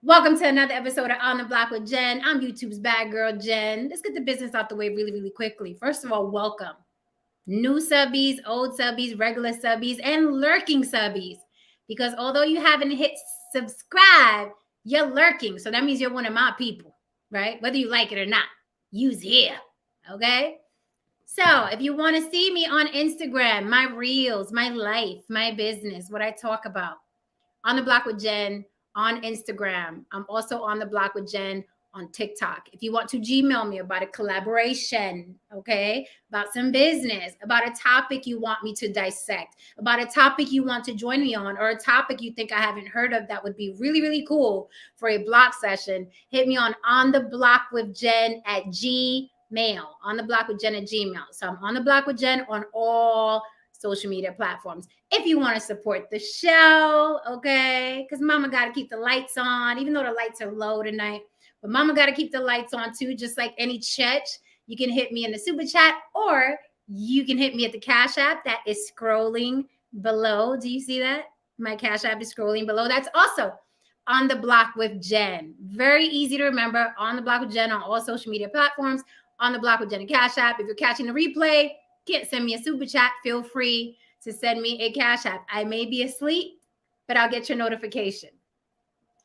Welcome to another episode of On the Block with Jen. I'm YouTube's bad girl, Jen. Let's get the business out the way really, really quickly. First of all, welcome. New subbies, old subbies, regular subbies, and lurking subbies. Because although you haven't hit subscribe, you're lurking. So that means you're one of my people, right? Whether you like it or not, you's here, okay? So if you want to see me on Instagram, my reels, my life, my business, what I talk about, On the Block with Jen on Instagram. I'm also On the Block with Jen on TikTok. If you want to Gmail me about a collaboration, okay, about some business, about a topic you want me to dissect, about a topic you want to join me on, or a topic you think I haven't heard of that would be really, really cool for a block session, hit me on the Block with Jen at Gmail. On the Block with Jen at Gmail. So I'm On the Block with Jen on all social media platforms. If you want to support the show, okay, because mama got to keep the lights on, even though the lights are low tonight, but mama got to keep the lights on too, just like any chet. You can hit me in the super chat, or you can hit me at the Cash App that is scrolling below. Do you see that? My Cash App is scrolling below. That's also On the Block with Jen. Very easy to remember. On the Block with Jen on all social media platforms. On the Block with Jen and Cash App. If you're catching the replay, can't send me a super chat, feel free to send me a Cash App. I may be asleep, but I'll get your notification.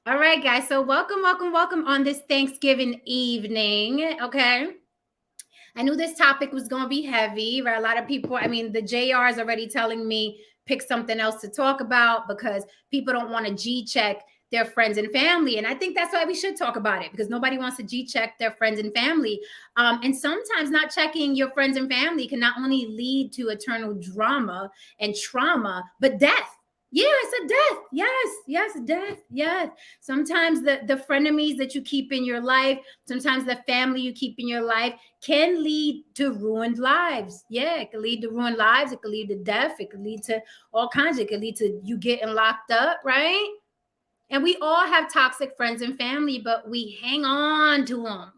All right, guys. So welcome on this Thanksgiving evening. Okay. I knew this topic was going to be heavy, right? A lot of people, the JR is already telling me pick something else to talk about because people don't want to G check their friends and family. And I think that's why we should talk about it, because nobody wants to G check their friends and family. And sometimes not checking your friends and family can not only lead to eternal drama and trauma, but death. Yeah, it's a death. Yes, death. Yes. Sometimes the frenemies that you keep in your life, sometimes the family you keep in your life can lead to ruined lives. Yeah, it can lead to ruined lives. It can lead to death. It can lead to all kinds. It can lead to you getting locked up, right? And we all have toxic friends and family, but we hang on to them.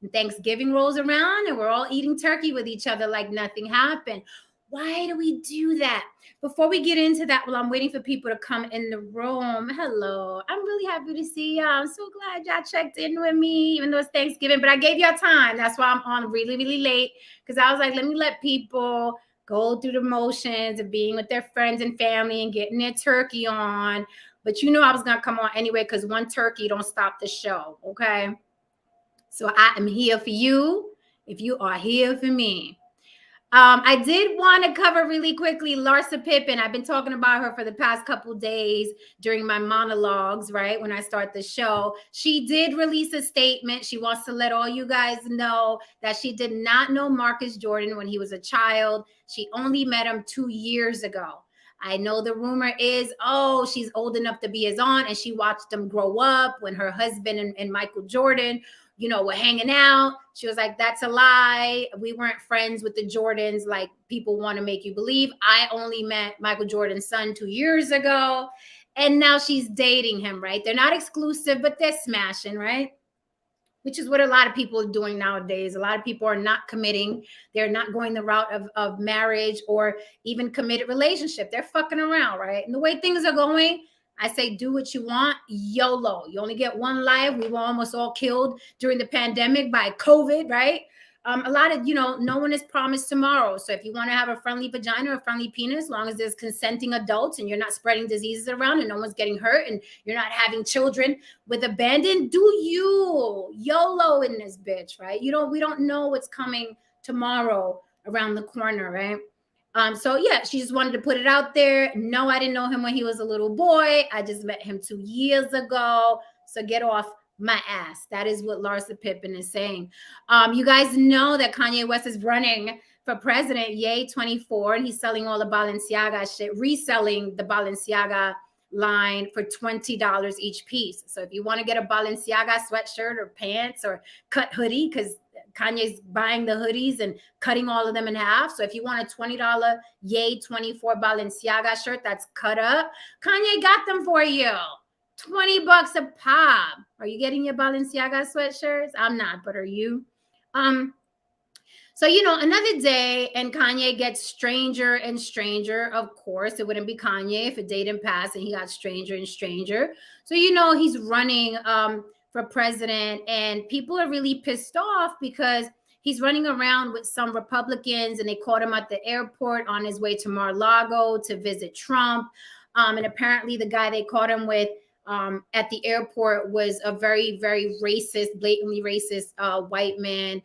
And Thanksgiving rolls around and we're all eating turkey with each other like nothing happened. Why do we do that? Before we get into that, well, I'm waiting for people to come in the room. Hello. I'm really happy to see y'all. I'm so glad y'all checked in with me, even though it's Thanksgiving, but I gave y'all time. That's why I'm on really, really late, because I was like, let me let people go through the motions of being with their friends and family and getting their turkey on. But you know I was going to come on anyway, because one turkey don't stop the show, okay? So I am here for you if you are here for me. I did want to cover really quickly Larsa Pippen. I've been talking about her for the past couple days during my monologues, right? When I start the show, she did release a statement. She wants to let all you guys know that she did not know Marcus Jordan when he was a child. She only met him 2 years ago. I know the rumor is, oh, she's old enough to be his aunt, and she watched them grow up when her husband and Michael Jordan, were hanging out. She was like, that's a lie. We weren't friends with the Jordans like people want to make you believe. I only met Michael Jordan's son 2 years ago. And now she's dating him, right? They're not exclusive, but they're smashing, right? Which is what a lot of people are doing nowadays. A lot of people are not committing. They're not going the route of marriage or even committed relationship. They're fucking around, right? And the way things are going, I say do what you want. YOLO. You only get one life. We were almost all killed during the pandemic by COVID, right? A lot of, no one is promised tomorrow. So if you want to have a friendly vagina or a friendly penis, as long as there's consenting adults and you're not spreading diseases around and no one's getting hurt and you're not having children with abandon, do you. YOLO in this bitch, right? We don't know what's coming tomorrow around the corner, right? So yeah, she just wanted to put it out there. No, I didn't know him when he was a little boy. I just met him 2 years ago. So get off my ass. That is what Larsa Pippen is saying. You guys know that Kanye West is running for president, yay 24, and he's selling all the Balenciaga shit, reselling the Balenciaga line for $20 each piece. So if you want to get a Balenciaga sweatshirt or pants or cut hoodie, because Kanye's buying the hoodies and cutting all of them in half. So if you want a $20 yay 24 Balenciaga shirt that's cut up, Kanye got them for you. $20 a pop. Are you getting your Balenciaga sweatshirts? I'm not, but are you? So, another day, and Kanye gets stranger and stranger. Of course, it wouldn't be Kanye if a day didn't pass and he got stranger and stranger. So, he's running for president, and people are really pissed off because he's running around with some Republicans, and they caught him at the airport on his way to Mar-a-Lago to visit Trump. And apparently, the guy they caught him with at the airport was a very, very racist, blatantly racist white man,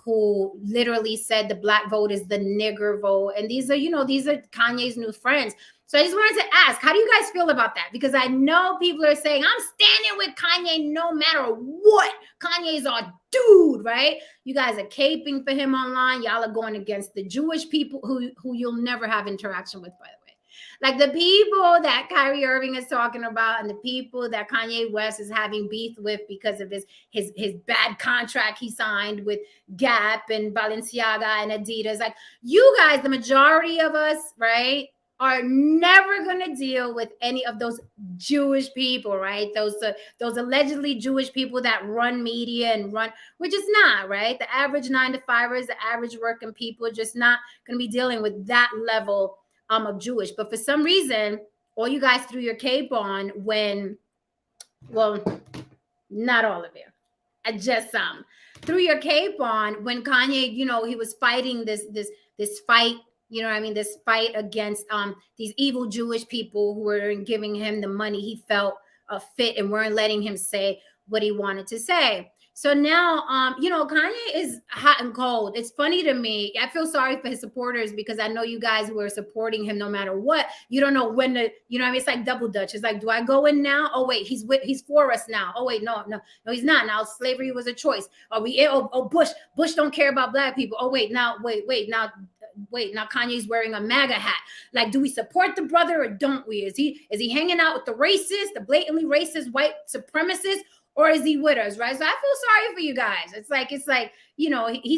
who literally said the black vote is the nigger vote. And these are Kanye's new friends. So I just wanted to ask, how do you guys feel about that? Because I know people are saying, I'm standing with Kanye no matter what. Kanye's our dude, right? You guys are caping for him online. Y'all are going against the Jewish people who you'll never have interaction with, by the way. Like the people that Kyrie Irving is talking about, and the people that Kanye West is having beef with because of his bad contract he signed with Gap and Balenciaga and Adidas. Like, you guys, the majority of us, right, are never going to deal with any of those Jewish people, right? Those allegedly Jewish people that run media and run, we're just not, right? The average 9-to-5ers, the average working people are just not going to be dealing with that level of Jewish. But for some reason, all you guys threw your cape on when, well, not all of you, just some, threw your cape on when Kanye, he was fighting this fight, this fight against these evil Jewish people who were giving him the money he felt fit and weren't letting him say what he wanted to say. So now, Kanye is hot and cold. It's funny to me. I feel sorry for his supporters because I know you guys were supporting him no matter what. You don't know when to, it's like double dutch. It's like, do I go in now? Oh, wait, he's for us now. Oh, wait, no, he's not. Now slavery was a choice. Are we, Bush don't care about black people. Oh, wait, now Kanye's wearing a MAGA hat. Like, do we support the brother or don't we? Is he hanging out with the racist, the blatantly racist white supremacists? Or is he with us, right? So I feel sorry for you guys. It's like, he's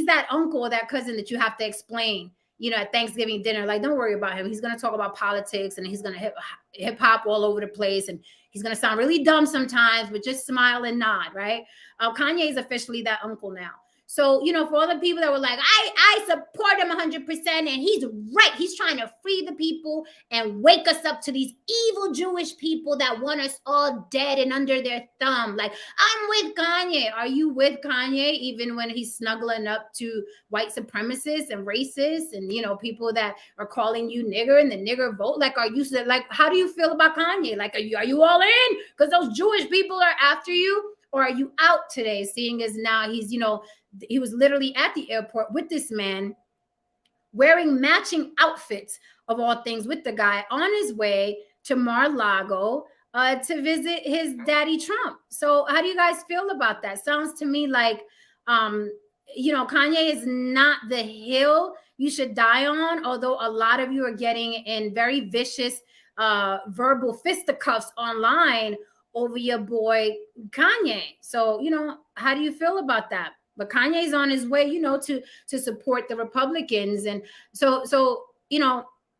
that uncle or that cousin that you have to explain, at Thanksgiving dinner. Like, don't worry about him. He's going to talk about politics and he's going to hip hop all over the place. And he's going to sound really dumb sometimes, but just smile and nod, right? Kanye is officially that uncle now. So, for all the people that were like, I support him 100%, and he's right. He's trying to free the people and wake us up to these evil Jewish people that want us all dead and under their thumb. Like, I'm with Kanye. Are you with Kanye even when he's snuggling up to white supremacists and racists and, people that are calling you nigger and the nigger vote? Like, how do you feel about Kanye? Like, are you all in? Because those Jewish people are after you? Or are you out today, seeing as now he's, he was literally at the airport with this man wearing matching outfits of all things with the guy on his way to Mar-a-Lago to visit his daddy Trump. So how do you guys feel about that? Sounds to me like, Kanye is not the hill you should die on, although a lot of you are getting in very vicious verbal fisticuffs online over your boy Kanye. So, how do you feel about that? But Kanye's on his way, to support the Republicans. And so,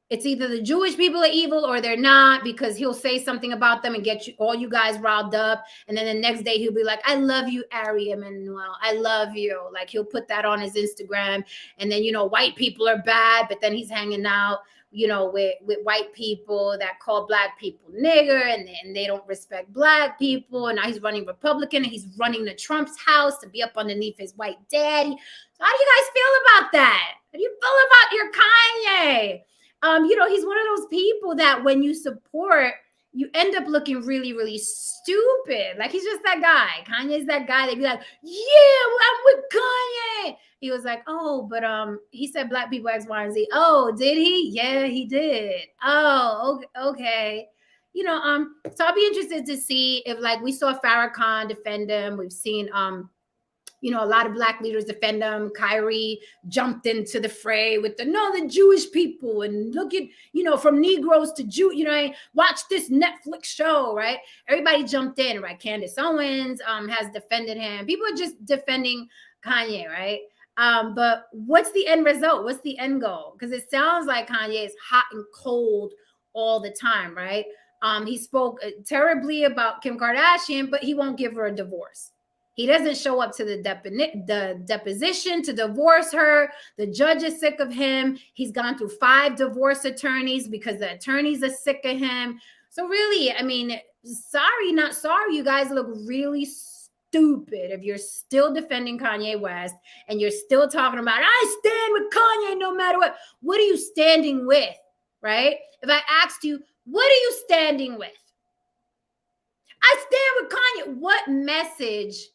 it's either the Jewish people are evil or they're not, because he'll say something about them and get all you guys riled up. And then the next day he'll be like, I love you, Ari Emanuel. I love you. Like, he'll put that on his Instagram. And then, white people are bad, but then he's hanging out, with white people that call black people nigger, and they don't respect black people. And now he's running Republican, and he's running to Trump's house to be up underneath his white daddy. So how do you guys feel about that? How do you feel about your Kanye? He's one of those people that when you support, you end up looking really, really stupid. Like, he's just that guy. Kanye's that guy. They'd be like, yeah, I'm with Kanye. He was like, oh, but he said black people X, Y, and Z. Oh, did he? Yeah, he did. Oh, okay. So I'll be interested to see if, like, we saw Farrakhan defend him. We've seen a lot of black leaders defend them. Kyrie jumped into the fray with the Jewish people, and look at, from Negroes to Jew, watch this Netflix show, right? Everybody jumped in, right? Candace Owens has defended him. People are just defending Kanye, right? But what's the end result? What's the end goal? Because it sounds like Kanye is hot and cold all the time, right? He spoke terribly about Kim Kardashian, but he won't give her a divorce. He doesn't show up to the deposition to divorce her. The judge is sick of him. He's gone through 5 divorce attorneys because the attorneys are sick of him. So really, I mean, sorry, not sorry. You guys look really stupid if you're still defending Kanye West and you're still talking about, I stand with Kanye no matter what. What are you standing with, right? If I asked you, what are you standing with? I stand with Kanye. What message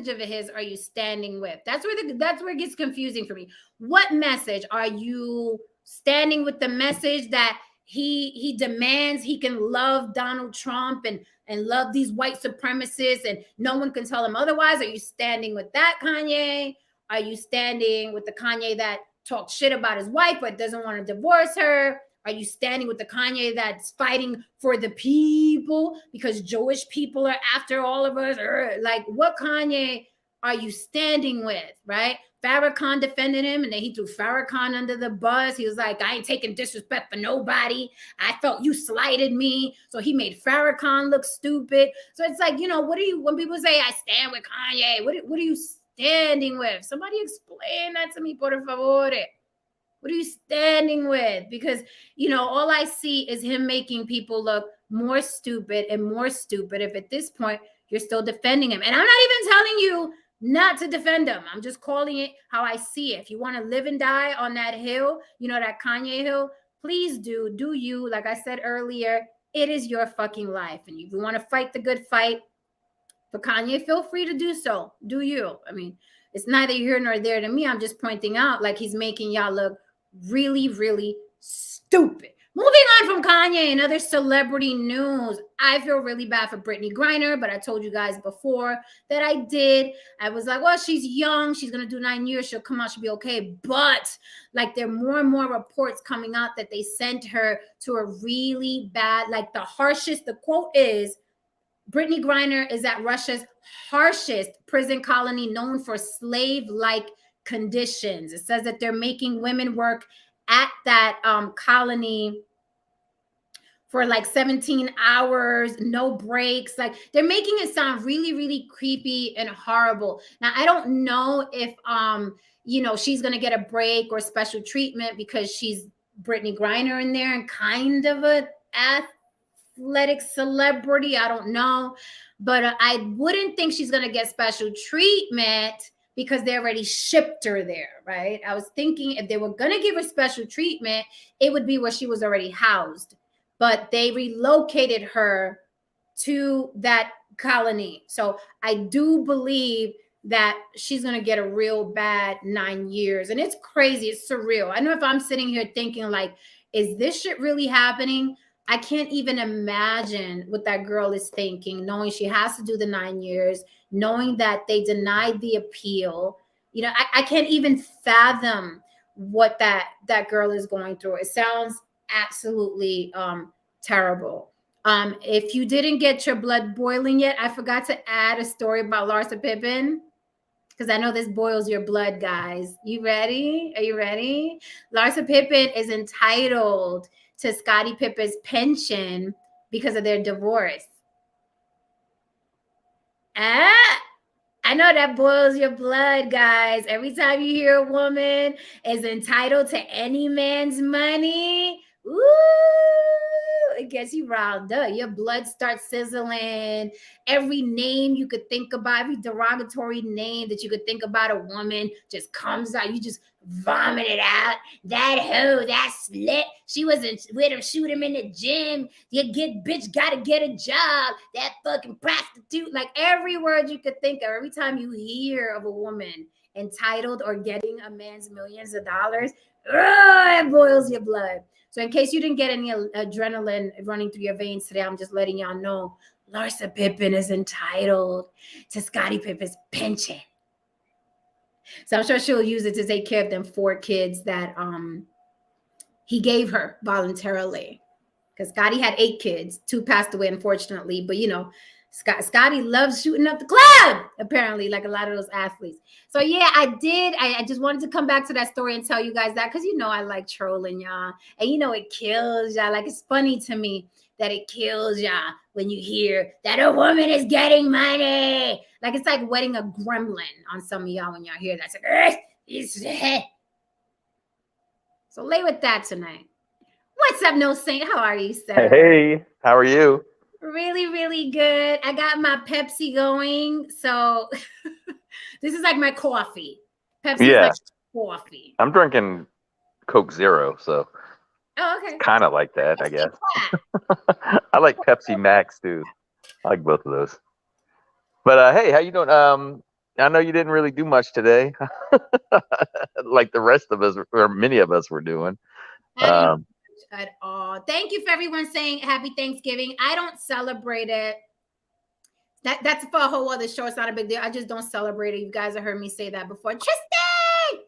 of his are you standing with? That's where it gets confusing for me. What message are you standing with? The message that he demands he can love Donald Trump and love these white supremacists and no one can tell him otherwise? Are you standing with that Kanye? Are you standing with the Kanye that talks shit about his wife but doesn't want to divorce her? Are you standing with the Kanye that's fighting for the people because Jewish people are after all of us? Like, what Kanye are you standing with, right? Farrakhan defended him, and then he threw Farrakhan under the bus. He was like, I ain't taking disrespect for nobody. I felt you slighted me. So he made Farrakhan look stupid. So it's like, when people say, I stand with Kanye, what are you standing with? Somebody explain that to me, por favor. What are you standing with? Because, all I see is him making people look more stupid and more stupid if at this point you're still defending him. And I'm not even telling you not to defend him. I'm just calling it how I see it. If you want to live and die on that hill, that Kanye hill, please do you. Like I said earlier, it is your fucking life. And if you want to fight the good fight for Kanye, feel free to do so. Do you? I mean, it's neither here nor there to me. I'm just pointing out like he's making y'all look really, really stupid. Moving on from Kanye and other celebrity news, I feel really bad for Brittany Griner, but I told you guys before that I did. I was like, well, she's young. She's going to do 9 years. She'll come out. She'll be okay. But like there are more and more reports coming out that they sent her to a really bad, like the harshest, the quote is, Brittany Griner is at Russia's harshest prison colony known for slave-like conditions. It says that they're making women work at that colony for like 17 hours, no breaks. Like they're making it sound really, really creepy and horrible. Now, I don't know if, she's going to get a break or special treatment because she's Brittany Griner in there and kind of an athletic celebrity. I don't know. But I wouldn't think she's going to get special treatment because they already shipped her there, right? I was thinking if they were going to give her special treatment, it would be where she was already housed. But they relocated her to that colony. So I do believe that she's going to get a real bad 9 years. And it's crazy. It's surreal. I know if I'm sitting here thinking like, is this shit really happening? I can't even imagine what that girl is thinking, knowing she has to do the 9 years, knowing that they denied the appeal. I can't even fathom what that girl is going through. It sounds absolutely terrible. If you didn't get your blood boiling yet, I forgot to add a story about Larsa Pippen, because I know this boils your blood, guys. You ready? Are you ready? Larsa Pippen is entitled to Scottie Pippen's pension because of their divorce. I know that boils your blood, guys. Every time you hear a woman is entitled to any man's money, it gets you riled up. Your blood starts sizzling. Every name you could think about, every derogatory name that you could think about a woman just comes out. You just vomit it out. That hoe, that slut, she wasn't with him, shoot him in the gym. Bitch gotta get a job. That fucking prostitute. Like every word you could think of, every time you hear of a woman entitled or getting a man's millions of dollars, it boils your blood. So in case you didn't get any adrenaline running through your veins today, I'm just letting y'all know Larsa Pippen is entitled to Scottie Pippen's pension. So I'm sure she'll use it to take care of them 4 kids that he gave her voluntarily. Because Scottie had 8 kids. 2 passed away, unfortunately. But, Scottie loves shooting up the club, apparently, like a lot of those athletes. So, yeah, I did. I just wanted to come back to that story and tell you guys that because, I like trolling y'all. And, it kills y'all. Like, it's funny to me that it kills ya when you hear that a woman is getting money. Like it's like wetting a gremlin on some of y'all when y'all hear that. It's like, so lay with that tonight. What's up, No Saint? How are you, sir? Hey, how are you? Really, really good. I got my Pepsi going. So this is like my coffee. Pepsi is like coffee. I'm drinking Coke Zero, so okay. It's kind of like that, I guess. I like Pepsi Max too. I like both of those. But hey, how you doing? I know you didn't really do much today, like the rest of us or many of us were doing. I didn't at all. Thank you for everyone saying Happy Thanksgiving. I don't celebrate it. That's for a whole other show. It's not a big deal. I just don't celebrate it. You guys have heard me say that before. Tristan!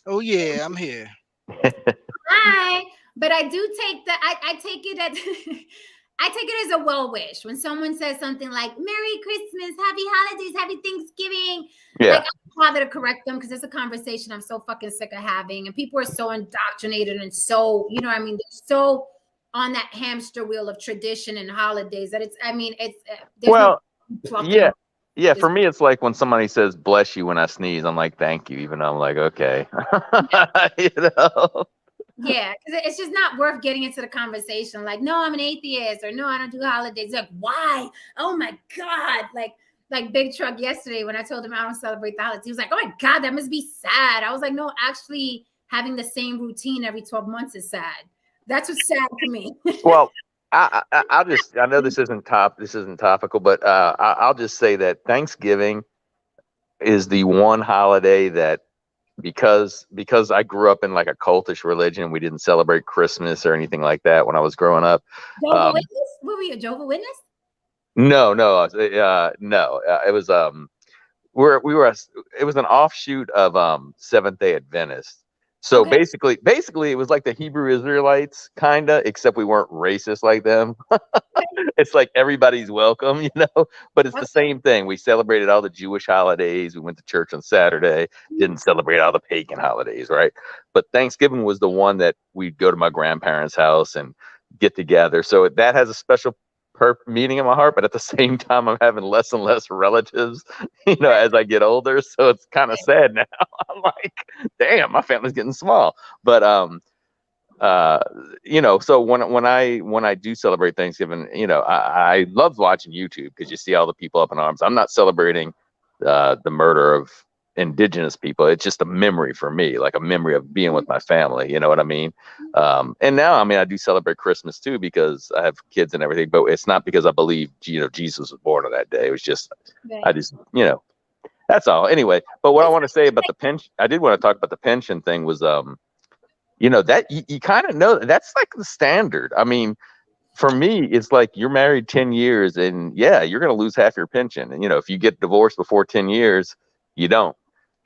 Oh yeah, I'm here. Hi. But I do take I take it as I take it as a well wish. When someone says something like Merry Christmas, Happy Holidays, Happy Thanksgiving. Yeah. Like, I don't bother to correct them because it's a conversation I'm so fucking sick of having. And people are so indoctrinated and so, you know what I mean? They're so on that hamster wheel of tradition and holidays that it's, I mean, it's, well, no yeah. Yeah, for me, it's like when somebody says "bless you" when I sneeze, I'm like, "Thank you," even though I'm like, "Okay," you know. Yeah, because it's just not worth getting into the conversation. Like, no, I'm an atheist, or no, I don't do holidays. Like, why? Oh my God! Like Big Truck yesterday when I told him I don't celebrate the holidays, he was like, "Oh my God, that must be sad." I was like, "No, actually, having the same routine every 12 months is sad. That's what's sad to me." Well, I know this isn't topical, but I'll just say that Thanksgiving is the one holiday that because I grew up in like a cultish religion, we didn't celebrate Christmas or anything like that when I was growing up. Jehovah's Witness? Were we a Jehovah's Witness? No. It was it was an offshoot of Seventh-day Adventist. So basically it was like the Hebrew Israelites kinda, except we weren't racist like them. It's like everybody's welcome, you know, but it's the same thing. We celebrated all the Jewish holidays. We went to church on Saturday, didn't celebrate all the pagan holidays, right? But Thanksgiving was the one that we'd go to my grandparents' house and get together. So that has a special meaning in my heart, but at the same time, I'm having less and less relatives, you know, as I get older. So it's kind of sad now. I'm like, damn, my family's getting small. But you know, so when I do celebrate Thanksgiving, you know, I love watching YouTube because you see all the people up in arms. I'm not celebrating the murder of indigenous people. It's just a memory for me, like a memory of being with my family. You know what I mean? And now, I mean, I do celebrate Christmas too because I have kids and everything, but it's not because I believe, you know, Jesus was born on that day. It was just, I just, you know, that's all. Anyway, but what I want to say about the pension, I did want to talk about the pension thing was, you know, that you kind of know that's like the standard. I mean, for me, it's like you're married 10 years and yeah, you're going to lose half your pension. And, you know, if you get divorced before 10 years, you don't,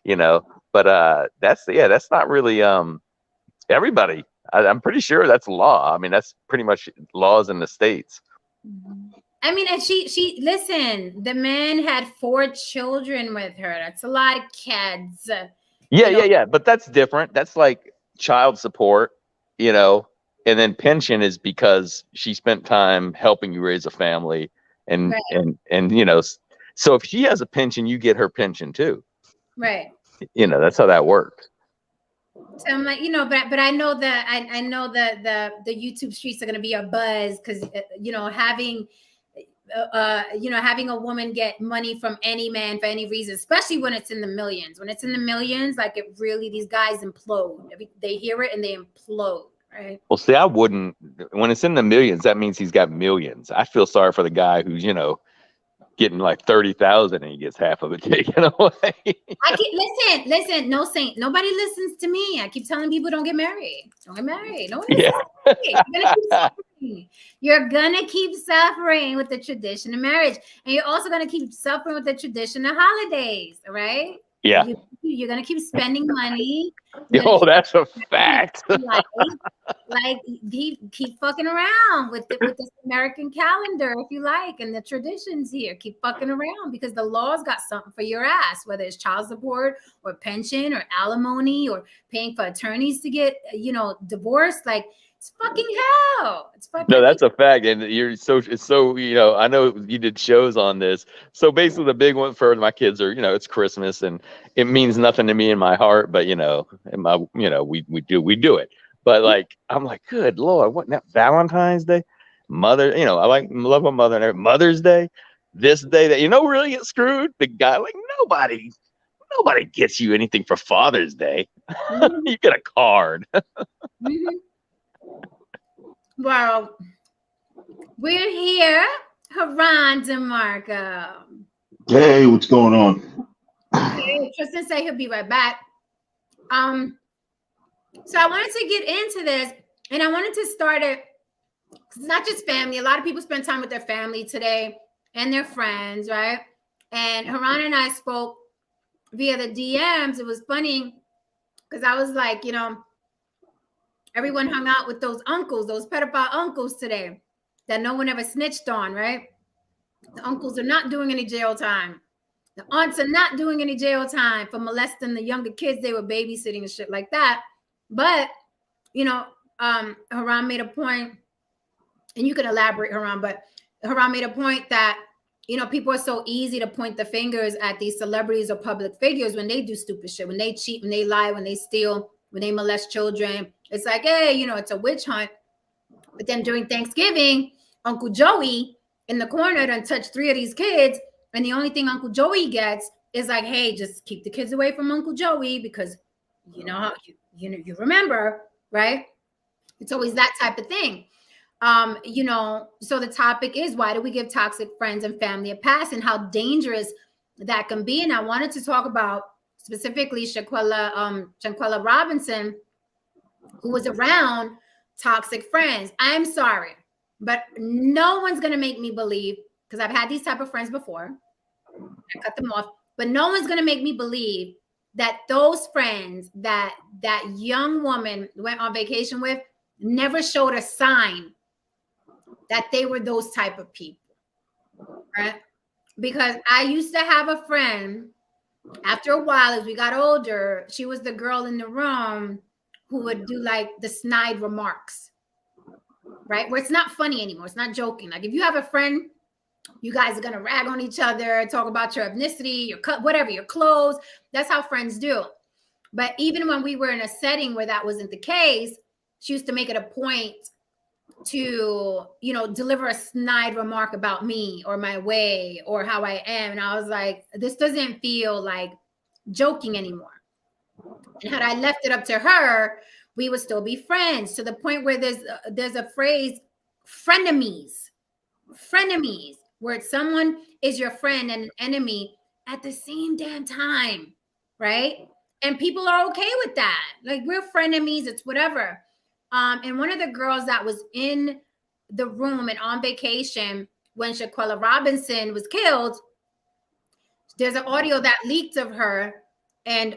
you know, but that's not really everybody. I'm pretty sure that's law. I mean, that's pretty much laws in the States. I mean, and she listen, the man had 4 children with her. That's a lot of kids. Yeah. But that's different. That's like child support, you know, and then pension is because she spent time helping you raise a family and you know, so if she has a pension, you get her pension too. Right. You know, that's how that works. So I'm like, you know, but I know that I know that the YouTube streets are going to be a buzz because you know, having a woman get money from any man for any reason, especially when it's in the millions. When it's in the millions, like it really, these guys implode. They hear it and they implode, right? Well, see, I wouldn't. When it's in the millions, that means he's got millions. I feel sorry for the guy who's, you know, getting like 30,000 and he gets half of it taken away. Listen, no saint. Nobody listens to me. I keep telling people don't get married. Don't get married. No one You're gonna keep suffering with the tradition of marriage. And you're also gonna keep suffering with the tradition of holidays, right? Yeah. You're gonna keep spending money. Oh, that's a fact. like keep fucking around with this American calendar if you like, and the traditions here. Keep fucking around because the law's got something for your ass, whether it's child support or pension or alimony or paying for attorneys to get, you know, divorced. Like It's fucking hell. It's fucking. No, that's a fact, and it's so I know you did shows on this. So basically, the big one for my kids are it's Christmas, and it means nothing to me in my heart, but in my we do it. But like I'm like, good Lord, what now? Valentine's Day, Mother, I love my mother and Mother's Day, this day that really get screwed. The guy like nobody gets you anything for Father's Day. You get a card. Mm-hmm. Well, we're here. Haran DeMarco. Hey, what's going on? Okay, Tristan said he'll be right back. So I wanted to get into this, and I wanted to start it. It's not just family. A lot of people spend time with their family today and their friends, right? And Haran and I spoke via the DMs. It was funny because I was like, everyone hung out with those uncles, those pedophile uncles today that no one ever snitched on, right? The uncles are not doing any jail time. The aunts are not doing any jail time for molesting the younger kids they were babysitting and shit like that. But, Haran made a point, and you can elaborate, Haran, but Haran made a point that, people are so easy to point the fingers at these celebrities or public figures when they do stupid shit, when they cheat, when they lie, when they steal, when they molest children. It's like, hey, it's a witch hunt. But then during Thanksgiving, Uncle Joey in the corner done touched 3 of these kids. And the only thing Uncle Joey gets is like, hey, just keep the kids away from Uncle Joey because you remember, right? It's always that type of thing. So the topic is, why do we give toxic friends and family a pass, and how dangerous that can be? And I wanted to talk about specifically Shanquella Robinson, who was around toxic friends. I'm sorry, but no one's going to make me believe, because I've had these type of friends before. I cut them off, but no one's going to make me believe that those friends that young woman went on vacation with never showed a sign that they were those type of people, right? Because I used to have a friend, after a while, as we got older, she was the girl in the room who would do like the snide remarks, right? Where it's not funny anymore. It's not joking. Like if you have a friend, you guys are going to rag on each other, talk about your ethnicity, your whatever, your clothes. That's how friends do. But even when we were in a setting where that wasn't the case, she used to make it a point to, deliver a snide remark about me or my way or how I am. And I was like, this doesn't feel like joking anymore. And had I left it up to her, we would still be friends, to the point where there's a phrase, frenemies, where someone is your friend and an enemy at the same damn time, right? And people are okay with that. Like, we're frenemies, it's whatever. And one of the girls that was in the room and on vacation when Shanquella Robinson was killed, there's an audio that leaked of her, and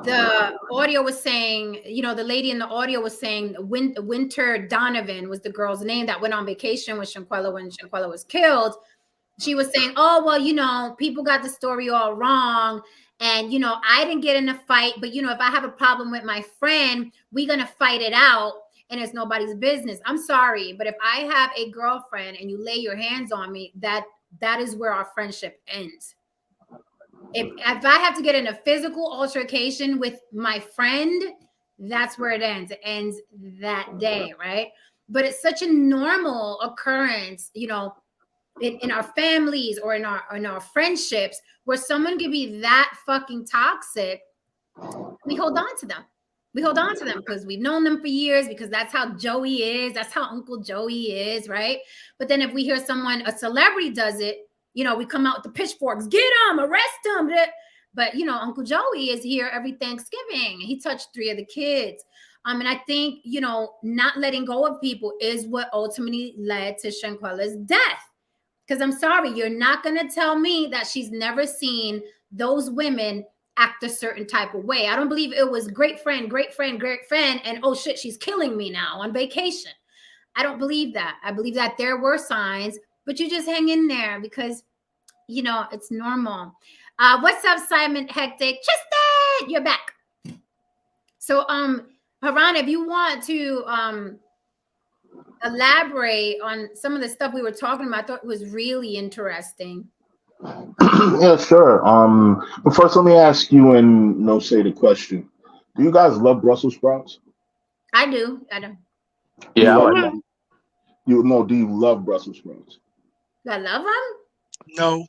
the audio was saying, the lady in the audio was saying Winter Donovan was the girl's name that went on vacation with Shanquella when Shanquella was killed. She was saying, oh, well, people got the story all wrong. And, I didn't get in a fight, but, if I have a problem with my friend, we're going to fight it out, and it's nobody's business. I'm sorry, but if I have a girlfriend and you lay your hands on me, that is where our friendship ends. If I have to get in a physical altercation with my friend, that's where it ends. It ends that day, right? But it's such a normal occurrence, in our families or in our friendships, where someone can be that fucking toxic. We hold on to them. We hold on to them because we've known them for years, because that's how Joey is. That's how Uncle Joey is, right? But then if we hear a celebrity does it, we come out with the pitchforks, get him, arrest him. But, Uncle Joey is here every Thanksgiving. He touched 3 of the kids. And I think, not letting go of people is what ultimately led to Shanquella's death. Because I'm sorry, you're not going to tell me that she's never seen those women act a certain type of way. I don't believe it was great friend, and oh shit, she's killing me now on vacation. I don't believe that. I believe that there were signs, but you just hang in there because, it's normal. What's up, Simon Hectic? Tristan, you're back. So, Haran, if you want to elaborate on some of the stuff we were talking about, I thought it was really interesting. Yeah, sure. But first, let me ask you and no say the question. Do you guys love Brussels sprouts? I do. I do. Do you Yeah, I like like that. them? You know? Do you love Brussels sprouts? I love them. No.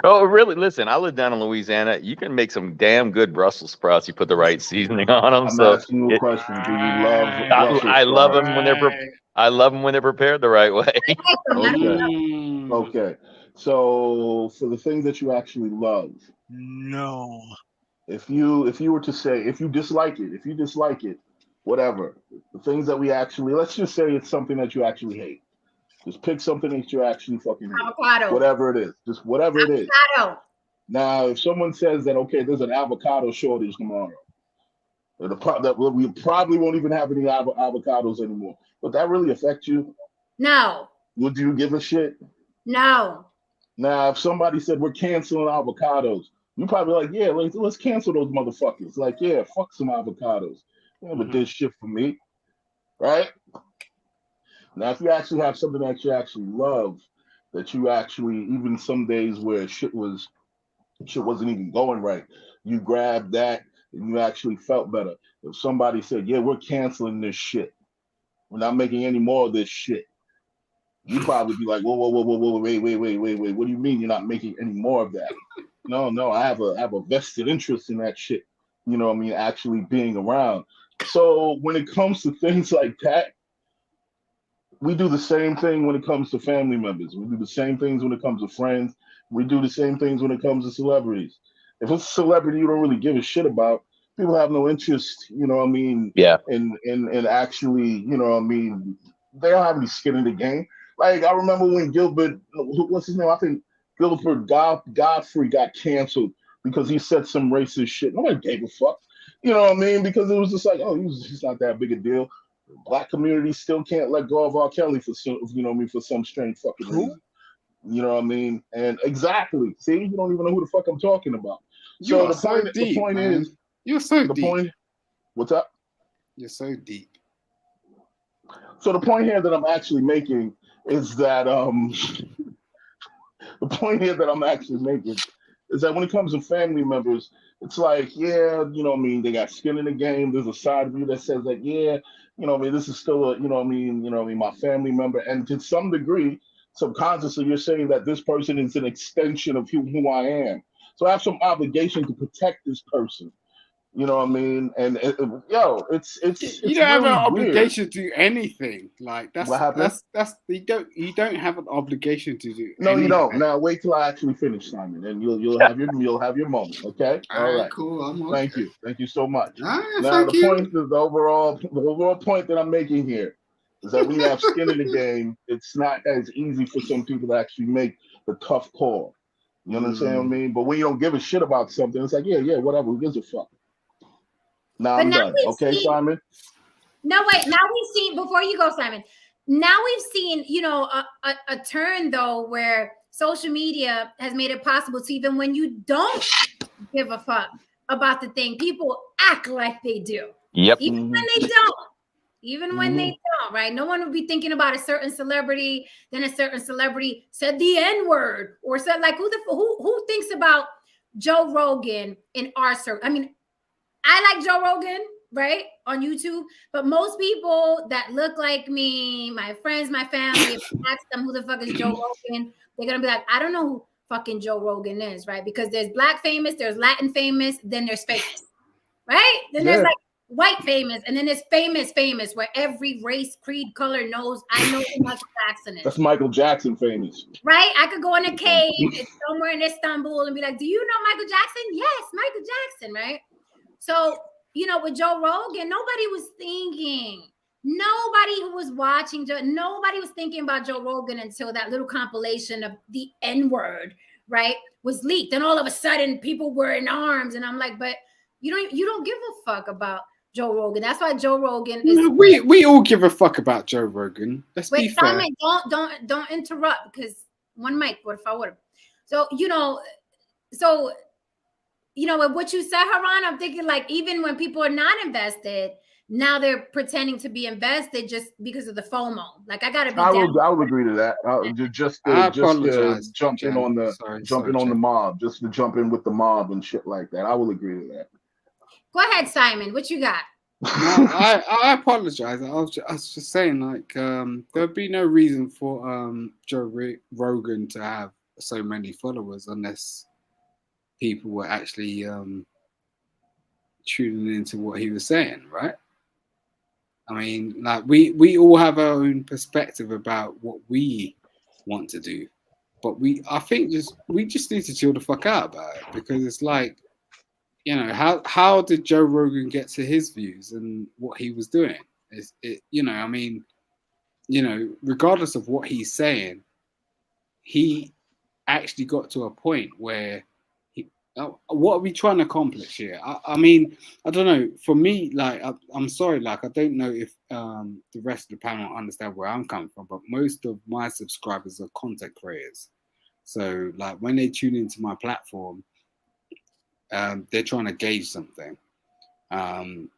Oh, really? Listen, I live down in Louisiana. You can make some damn good Brussels sprouts. You put the right seasoning on them. I'm So asking you a it, question. Do you love Brussels I love sprouts? them when I love them when they're prepared the right way. I like them. I Okay. don't love Okay. So for the thing that you actually love, No. if you were to say if you dislike it, whatever. The things that we actually let's just say it's something that you actually hate. Just pick something that you actually fucking hate. avocado. Whatever it is. Just whatever it is. Avocado. Now, if someone says that okay, there's an avocado shortage tomorrow, that we probably won't even have any avocados anymore. Would that really affect you? No. Would you give a shit? No. Now, if somebody said we're canceling avocados, you probably like, yeah, let's cancel those motherfuckers. Like, yeah, fuck some avocados. You never did shit for me, right? Now, if you actually have something that you actually love, that you actually even some days where shit wasn't even going right, you grabbed that and you actually felt better. If somebody said, yeah, we're canceling this shit, we're not making any more of this shit, you probably be like, whoa, wait. What do you mean you're not making any more of that? No, I have a vested interest in that shit. You know what I mean? Actually being around. So when it comes to things like that, we do the same thing when it comes to family members. We do the same things when it comes to friends. We do the same things when it comes to celebrities. If it's a celebrity you don't really give a shit about, people have no interest, you know what I mean, Yeah. in actually, you know what I mean, they don't have any skin in the game. Like I remember when Gilbert, what's his name? I think Gilbert Godfrey got canceled because he said some racist shit. Nobody gave a fuck. You know what I mean? Because it was just like, oh, he's not that big a deal. Black community still can't let go of R. Kelly for some, you know what I mean, for some strange fucking reason. You know what I mean? And exactly, see, you don't even know who the fuck I'm talking about. You So are so deep, the point man. is, You're so the deep. point. What's up? You're so deep. So the point here that I'm actually making is that the point here that I'm actually making is that when it comes to family members, it's like, yeah, you know what I mean, they got skin in the game. There's a side of you that says that, yeah, you know what I mean, this is still a, you know what I mean, my family member. And to some degree, subconsciously, you're saying that this person is an extension of who I am. So I have some obligation to protect this person. You know what I mean? And You don't have really an weird. obligation to do anything. Like What happened? that's you don't have an obligation to do. No, anything. you don't. Now wait till I actually finish, Simon, and you'll have your moment. Okay. All right. Cool. I'm okay. Thank you so much. Now The point, the overall point that I'm making here is that when you have skin in the game, it's not as easy for some people to actually make the tough call. You understand what I mean? But when you don't give a shit about something, it's like, yeah, whatever. Who gives a fuck? Now But I'm now done. we've Okay, seen- Simon? No, wait. Now we've seen, before you go, Simon, now we've seen, you know, a turn, though, where social media has made it possible to, even when you don't give a fuck about the thing, people act like they do. Yep. Even when they don't. Even when they don't, right? No one would be thinking about a certain celebrity, then a certain celebrity said the N-word or said, like, who thinks about Joe Rogan in our circle? I mean, I like Joe Rogan, right, on YouTube, but most people that look like me, my friends, my family, if I ask them who the fuck is Joe Rogan, they're gonna be like, I don't know who fucking Joe Rogan is, right? Because there's Black famous, there's Latin famous, then there's famous, right? Then there's like white famous, and then there's famous, where every race, creed, color knows. I know who Michael Jackson is. That's Michael Jackson famous. Right? I could go in a cave somewhere in Istanbul and be like, do you know Michael Jackson? Yes, Michael Jackson, right? So, you know, with Joe Rogan, nobody was thinking. Nobody who was watching Joe, nobody was thinking about Joe Rogan until that little compilation of the N-word, right, was leaked. And all of a sudden people were in arms. And I'm like, but you don't give a fuck about Joe Rogan. That's why Joe Rogan is. We all give a fuck about Joe Rogan. Let's be fair. Simon, don't interrupt, because one mic, por favor. So you know, with what you said, Haran, I'm thinking like even when people are not invested, now they're pretending to be invested just because of the FOMO. Like I gotta be I down. would agree to that. I Just to apologize, jump in Jen. on the Sorry, the Jen. mob, just to jump in with the mob and shit like that. I will agree to that. Go ahead, Simon. What you got? No, I apologize. I was just saying, like, there'd be no reason for Rogan to have so many followers unless people were actually tuning into what he was saying, right? I mean, like we all have our own perspective about what we want to do, but I think we just need to chill the fuck out about it, because it's like, you know, how did Joe Rogan get to his views and what he was doing? You know, I mean, you know, regardless of what he's saying, he actually got to a point where what are we trying to accomplish here? I mean, I don't know. For me, like, I'm sorry, like, I don't know if the rest of the panel understand where I'm coming from, but most of my subscribers are content creators. So, like, when they tune into my platform, they're trying to gauge something, and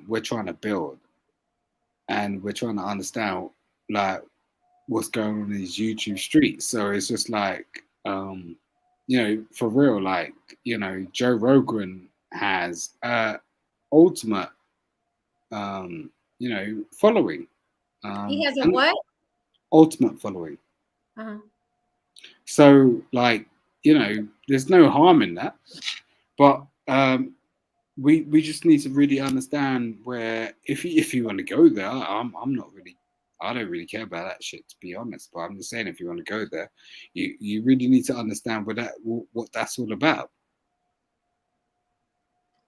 we're trying to build, and we're trying to understand, like, what's going on in these YouTube streets. So it's just like, you know, for real, like, you know, Joe Rogan has ultimate, you know, following. He has a what? Ultimate following. Uh-huh. So, like, you know, there's no harm in that, but we just need to really understand where, if you want to go there, I'm not really, I don't really care about that shit, to be honest. But I'm just saying, if you want to go there, you really need to understand what that's all about.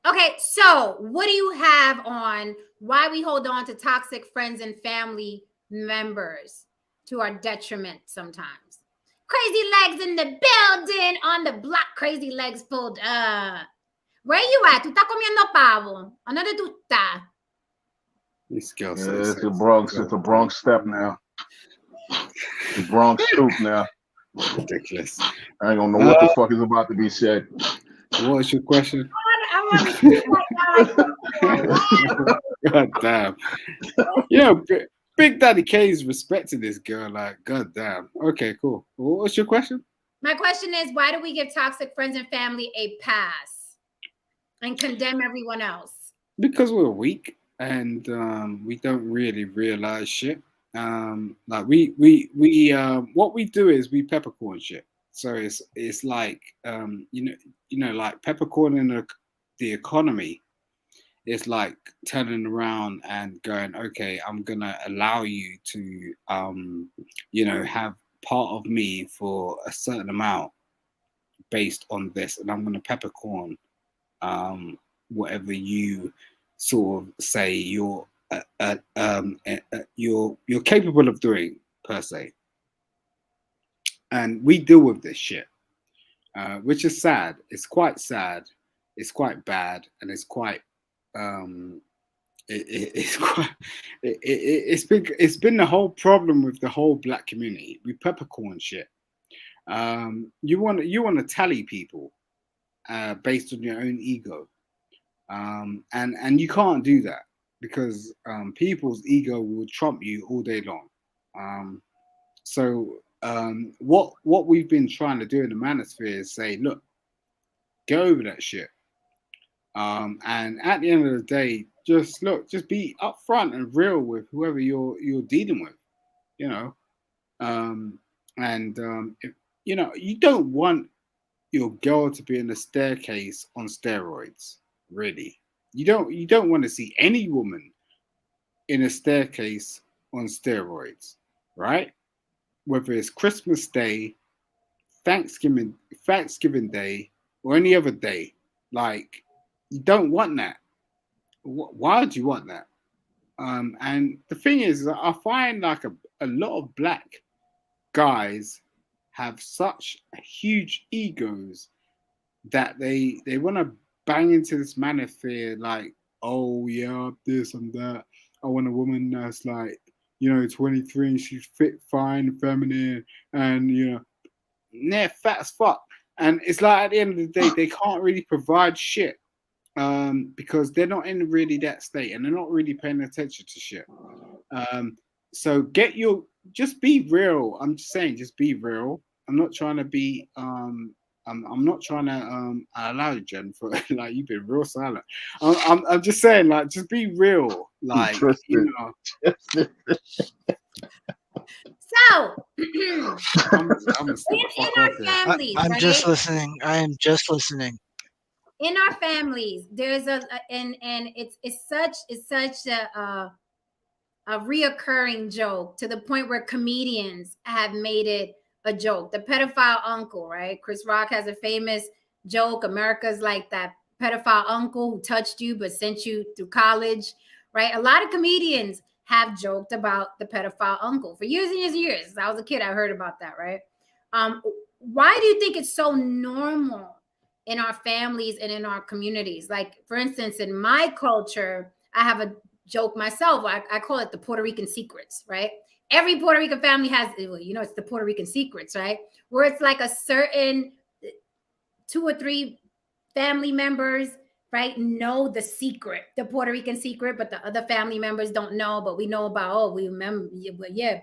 Okay, so what do you have on why we hold on to toxic friends and family members to our detriment sometimes? Crazy Legs in the building, on the block. Crazy Legs pulled up. Where you at? Tú estás comiendo pavo. ¿A dónde tú estás? This girl Yeah, says it's a Bronx step now. The Bronx stoop now. ridiculous. I ain't gonna know what the fuck is about to be said. What is your question? I want to see like God damn. You know, Big Daddy K is respecting this girl. Like, god damn. Okay, cool. What's your question? My question is, why do we give toxic friends and family a pass and condemn everyone else? Because we're weak and we don't really realize shit. Like we what we do is we peppercorn shit. So it's like you know, like peppercorn the economy. It's like turning around and going, okay, I'm gonna allow you to you know, have part of me for a certain amount based on this, and I'm gonna peppercorn whatever you sort of say you're capable of doing, per se. And we deal with this shit, which is sad. It's quite sad. It's quite bad, and it's quite it's been the whole problem with the whole black community. We peppercorn shit. You want to tally people based on your own ego, and you can't do that, because people's ego will trump you all day long. So what we've been trying to do in the manosphere is say, look, get over that shit. And at the end of the day, just be upfront and real with whoever you're dealing with, you know. If, you know, you don't want your girl to be in a staircase on steroids, really. You don't want to see any woman in a staircase on steroids, right? Whether it's Christmas Day, Thanksgiving Day, or any other day. Like, you don't want that. Why do you want that? And the thing is, I find like a lot of black guys have such huge egos that they want to bang into this manosphere like, oh yeah, this and that. I want a woman that's like, you know, 23 and she's fit, fine, feminine, and you know, fat as fuck. And it's like at the end of the day, they can't really provide shit because they're not in really that state and they're not really paying attention to shit. So just be real. I'm just saying, just be real. I'm not trying to be I'm not trying to allow you, Jen, for like you've been real silent. I'm just saying, like, just be real. Like, you know. So, I'm in our families, I'm right? just listening. I am just listening. In our families, there's and it's such a reoccurring joke to the point where comedians have made it a joke. The pedophile uncle, right? Chris Rock has a famous joke. America's like that pedophile uncle who touched you but sent you through college, right? A lot of comedians have joked about the pedophile uncle for years and years and years. Since I was a kid, I heard about that, right? Why do you think it's so normal in our families and in our communities? Like, for instance, in my culture, I have a joke myself. I call it the Puerto Rican secrets, right? Every Puerto Rican family has, it's the Puerto Rican secrets, right? Where it's like a certain 2 or 3 family members, right, know the secret, the Puerto Rican secret, but the other family members don't know. But we know about, we remember,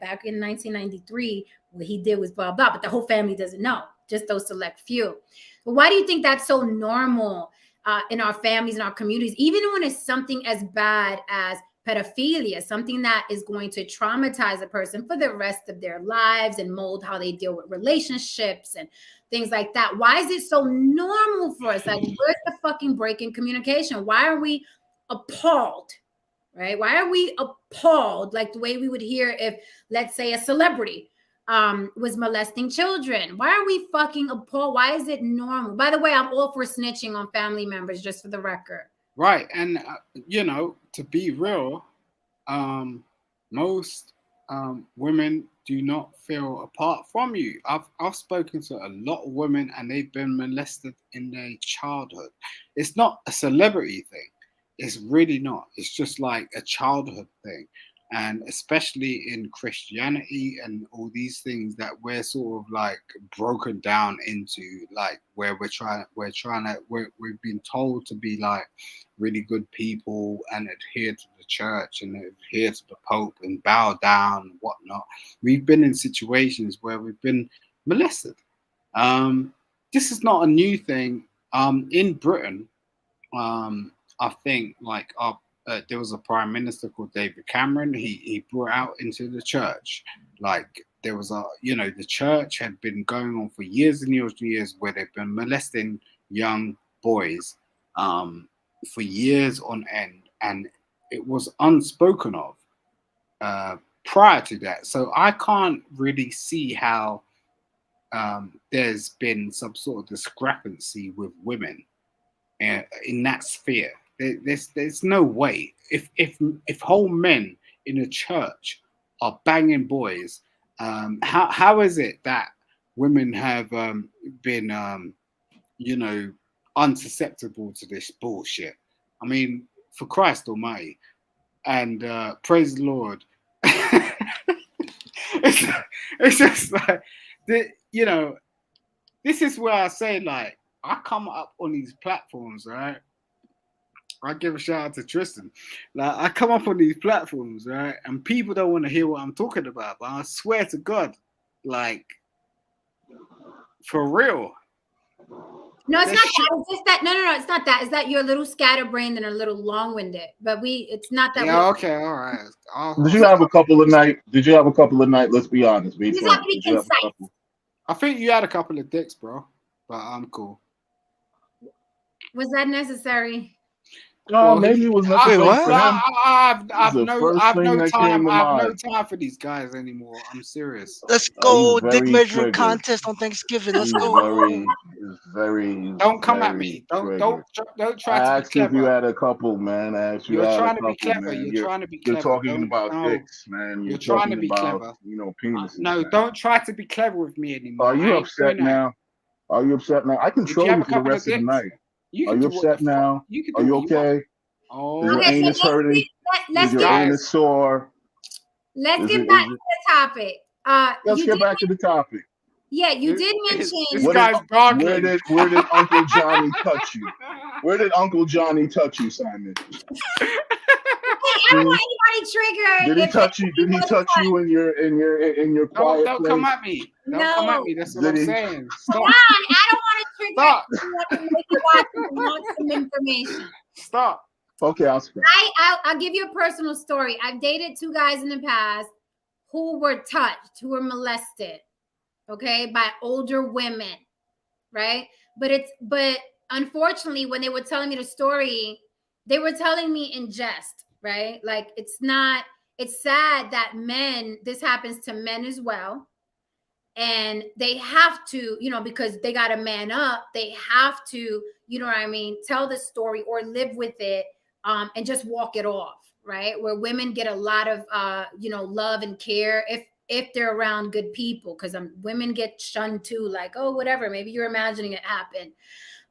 back in 1993, what he did was blah, blah, but the whole family doesn't know, just those select few. But why do you think that's so normal in our families and our communities, even when it's something as bad as pedophilia, something that is going to traumatize a person for the rest of their lives and mold how they deal with relationships and things like that? Why is it so normal for us? Like, where's the fucking break in communication? Why are we appalled, right? Why are we appalled like the way we would hear if, let's say, a celebrity was molesting children? Why are we fucking appalled? Why is it normal? By the way, I'm all for snitching on family members, just for the record. Right. And, to be real, most women do not feel apart from you. I've spoken to a lot of women and they've been molested in their childhood. It's not a celebrity thing. It's really not. It's just like a childhood thing. And especially in Christianity and all these things that we're sort of like broken down into, like where we've been told to be like really good people and adhere to the church and adhere to the Pope and bow down and whatnot. We've been in situations where we've been molested. This is not a new thing. In Britain, I think like there was a prime minister called David Cameron. He brought out into the church, like there was the church had been going on for years and years and years where they've been molesting young boys for years on end, and it was unspoken of prior to that. So I can't really see how there's been some sort of discrepancy with women in that sphere. There's no way. If whole men in a church are banging boys, how is it that women have been unsusceptible to this bullshit? I mean, for Christ Almighty, and praise the Lord. it's just like this is where I say, like, I come up on these platforms, right? I give a shout out to Tristan. Like, I come up on these platforms, right? And people don't want to hear what I'm talking about. But I swear to God, like, for real. No, it's not that. It's just that. No, it's not that. It's that you're a little scatterbrained and a little long-winded. But it's not that. Yeah, okay, all right. Did you have a couple of nights? Let's be honest. You just have to be concise. I think you had a couple of dicks, bro. But I'm cool. Was that necessary? No, maybe it was necessary for him. I've no time for these guys anymore. I'm serious. Let's go dick measuring contest on Thanksgiving. Let's go. Don't come at me. Don't try to be clever. If you had a couple, man. You're trying to be clever. You're trying to be clever. You're talking about dicks, man. You're trying to be clever. Penises. No, don't try to be clever with me anymore. Are you upset now? I control you for the rest of the night. Are you upset now? Are you okay? Oh, is your anus hurting? Is your anus sore? Let's get back to the topic. Let's get back to the topic. Yeah, you did This mention. What guy's gargling. Where did Uncle Johnny touch you? Where did Uncle Johnny touch you, Simon? Hey, I don't want anybody triggered. Did he if touch you? Did he anybody touch you in your quiet Don't place? come at me. Don't come at me. That's what I'm saying. Stop. Ron, I don't want to trigger Stop. anyone to make you watch and want some information. Stop. Okay, I'll stop. I'll give you a personal story. I've dated 2 guys in the past who were touched, who were molested, okay, by older women, right? But unfortunately, when they were telling me the story, they were telling me in jest, right? Like it's sad that this happens to men as well. And they have to, because they got to man up, they have to, tell the story or live with it, and just walk it off, right? Where women get a lot of, love and care if they're around good people, because women get shunned too, like, oh, whatever, maybe you're imagining it happen.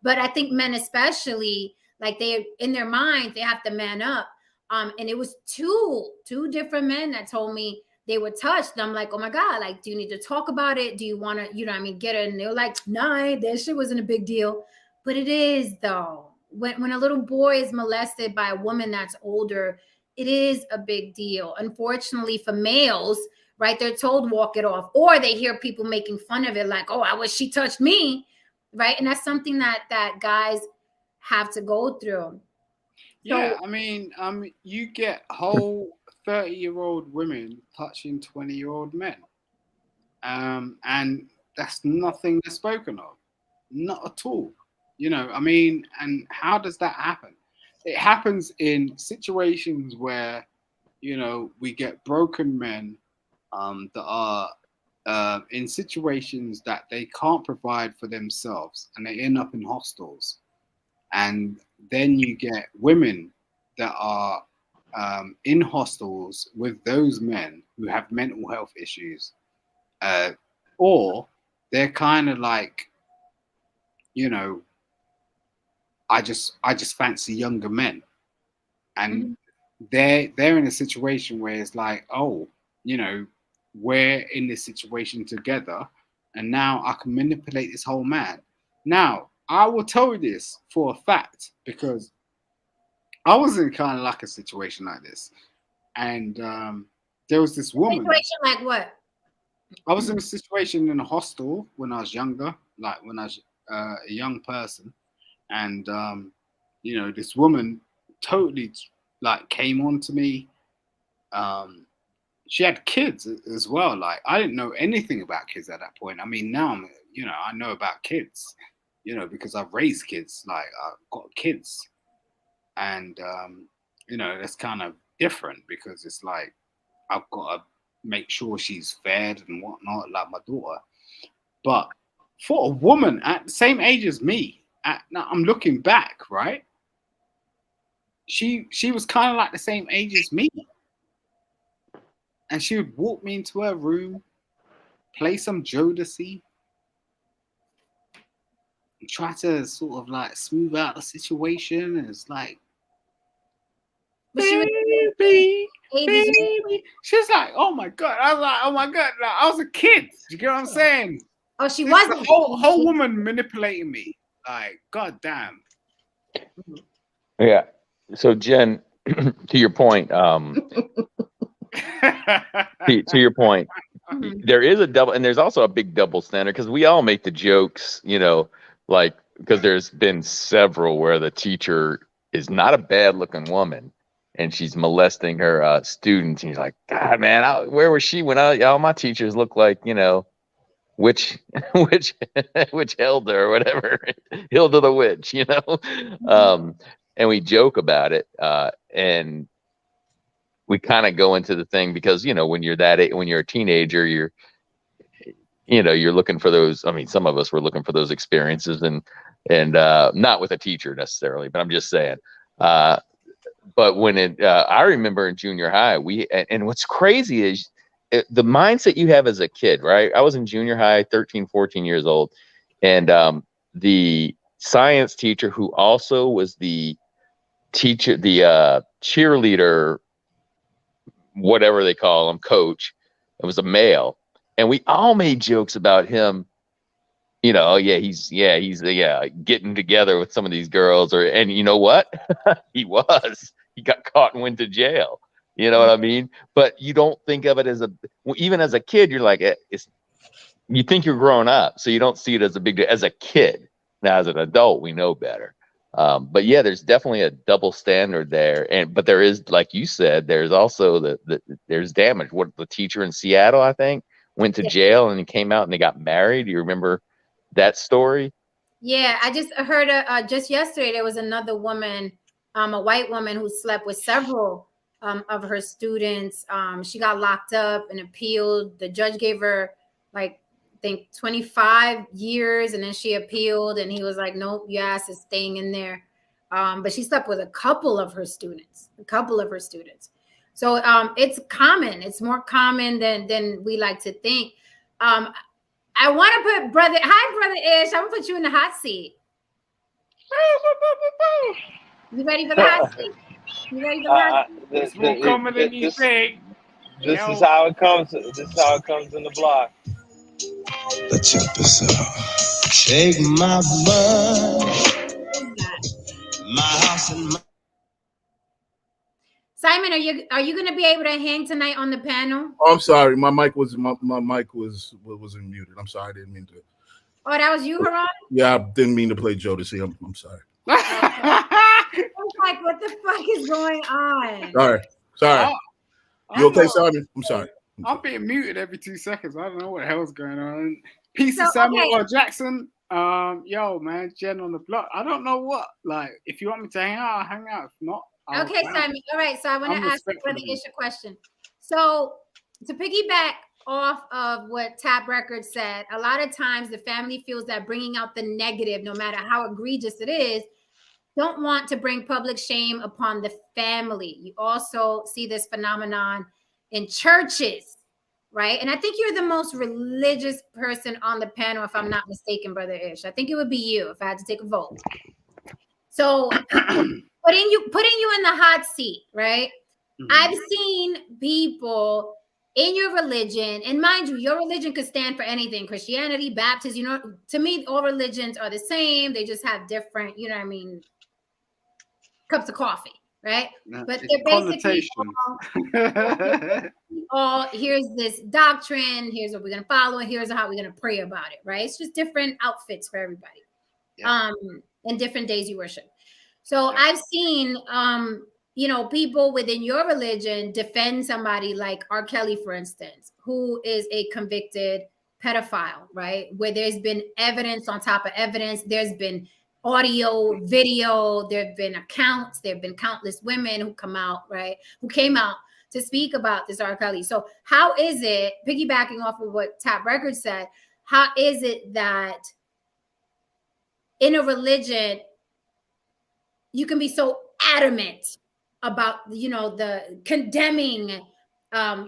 But I think men especially, like they, in their minds, they have to man up. And it was two different men that told me they were touched. And I'm like, oh my God, like, do you need to talk about it? Do you want to, get it? And they were like, nah, that shit wasn't a big deal. But it is though. When a little boy is molested by a woman that's older, it is a big deal. Unfortunately for males, right, they're told walk it off, or they hear people making fun of it, like, oh, I wish she touched me, right? And that's something that guys have to go through. Yeah, I mean, you get whole 30-year-old women touching 20-year-old men, and that's nothing they're spoken of, not at all. And how does that happen? It happens in situations where, we get broken men that are in situations that they can't provide for themselves, and they end up in hostels. And then you get women that are in hostels with those men who have mental health issues, or they're kind of like, I just fancy younger men, and they're in a situation where it's like, oh, we're in this situation together, and now I can manipulate this whole man. Now, I will tell you this for a fact, because I was in kind of like a situation like this, and there was this woman. Situation like what? I was in a situation in a hostel when I was younger, like when I was a young person, and this woman totally like came on to me. She had kids as well. Like, I didn't know anything about kids at that point. I mean, now I know about kids, because I've raised kids. Like, I've got kids, and that's kind of different, because it's like I've got to make sure she's fed and whatnot, like my daughter. But for a woman at the same age as me, now I'm looking back, right? She was kind of like the same age as me. And she would walk me into her room, play some Jodeci, and try to sort of like smooth out the situation. And it's like, baby. She was like, oh my God. I was like, oh my God. Like, I was a kid. You get what I'm saying? Oh, she wasn't. The whole woman manipulating me. Like, God damn. Yeah. So Jen, to your point, to your point, there is a double, and there's also a big double standard, because we all make the jokes, like, because there's been several where the teacher is not a bad looking woman and she's molesting her students, and he's like, God, man, where was she when all my teachers look like, which Hilda or whatever, Hilda the witch, and we joke about it, and we kind of go into the thing because, when you're when you're a teenager, you're looking for those. I mean, some of us were looking for those experiences, and not with a teacher necessarily, but I'm just saying. But when I remember in junior high, and what's crazy is the mindset you have as a kid, right? I was in junior high, 13, 14 years old, and the science teacher, who also was the teacher, the cheerleader, whatever they call him, coach, it was a male, and we all made jokes about him you know, he's getting together with some of these girls, and you know what? he got caught and went to jail. You know what I mean? But you don't think of it as even as a kid, you're like, you think you're grown up, so you don't see it as a big deal as a kid. Now, as an adult, we know better. But yeah, there's definitely a double standard there, but there is, like you said, there's also there's damage. What, the teacher in Seattle, I think, went to jail and he came out and they got married. Do you remember that story? Yeah, I just heard just yesterday there was another woman, a white woman who slept with several of her students. She got locked up and appealed. The judge gave her like, I think 25 years, and then she appealed, and he was like, nope, your ass is staying in there. But she slept with a couple of her students. So it's common. It's more common than we like to think. I want to put Brother Ish. I'm gonna put you in the hot seat. You ready for the hot seat? You ready for the hot seat? This is how it comes. This is how it comes in the block. Let's check this out. Take my blood, my house and my. Simon, are you going to be able to hang tonight on the panel? Oh, I'm sorry, my mic was wasn't muted. I'm sorry, I didn't mean to. Oh, that was you, Haran? Yeah, I didn't mean to play Jodeci. I'm sorry. I was like, what the fuck is going on? Sorry. You okay, Simon? I'm sorry. I'm being muted every 2 seconds. I don't know what the hell's going on. Peace to Samuel L. Jackson. Yo, man, Jen on the block. I don't know what. Like, if you want me to hang out, I'll hang out. If not, okay, Simon. All right. So I want to ask Brother Ish a question. So to piggyback off of what Tap Records said, a lot of times the family feels that bringing out the negative, no matter how egregious it is, don't want to bring public shame upon the family. You also see this phenomenon in churches, right? And I think you're the most religious person on the panel, if I'm not mistaken, Brother Ish. I think it would be you if I had to take a vote. So putting you in the hot seat, right? Mm-hmm. I've seen people in your religion, and mind you, your religion could stand for anything, Christianity, Baptist, you know, to me, all religions are the same. They just have different, you know what I mean, cups of coffee, right? But they're basically all here's this doctrine, here's what we're going to follow, and here's how we're going to pray about it, right? It's just different outfits for everybody. Yeah. And different days you worship. So yeah. I've seen, you know, people within your religion defend somebody like R. Kelly, for instance, who is a convicted pedophile, right? Where there's been evidence on top of evidence. There's been audio, video, there have been accounts, there have been countless women who came out to speak about this R. Kelly. So how is it, piggybacking off of what Tap Records said, how is it that in a religion, you can be so adamant about, you know, the condemning,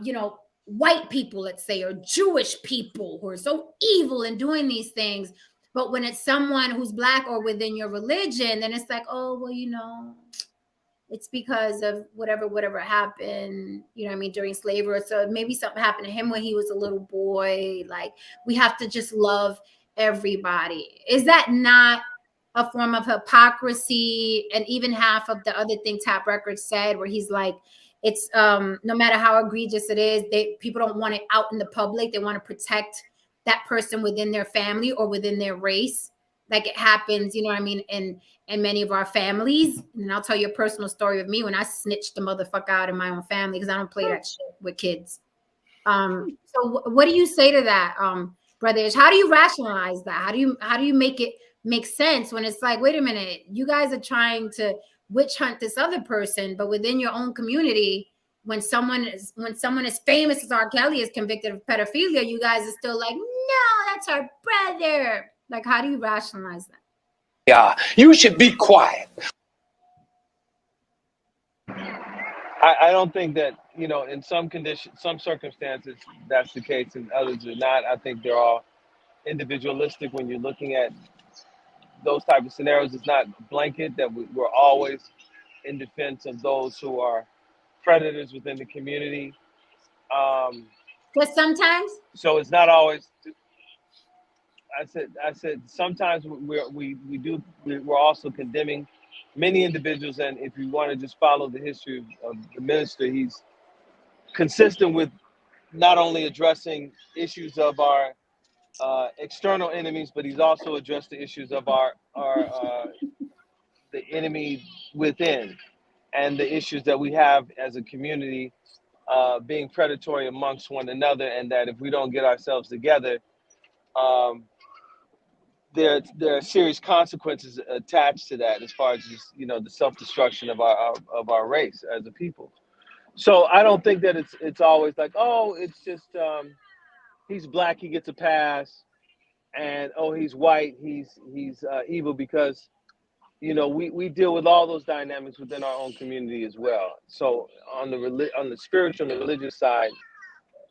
you know, white people, let's say, or Jewish people who are so evil in doing these things. But when it's someone who's Black or within your religion, then it's like, oh, well, you know, it's because of whatever happened, you know what I mean, during slavery. So maybe something happened to him when he was a little boy. Like, we have to just love everybody. Is that not a form of hypocrisy? And even half of the other thing Tap Records said, where he's like, it's no matter how egregious it is, people don't want it out in the public. They want to protect that person within their family or within their race, like it happens, you know what I mean, in many of our families. And I'll tell you a personal story of me when I snitched the motherfucker out in my own family because I don't play that shit with kids. So what do you say to that, brothers? How do you rationalize that? How do you make it make sense when it's like, wait a minute, you guys are trying to witch hunt this other person, but within your own community, when someone as famous as R. Kelly is convicted of pedophilia, you guys are still like, no, that's our brother. Like, how do you rationalize that? Yeah, you should be quiet. I don't think that, you know, in some conditions, some circumstances, that's the case, and others are not. I think they're all individualistic when you're looking at those type of scenarios. It's not blanket that we're always in defense of those who are predators within the community. But sometimes? So it's not always, I said sometimes we're also condemning many individuals, and if you want to just follow the history of the minister, he's consistent with not only addressing issues of our external enemies, but he's also addressed the issues of our the enemy within, and the issues that we have as a community, being predatory amongst one another, and that if we don't get ourselves together, there are serious consequences attached to that, as far as just, the self-destruction of our race as a people. So I don't think that it's always like, oh, it's just he's black, he gets a pass, and oh, he's white, he's evil, because we deal with all those dynamics within our own community as well. So on the spiritual and the religious side,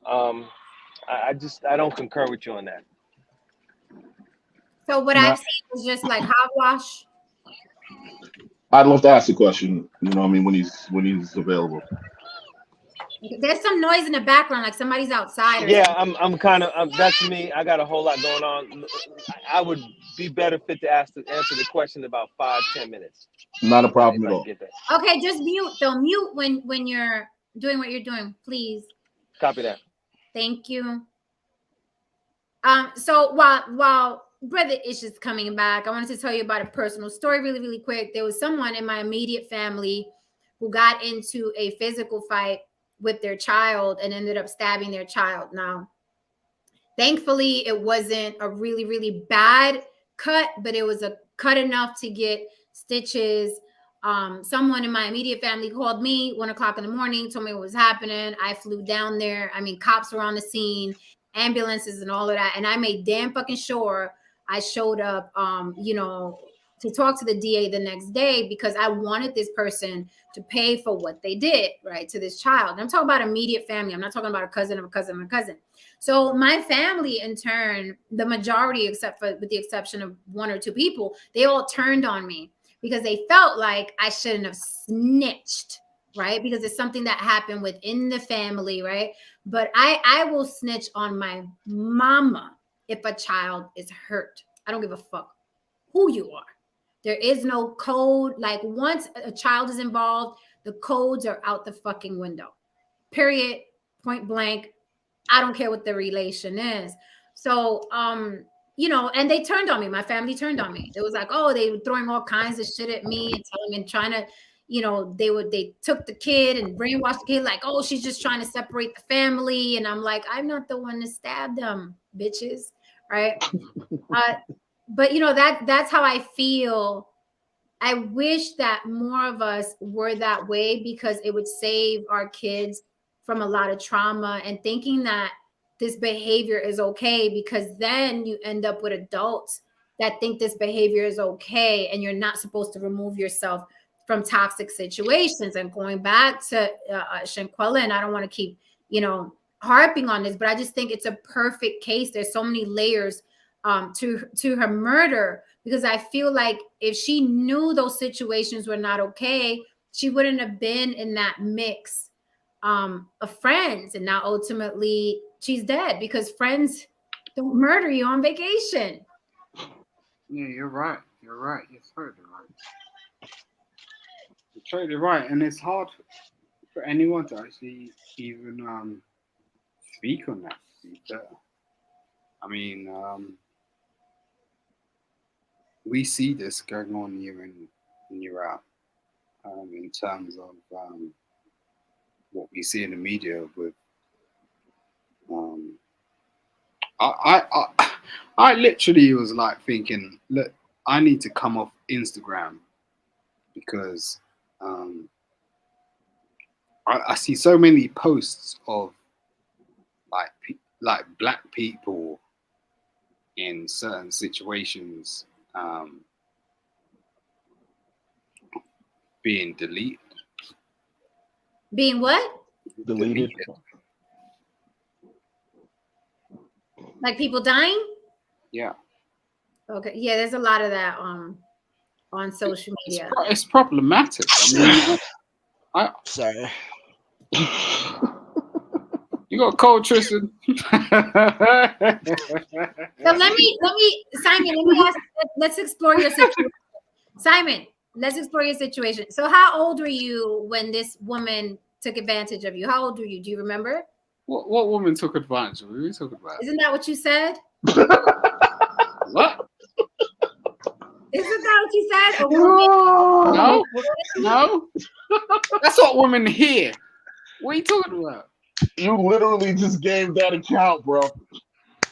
I don't concur with you on that. So what I've seen is just like hogwash. I'd love to ask a question. I mean, when he's available. There's some noise in the background, like somebody's outside. Yeah, I'm kind of that's me. I got a whole lot going on. I would be better fit to answer the question in about 5-10 minutes. Not a problem at all. Okay, just mute though. Mute when you're doing what you're doing, please. Copy that. Thank you. So while Brother Ish is coming back, I wanted to tell you about a personal story really, really quick. There was someone in my immediate family who got into a physical fight with their child and ended up stabbing their child. Now, thankfully, it wasn't a really, really bad cut, but it was a cut enough to get stitches. Someone in my immediate family called me 1 o'clock in the morning, told me what was happening. I flew down there. I mean, cops were on the scene, ambulances and all of that. And I made damn fucking sure I showed up, to talk to the DA the next day, because I wanted this person to pay for what they did, right, to this child. And I'm talking about immediate family. I'm not talking about a cousin of a cousin of a cousin. So my family, in turn, the majority, with the exception of 1 or 2 people, they all turned on me because they felt like I shouldn't have snitched, right? Because it's something that happened within the family, right? But I will snitch on my mama if a child is hurt. I don't give a fuck who you are. There is no code. Like, once a child is involved, the codes are out the fucking window. Period. Point blank. I don't care what the relation is. So, and they turned on me. My family turned on me. It was like, oh, they were throwing all kinds of shit at me and telling me and trying to, they took the kid and brainwashed the kid like, oh, she's just trying to separate the family. And I'm like, I'm not the one that stabbed them, bitches. Right. But that's how I feel. I wish that more of us were that way, because it would save our kids from a lot of trauma and thinking that this behavior is okay, because then you end up with adults that think this behavior is okay, and you're not supposed to remove yourself from toxic situations. And going back to Shanquella, and I don't want to keep, harping on this, but I just think it's a perfect case. There's so many layers to her murder, because I feel like if she knew those situations were not okay, she wouldn't have been in that mix of friends. And now ultimately she's dead because friends don't murder you on vacation. Yeah, you're right. You're right. You're totally right. You're totally right. And it's hard for anyone to actually even speak on that. I mean, we see this going on year in and year out, in terms of what we see in the media with. I literally was like thinking, look, I need to come off Instagram because I see so many posts of like black people in certain situations being deleted. Being what? Deleted. Like people dying? Yeah. Okay. Yeah, there's a lot of that on social media. It's problematic. I mean, Sorry. You got cold, Tristan. So let me, Simon. Let me ask. Let's explore your situation, Simon. Let's explore your situation. So, how old were you when this woman took advantage of you? How old were you? Do you remember? What woman took advantage of you? What are you talking about? Isn't that what you said? What? Isn't that what you said? A woman? No. That's what women hear. What are you talking about? You literally just gave that account, bro.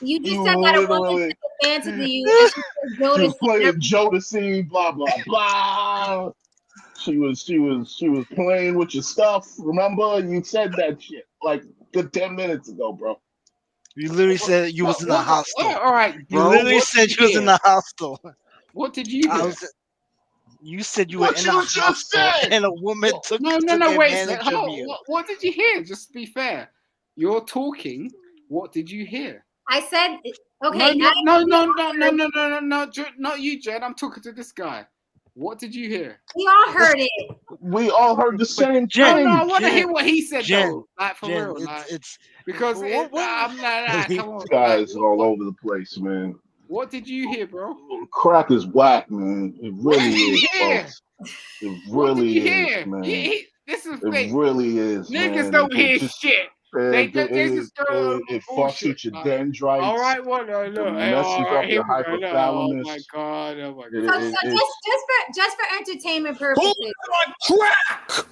You just You said that a woman literally- took advantage of you. And She was she playing Jodeci, blah blah blah. She was playing with your stuff. Remember, you said that shit like good 10 minutes ago, bro. You literally said you was in a hostel. All right, You bro. literally what said did you was in hear? a hostel. What did you hear? You said you were What in you a just hostel said? and a woman took No. took Wait. advantage Hold of on. you. What did you hear? Just to be fair, you're talking. What did you hear? I said, okay. No. Not you, Jen. I'm talking to this guy. What did you hear? We all heard it. We all heard the same Jen, thing. No, I want to Jen, hear what he said, Jen, though. Like, for Jen, real. Like, it's because what- I'm not. Come on. This guy's like, all over the place, man. What did you hear, bro? Crack is whack, man. It What really did you is, hear? folks. It What did really you is, hear? man. This is the It thing. really is, Niggas man. don't It hear just- shit. They just go it fucks bullshit. with your Like, dendrites. all right, well, look. It messes up your hypothalamus. Oh my god. So just for entertainment purposes.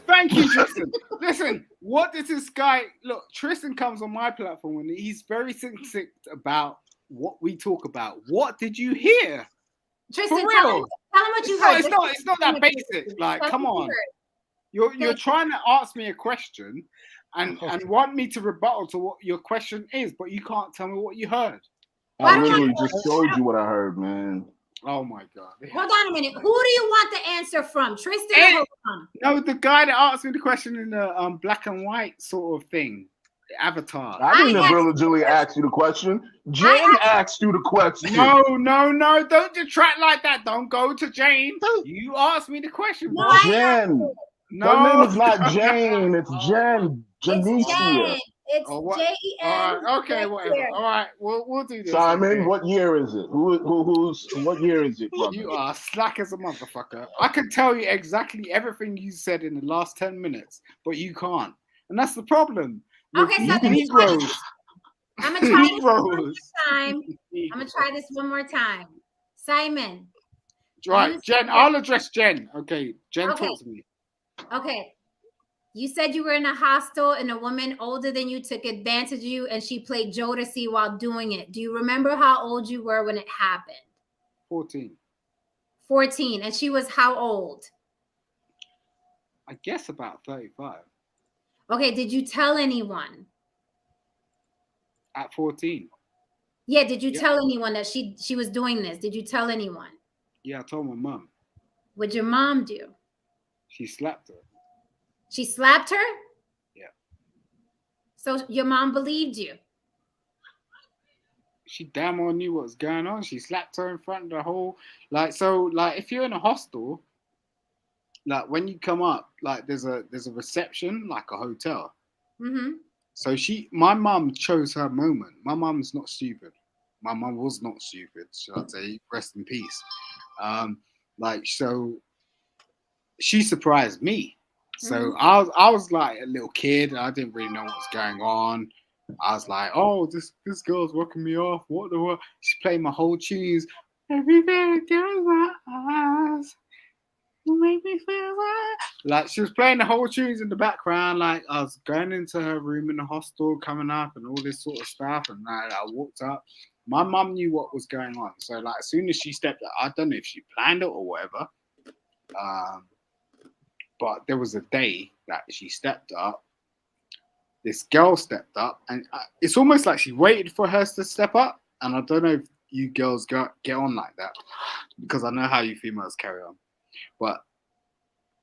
Thank you, Tristan. Listen, what does this guy look? Tristan comes on my platform and he's very succinct about what we talk about. What did you hear? Tristan, For tell real. him what you heard. It's not that basic. Like, Tell come him what on. you heard. You're trying to ask me a question and want me to rebuttal to what your question is, but you can't tell me what you heard. I literally just told you what I heard, man. Oh my god. Hold on a minute. Who do you want the answer from? Tristan or Hassan? No, the guy that asked me the question in the black and white sort of thing. The avatar. I didn't originally ask you the question. Jen asked you the question. No. Don't detract like that. Don't go to Jane. You asked me the question, bro. Jen. No. Her name is not Jane. It's Jen. Janicia. It's Jen. Okay, whatever. All right, we'll do this. Simon, okay? what year is it? What year is it, brother? You are slack as a motherfucker. I can tell you exactly everything you said in the last 10 minutes, but you can't. And that's the problem. Okay, so I'm gonna try this one more time. Simon. Right, Jen, I'll address Jen. Okay, Jen, Okay. talk to me. Okay. You said you were in a hostel and a woman older than you took advantage of you and she played Jodeci while doing it. Do you remember how old you were when it happened? 14. 14. And she was how old? I guess about 35. Okay. Did you tell anyone? At 14. Yeah. Did you tell anyone that she was doing this? Did you tell anyone? Yeah, I told my mum. What'd your mom do? She slapped her. She slapped her? Yeah. So your mom believed you? She damn well knew what was going on. She slapped her in front of the whole, if you're in a hostel, like when you come up, like there's a reception, like a hotel. Mm-hmm. So my mum chose her moment. My mum's not stupid. My mum was not stupid, should I say, rest in peace. So she surprised me. So I was like a little kid. I didn't really know what was going on. I was like, oh, this girl's working me off. What the what? She played my whole tunes. Everything goes my eyes. You make me feel right. Like she was playing the whole tunes in the background. Like I was going into her room in the hostel, coming up and all this sort of stuff. And I walked up. My mum knew what was going on. So like as soon as she stepped up, I don't know if she planned it or whatever. But there was a day that she stepped up. This girl stepped up, and it's almost like she waited for her to step up. And I don't know if you girls get on like that, because I know how you females carry on. But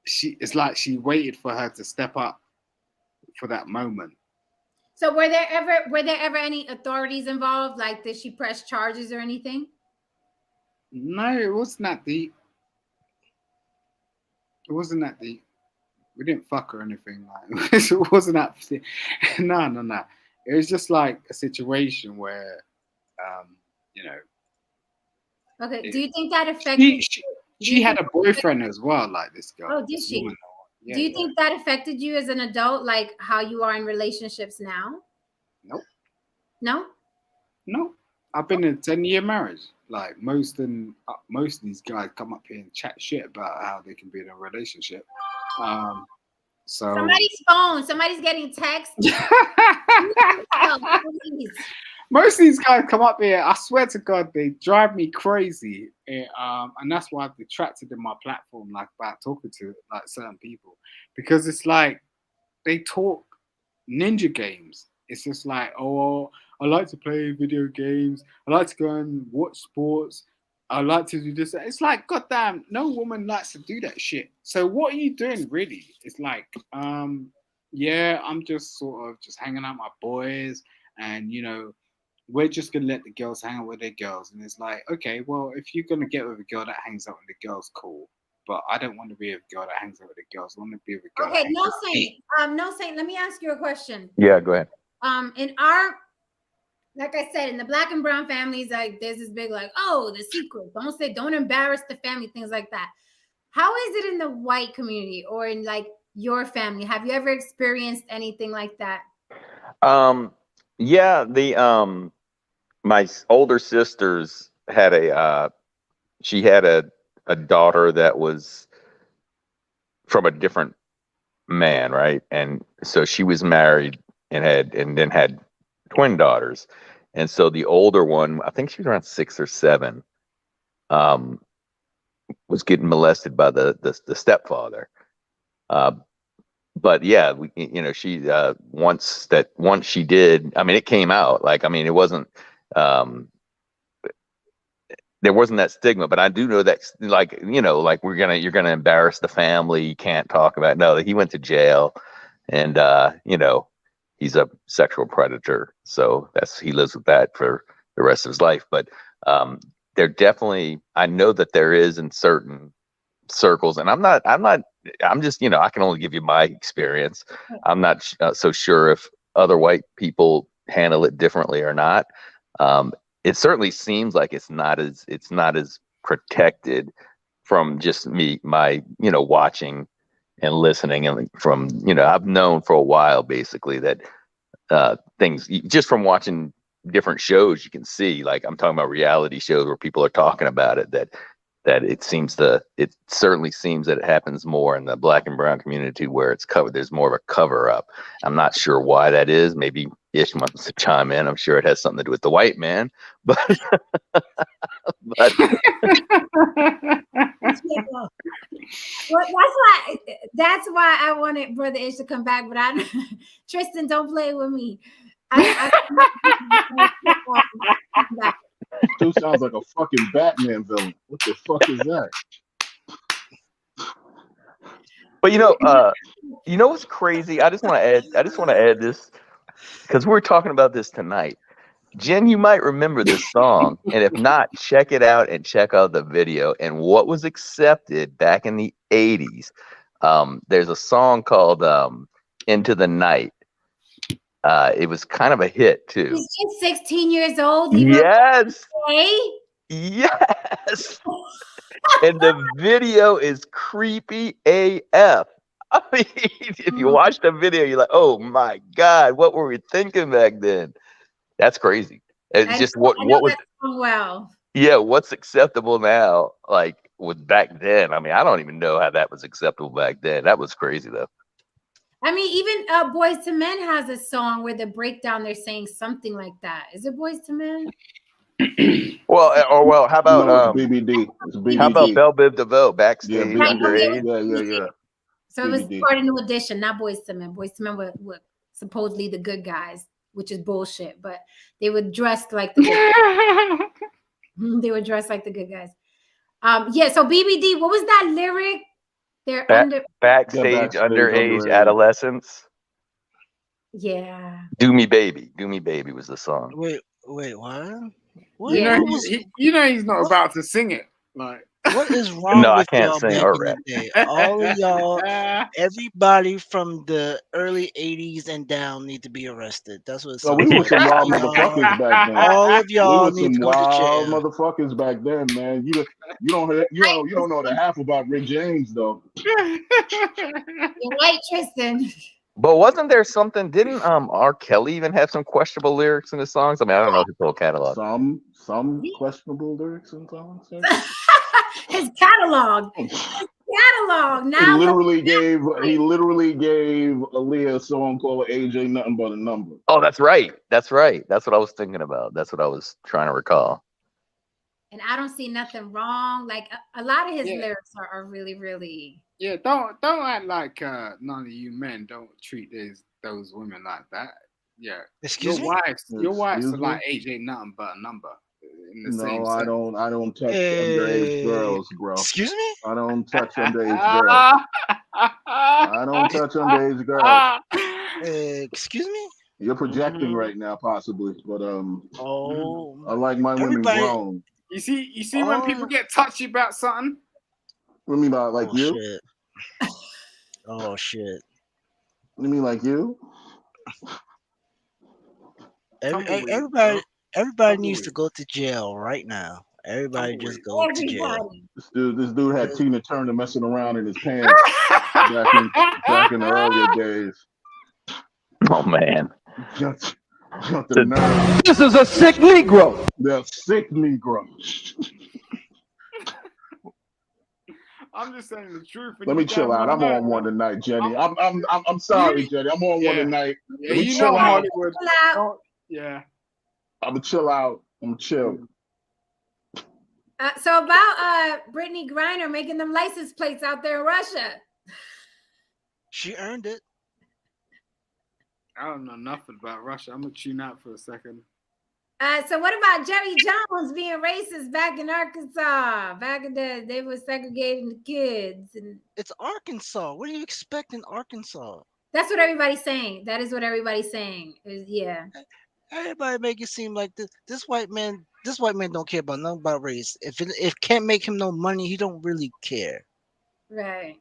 it's like she waited for her to step up for that moment. So were there ever any authorities involved? Like, did she press charges or anything? No, it wasn't that deep. It wasn't that deep. We didn't fuck or anything. Like it wasn't that. No. it was just like a situation where, you know, Okay. Do you think that affected? she had a boyfriend as well, like this girl. Oh, did she? Do you think that affected you as an adult, like how you are in relationships now? Nope. No? No. I've been in a 10-year marriage. Like most of these guys come up here and chat shit about how they can be in a relationship. So somebody's phone, somebody's getting text. Most of these guys come up here, I swear to God, they drive me crazy. And that's why I've detracted in my platform, like about talking to like certain people. Because it's like they talk ninja games. It's just like, oh, I like to play video games. I like to go and watch sports. I like to do this. It's like, goddamn, no woman likes to do that shit. So what are you doing really? It's like, yeah, I'm just sort of just hanging out with my boys, and you know, we're just gonna let the girls hang out with their girls. And it's like, okay, well, if you're gonna get with a girl that hangs out with the girls, cool. But I don't want to be a girl that hangs out with the girls. I want to be with a girl. Okay, no Saint. No Saint. Let me ask you a question. Yeah, go ahead. In our, like I said, in the Black and brown families, like there's this big like, oh, the secret. Don't embarrass the family, things like that. How is it in the white community or in like your family? Have you ever experienced anything like that? Yeah, my older sisters had she had a daughter that was from a different man, right? And so she was married and then had twin daughters. And so the older one, I think she was around 6 or 7, was getting molested by the stepfather. But yeah, she once she did, I mean, it came out. Like, I mean, it wasn't there wasn't that stigma, but I do know that, like, like you're gonna embarrass the family. You can't talk about it. No, he went to jail, and he's a sexual predator, so he lives with that for the rest of his life. But there definitely, I know that there is in certain circles, and I'm just, I can only give you my experience. I'm not so sure if other white people handle it differently or not. It certainly seems like it's not as protected from just my watching and listening, and from I've known for a while basically that things, just from watching different shows, you can see, like, I'm talking about reality shows where people are talking about it, that it certainly seems that it happens more in the Black and brown community, where it's covered. There's more of a cover up. I'm not sure why that is. Maybe Ish wants to chime in. I'm sure it has something to do with the white man, but Well, that's why I wanted Brother Ish to come back, but Tristan, don't play with me. Dude sounds like a fucking Batman villain. What the fuck is that? But what's crazy? I just want to add this, because we're talking about this tonight. Jen, you might remember this song, and if not, check it out and check out the video and what was accepted back in the 80s. There's a song called Into the Night. It was kind of a hit too. He's 16 years old. Yes. Yes. And the video is creepy AF. I mean, if you watch the video, you're like, oh my God, what were we thinking back then? That's crazy. It's just what was well. Yeah, what's acceptable now, like, with back then. I mean, I don't even know how that was acceptable back then. That was crazy though. I mean, even Boys to Men has a song where the breakdown, they're saying something like that. Is it Boys to Men? Well, how about BBD? It's BBD. How about Belle Biv DeVoe, Backstage Yeah, Underage? Yeah. So it was part of New Edition, not Boys to Men. Boys to Men were supposedly the good guys, which is bullshit. But they were dressed like the good guys. They were dressed like the good guys. Yeah. So BBD, what was that lyric? They're backstage underage adolescents. Yeah. Do Me Baby was the song. Wait, what? You know he's not about to sing it. Like, What is wrong No, I with can't y'all sing back or in the rap. day? All of y'all, everybody from the early '80s and down need to be arrested. That's what it So we sounds were like. some wild All y'all, motherfuckers back then. all of We y'all were need to some go to wild jail. motherfuckers back then, man. You don't know the half about Rick James though. You're right, Tristan. But wasn't there something? Didn't R. Kelly even have some questionable lyrics in his songs? I mean, I don't know his whole catalog. Some questionable lyrics and songs. His catalog. Catalog. He Now literally gave Aaliyah a song called "Age Ain't Nothing But a Number." Oh, that's right. That's right. That's what I was thinking about. That's what I was trying to recall. and I don't see nothing wrong. Like a lot of his Yeah. lyrics are really, really. Yeah, don't act like none of you men don't treat those women like that. Yeah, Excuse me? your wives Excuse are me? like age ain't nothing but a number in the same No, sense. I don't touch underage girls, bro. Excuse me? I don't touch underage girls. I don't touch underage girls. Excuse me? You're projecting Mhm. right now, possibly, but Oh, I like my women everybody. grown. You see when people get touchy about something. What do you mean by like Oh you? shit. Oh shit. What do you mean like you? Tumbleweed, bro. Everybody needs to Tumbleweed. go to jail right now. Everybody just Tumbleweed. go to jail. Everybody. This dude had Tina Turner messing around in his pants back in the earlier days. Oh man. Got the nerve. This is a sick Negro. The sick Negro. I'm just saying the truth. And Let you me chill damn out. well I'm know, on one bro. tonight, Jenny. I'm sorry, Jenny. I'm on one Yeah. tonight. Yeah, Let me you chill know out. Hollywood. Chill out. Don't- yeah. I'm gonna chill out. I'm gonna chill. So about Brittany Griner making them license plates out there in Russia. She earned it. I don't know nothing about Russia. I'm gonna tune out for a second. So what about Jerry Jones being racist back in Arkansas? Back in they were segregating the kids, and It's Arkansas. What do you expect in Arkansas? that's what everybody's saying. That is what everybody's saying. Yeah. Everybody make it seem like this white man don't care about nothing about race. If it can't make him no money, he don't really care. Right.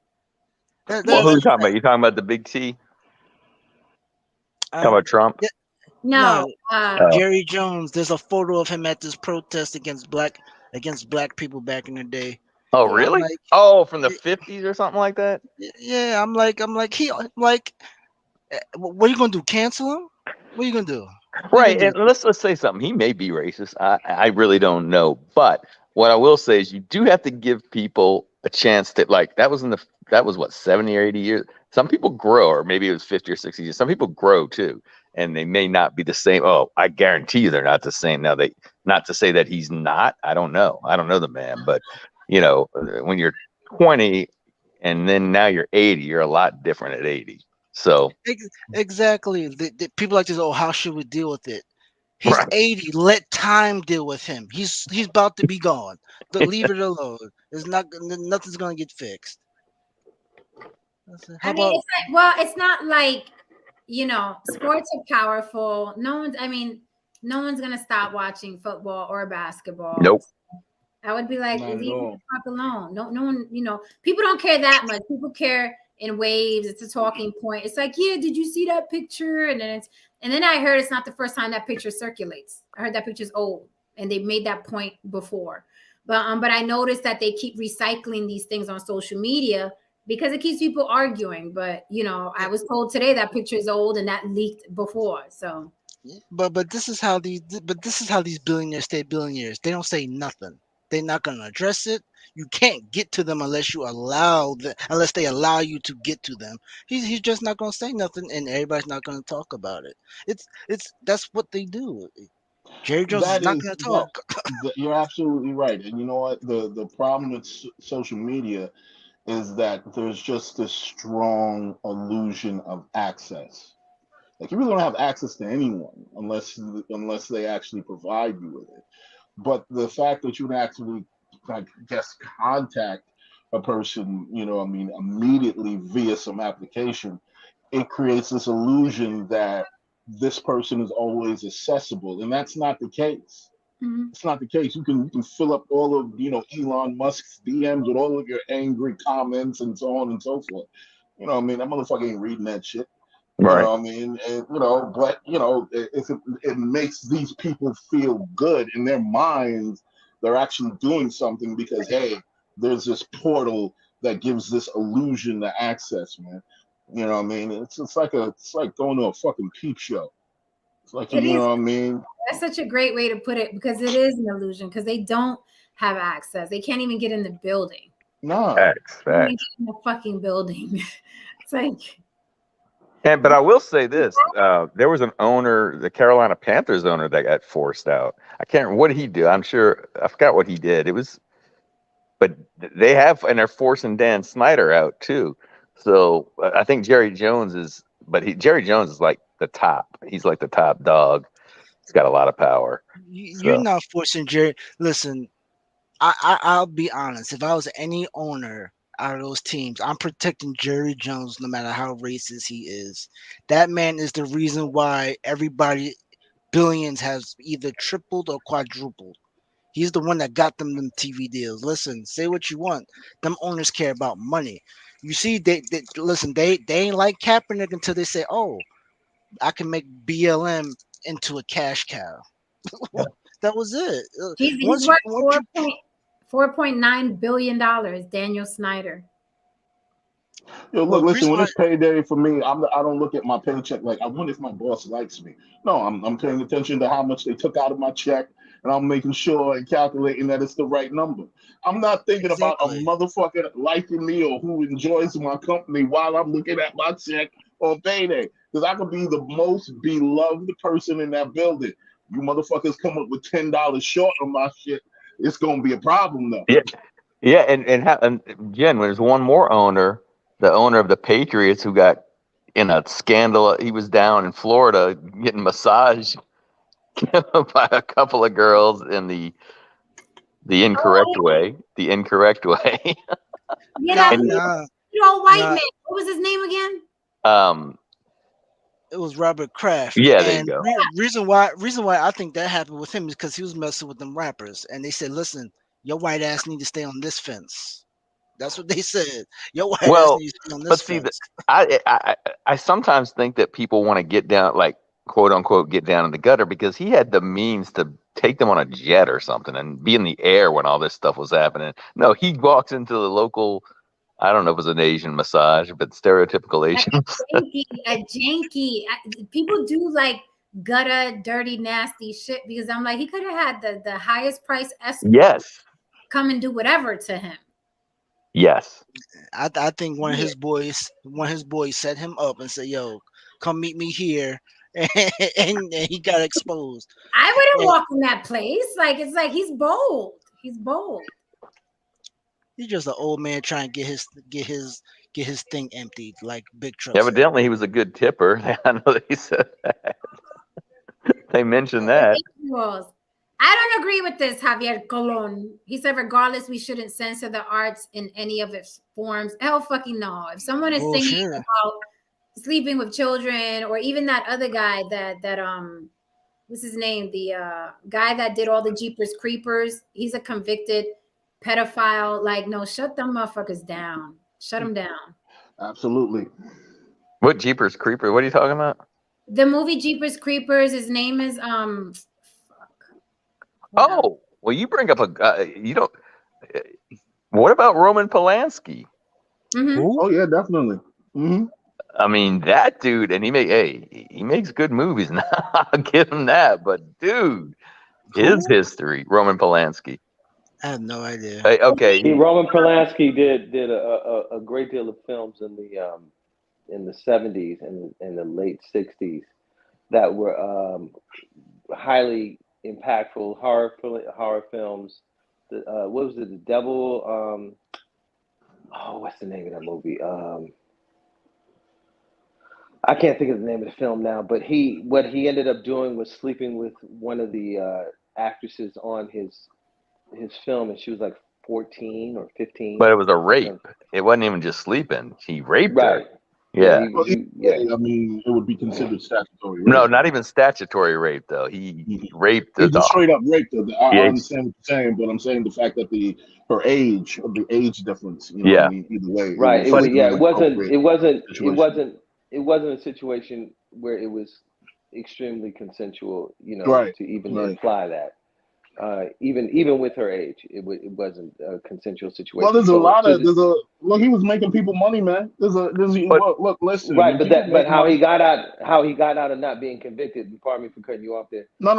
That- Well, that- who are you that- talking about? You talking about the big T? Talking about Trump? yeah, No. Jerry Jones. There's a photo of him at this protest against black people back in the day. Oh, And I'm really? like, Oh, from the 50s or something like that? yeah, I'm like, what are you gonna do? Cancel him? What are you gonna do? Right, and let's say something. He may be racist. I really don't know, but what I will say is you do have to give people a chance to like. That was what 70 or 80 years. Some people grow, or maybe it was 50 or 60 years. Some people grow too, and they may not be the same. Oh, I guarantee you they're not the same. Now not to say that he's not. I don't know. I don't know the man, but when you're 20 and then now you're 80, you're a lot different at 80. So Exactly. The people like this. Oh, how should we deal with it? He's Right. 80. Let time deal with him. He's about to be gone. Leave it alone. Nothing's gonna get fixed. How about? It's like, well, it's not like sports are powerful. No one's gonna stop watching football or basketball. Nope. I would be like, Not at leave all. the fuck alone. No one, people don't care that much. People care in waves. It's a talking point. It's like, yeah, did you see that picture? And then I heard it's not the first time that picture circulates. I heard that picture's old, and they made that point before. But I noticed that they keep recycling these things on social media because it keeps people arguing. But I was told today that picture is old and that leaked before. So, But this is how these billionaires stay billionaires. They don't say nothing. They're not gonna address it. You can't get to them unless they allow you to get to them. He's just not gonna say nothing, and everybody's not gonna talk about it. That's what they do. Jerry Jones is not gonna talk. You're absolutely right. And you know what? The problem with social media is that there's just this strong illusion of access. Like you really don't have access to anyone unless they actually provide you with it. But the fact that you can actually, contact a person, immediately via some application, it creates this illusion that this person is always accessible, and that's not the case. Mhm. It's not the case. You can fill up all of Elon Musk's DMs with all of your angry comments and so on and so forth. You know what I mean? That motherfucker ain't reading that shit. You Right. know what I mean? And, but if it makes these people feel good in their minds, they're actually doing something because hey, there's this portal that gives this illusion to access, man. You know what I mean? It's like going to a fucking peep show. It's like It you is. know what I mean? That's such a great way to put it because it is an illusion because they don't have access. They can't even get in the building. Nah. Facts. They can't even Facts. get in the fucking building. It's like But I will say this: there was an owner, the Carolina Panthers owner, that got forced out. I can't remember what did he do. I'm sure I forgot what he did. But they have, and they're forcing Dan Snyder out too. So I think Jerry Jones is, Jerry Jones is like the top. He's like the top dog. He's got a lot of power. You're So not forcing Jerry. Listen, I'll be honest. If I was any owner out of those teams, I'm protecting Jerry Jones no matter how racist he is. That man is the reason why everybody billions has either tripled or quadrupled. He's the one that got them TV deals. Listen, say what you want. Them owners care about money. You see, they listen. They ain't like Kaepernick until they say, "Oh, I can make BLM into a cash cow." That was it. he's Once you worth once you $4.9 billion. Daniel Snyder. Yo, well, look, the listen. reason When why it's payday for me, I don't look at my paycheck like I wonder if my boss likes me. No, I'm paying attention to how much they took out of my check, and I'm making sure and calculating that it's the right number. I'm not thinking about a exactly. motherfucker liking me or who enjoys my company while I'm looking at my check on payday. Because I could be the most beloved person in that building. You motherfuckers come up with $10 short on my shit, it's gonna be a problem though. yeah, yeah, and Jen, there's one more owner, the owner of the Patriots, who got in a scandal. He was down in Florida getting massaged by a couple of girls in the incorrect Oh, way. The incorrect way. yeah, Nah, that And nah, old white nah. man. What was his name again? um, It was Robert Kraft, yeah, there you and go. reason why I think that happened with him is because he was messing with them rappers, and they said, "Listen, your white ass need to stay on this fence." That's what they said. Your white ass Well, needs to stay on this but see, fence. I sometimes think that people want to get down, like quote unquote, get down in the gutter because he had the means to take them on a jet or something and be in the air when all this stuff was happening. No, he walks into the local, I don't know if it was an Asian massage, but stereotypical Like Asian. a janky. People do like gutter, dirty, nasty shit because I'm like, he could have had the highest price escort Yes, come and do whatever to him. yes. I think Yeah. one of his boys set him up and said, "Yo, come meet me here," and he got exposed. I wouldn't And walk in that place. Like it's like he's bold. He's bold. he's just an old man trying to get his thing emptied, like Big Truck said. Evidently, he was a good tipper. I know they said that. They mentioned His that. equals. I don't agree with this, Javier Colon. He said, regardless, we shouldn't censor the arts in any of its forms. Hell fucking no. If someone is singing Bullshit. about sleeping with children, or even that other guy that what's his name? The guy that did all the Jeepers Creepers, he's a convicted pedophile. Like, no, shut them motherfuckers down. Shut them down. Absolutely. What Jeepers Creeper? What are you talking about? The movie Jeepers Creepers, his name is fuck. Hold on. Oh, well, you bring up you don't. What about Roman Polanski? Mm-hmm. Who? Oh yeah, definitely. Hmm. I mean, that dude, and he makes good movies. Now I'll give him that. But dude, his Who? history, Roman Polanski. I have no idea. Hey, okay, Roman Polanski did a great deal of films in the 70s and in the late 60s that were highly impactful horror films. What was it? The Devil. Oh, what's the name of that movie? I can't think of the name of the film now. But what he ended up doing was sleeping with one of the actresses on his film, and she was like 14 or 15. but it was a rape. It wasn't even just sleeping. He raped her. Right. Yeah. Well, either way, I mean, it would be considered statutory rape. No, not even statutory rape though. He raped He the just straight up raped her. I Yeah. understand what you're saying, but I'm saying the fact that the age difference, you know what Yeah. I mean? Either way, Right. it was Yeah. an It wasn't. inappropriate It wasn't. It situation. wasn't. It wasn't a situation where it was extremely consensual. You know, Right. to even Right. imply that. Even with her age, it wasn't a consensual situation. Well, there's a So lot to of look. He was making people money, man. Look. Listen, right, when but people make how money, he got out of not being convicted. Pardon me for cutting you off there. no,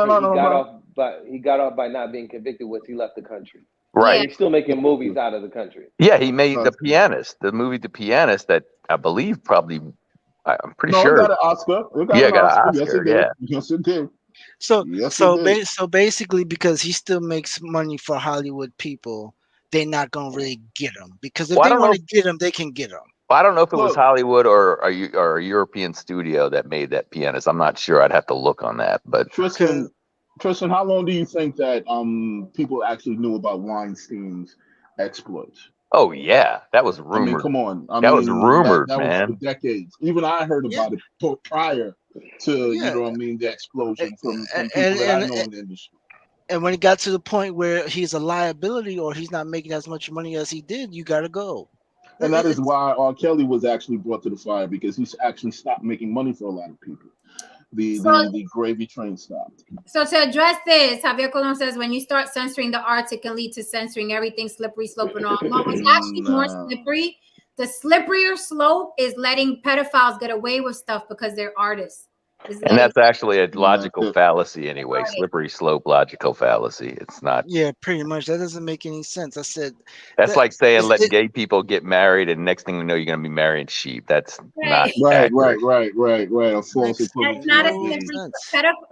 He got off by not being convicted once he left the country. Right. And he's still making movies out of the country. Yeah, he made The Pianist, the movie The Pianist that I believe probably I'm pretty No, sure. it got an Oscar. It got Yeah, an got an Oscar. Yes, Oscar, it did. yeah. Yes, it did. So Yes, so it did. so basically, because he still makes money for Hollywood people, they're not gonna really get him. Because if Well, I they don't know want to get him, they can get him. I don't know if it was Look. Hollywood or a European studio that made that Pianist. I'm not sure. I'd have to look on that. But Tristan, how long do you think that people actually knew about Weinstein's exploits? oh yeah, that was I mean, rumored. come on. That was rumored, that was man. for decades. Even I heard Yeah. about it prior to Yeah. you know what I mean, the explosion from And- people that I and- know in the industry. And when it got to the point where he's a liability or he's not making as much money as he did, you gotta go. And that is why R. Kelly was actually brought to the fire, because he's actually stopped making money for a lot of people. The gravy train stopped. So to address this, Javier Colon says when you start censoring the arts, it can lead to censoring everything, slippery slope and all. No, it's actually more slippery. The slipperier slope is letting pedophiles get away with stuff because they're artists. And that's actually a logical fallacy anyway. Slippery slope logical fallacy. It's not. Yeah, pretty much. That doesn't make any sense. I said That's like saying let gay people get married, and next thing we know, you're going to be marrying sheep. That's not right. A false equivalence. Not a slippery.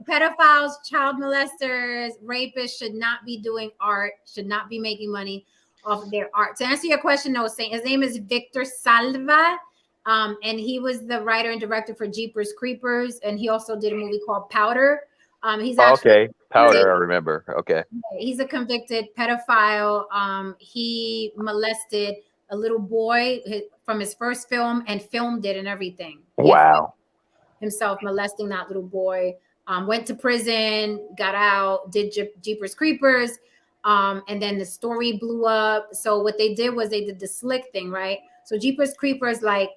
Pedophiles, child molesters, rapists should not be doing art. Should not be making money off of their art. To answer your question, though, saying his name is Victor Salva. And he was the writer and director for Jeepers Creepers, and he also did a movie called Powder. He's actually Powder. I remember. Okay, he's a convicted pedophile. He molested a little boy from his first film and filmed it and everything. Wow. Himself molesting that little boy. Went to prison, got out, did Jeepers Creepers, and then the story blew up. So what they did was they did the slick thing, right? So Jeepers Creepers, like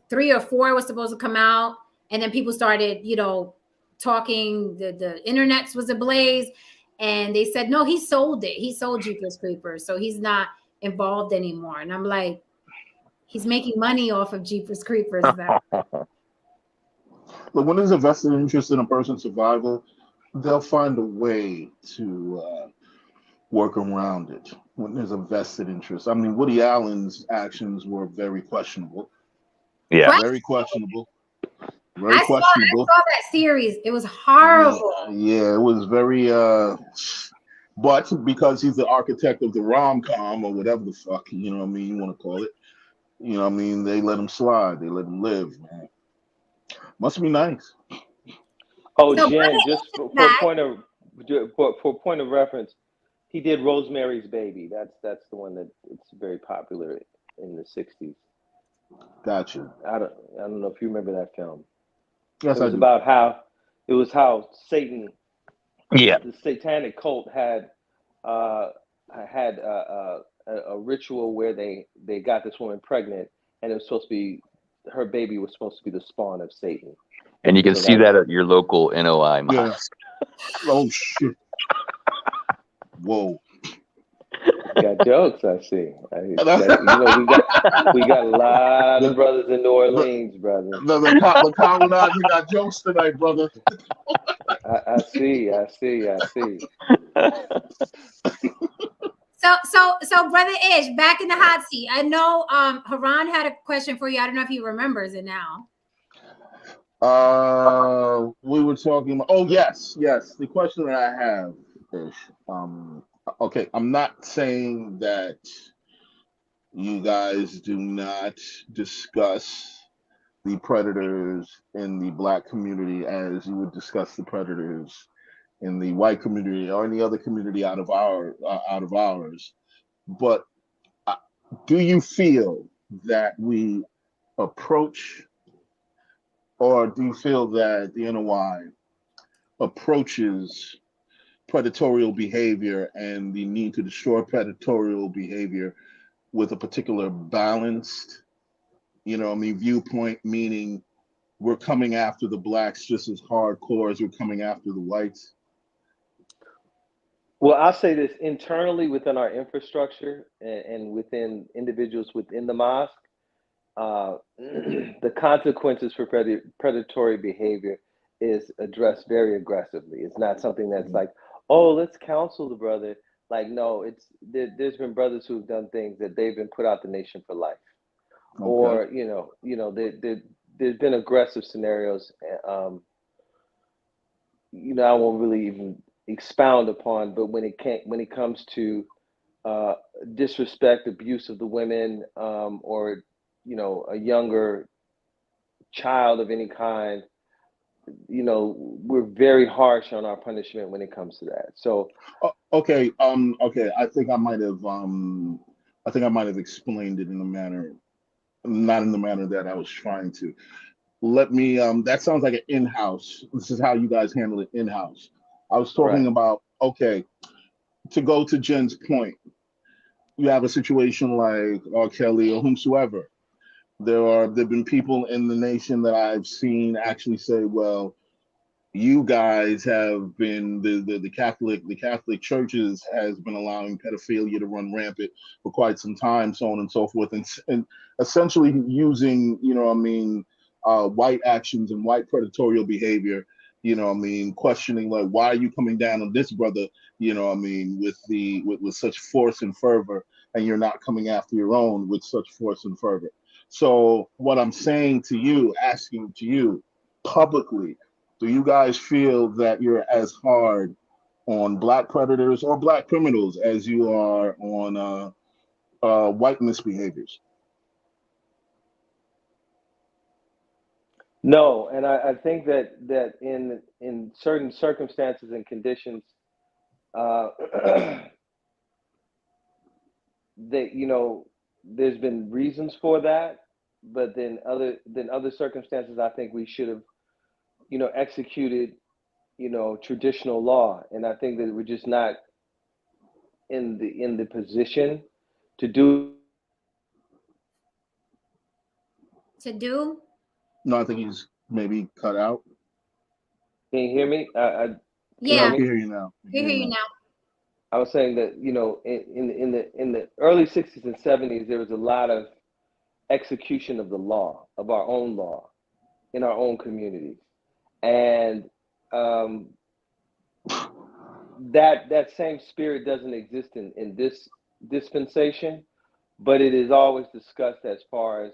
3 or 4 was supposed to come out, and then people started, talking. The internet was ablaze, and they said no, he sold it. He sold Jeepers Creepers, so he's not involved anymore. And I'm like, he's making money off of Jeepers Creepers now. Look, when there's a vested interest in a person's survival, they'll find a way to work around it. When there's a vested interest, I mean, Woody Allen's actions were very questionable. Yeah, very questionable. I saw that series. It was horrible. Yeah, it was very. But because he's the architect of the rom-com or whatever the fuck you know what I mean you want to call it, you know what I mean, they let him slide. They let him live, man. Must be nice. Oh, Jen, just for point of reference, he did Rosemary's Baby. That's the one that it's very popular in the '60s. Gotcha. I don't know if you remember that film. Yes, it was about how Satan, the satanic cult had a ritual where they got this woman pregnant, and it was supposed to be her baby was supposed to be the spawn of Satan. And you can see that at your local NOI mosque. Yeah. Oh shit! Whoa. You got jokes, I see. We got a lot of brothers in New Orleans, brother. The colonizer got jokes tonight, brother. I see. So Brother Ish, back in the hot seat. I know Haran had a question for you. I don't know if he remembers it now. We were talking about. Oh yes. The question that I have is, okay, I'm not saying that you guys do not discuss the predators in the Black community as you would discuss the predators in the white community or any other community out of ours. But do you feel that we approach, or do you feel that the NOI approaches predatorial behavior and the need to destroy predatorial behavior with a particular balanced, viewpoint, meaning we're coming after the blacks just as hardcore as we're coming after the whites? Well, I'll say this internally within our infrastructure and within individuals within the mosque, the consequences for predatory behavior is addressed very aggressively. It's not something that's like, oh, let's counsel the brother. Like, no, there's been brothers who've done things that they've been put out the nation for life, Okay. or there's been aggressive scenarios. I won't really even expound upon, but when it comes to disrespect, abuse of the women, or a younger child of any kind, we're very harsh on our punishment when it comes to that. So okay, I think I might have explained it in a manner, not in the manner that I was trying to. Let me that sounds like an in-house. This is how you guys handle it in-house. I was talking Right. about, okay, to go to Jen's point, you have a situation like R. Kelly or whomsoever. There've been people in the nation that I've seen actually say, well, you guys have been the Catholic churches has been allowing pedophilia to run rampant for quite some time, so on and so forth, and essentially using white actions and white predatorial behavior, questioning like, why are you coming down on this brother, with such force and fervor, and you're not coming after your own with such force and fervor. So what I'm saying to you, asking to you publicly, do you guys feel that you're as hard on black predators or black criminals as you are on white misbehaviors? no, and I think that in certain circumstances and conditions, that there's been reasons for that, but then other circumstances, I think we should have executed traditional law, and I think that we're just not in the position to do. To do? No, I think he's maybe cut out. Can you hear me? Can you No, hear Yeah, we can me? hear you now. We we can hear hear you you now. I was saying that in the early 60s and 70s, there was a lot of execution of the law, of our own law, in our own communities, and that same spirit doesn't exist in this dispensation, but it is always discussed as far as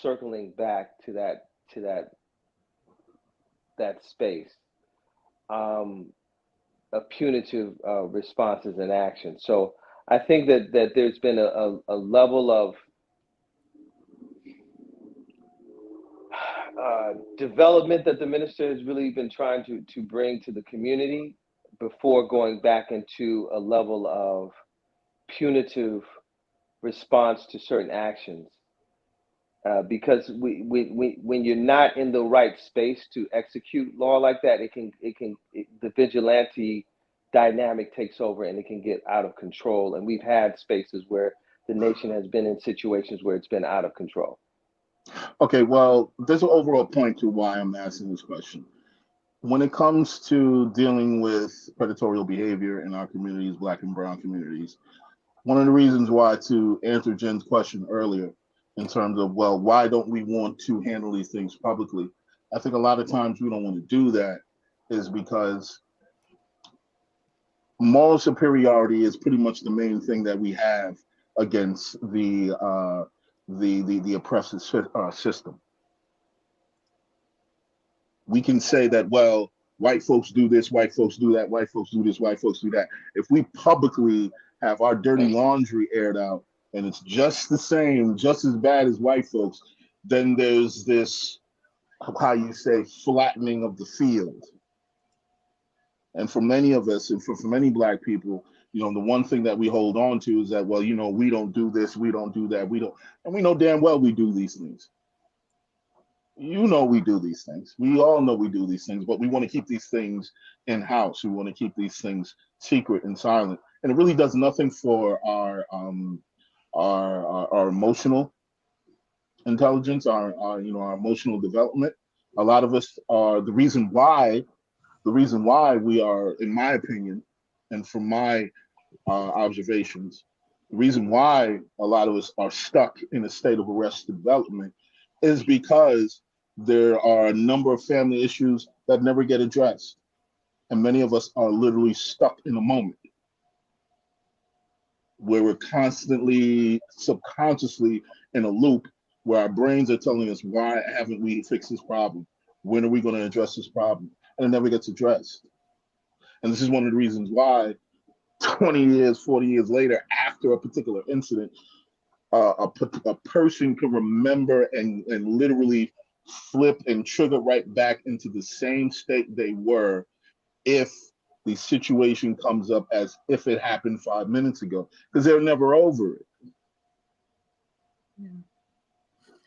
circling back to that space of punitive responses and actions. So I think that there's been a level of development that the minister has really been trying to bring to the community before going back into a level of punitive response to certain actions. Because when you're not in the right space to execute law like that, the vigilante dynamic takes over and it can get out of control. And we've had spaces where the nation has been in situations where it's been out of control. Okay, well, there's an overall point to why I'm asking this question. When it comes to dealing with predatory behavior in our communities, black and brown communities, one of the reasons why, to answer Jen's question earlier, in terms of, well, why don't we want to handle these things publicly? I think a lot of times we don't want to do that is because moral superiority is pretty much the main thing that we have against the oppressive system. We can say that, well, white folks do this, white folks do that, white folks do this, white folks do that. If we publicly have our dirty laundry aired out and it's just the same, just as bad as white folks, then there's this, how you say, flattening of the field. And for many of us, and for many black people, the one thing that we hold on to is that, well, we don't do this, we don't do that, and we know damn well we do these things. We do these things. We all know we do these things, but we want to keep these things in house. We want to keep these things secret and silent, and it really does nothing for our emotional intelligence, our emotional development. A lot of us are the reason why we are, in my opinion, and from my observations, the reason why a lot of us are stuck in a state of arrested development is because there are a number of family issues that never get addressed. And many of us are literally stuck in a moment where we're constantly, subconsciously in a loop where our brains are telling us, why haven't we fixed this problem? When are we going to address this problem? And it never gets addressed. And this is one of the reasons why 20 years, 40 years later, after a particular incident, a person can remember and literally flip and trigger right back into the same state they were if the situation comes up as if it happened 5 minutes ago, because they're never over it.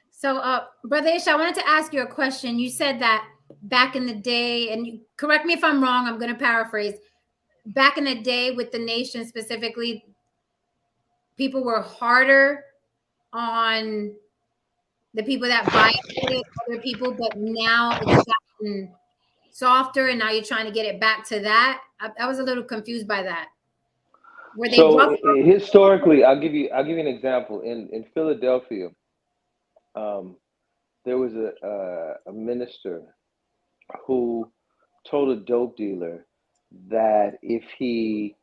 So, Brother Ish, I wanted to ask you a question. You said that back in the day, and you, correct me if I'm wrong, I'm going to paraphrase. Back in the day with the nation specifically, people were harder on the people that violated other people, but now it's gotten softer, and now you're trying to get it back to that. I was a little confused by that. Were they So historically, I'll give you an example. In Philadelphia, there was a minister who told a dope dealer that if he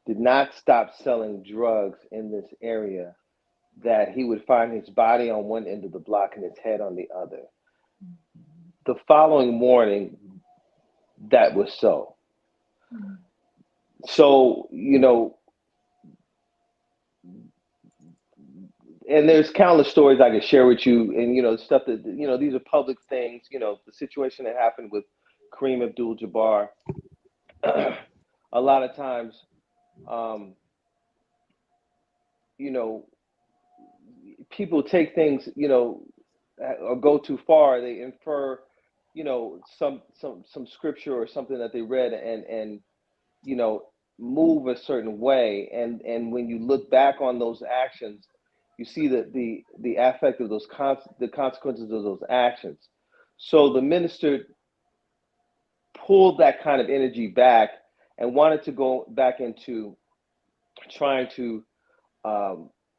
did not stop selling drugs in this area, that he would find his body on one end of the block and his head on the other. The following morning, that was so. So, and there's countless stories I could share with you, and stuff that these are public things. The situation that happened with Kareem Abdul-Jabbar. A lot of times, people take things, or go too far. They infer, some scripture or something that they read, and move a certain way. And when you look back on those actions, you see that the effect of the consequences of those actions. So the minister pulled that kind of energy back and wanted to go back into trying to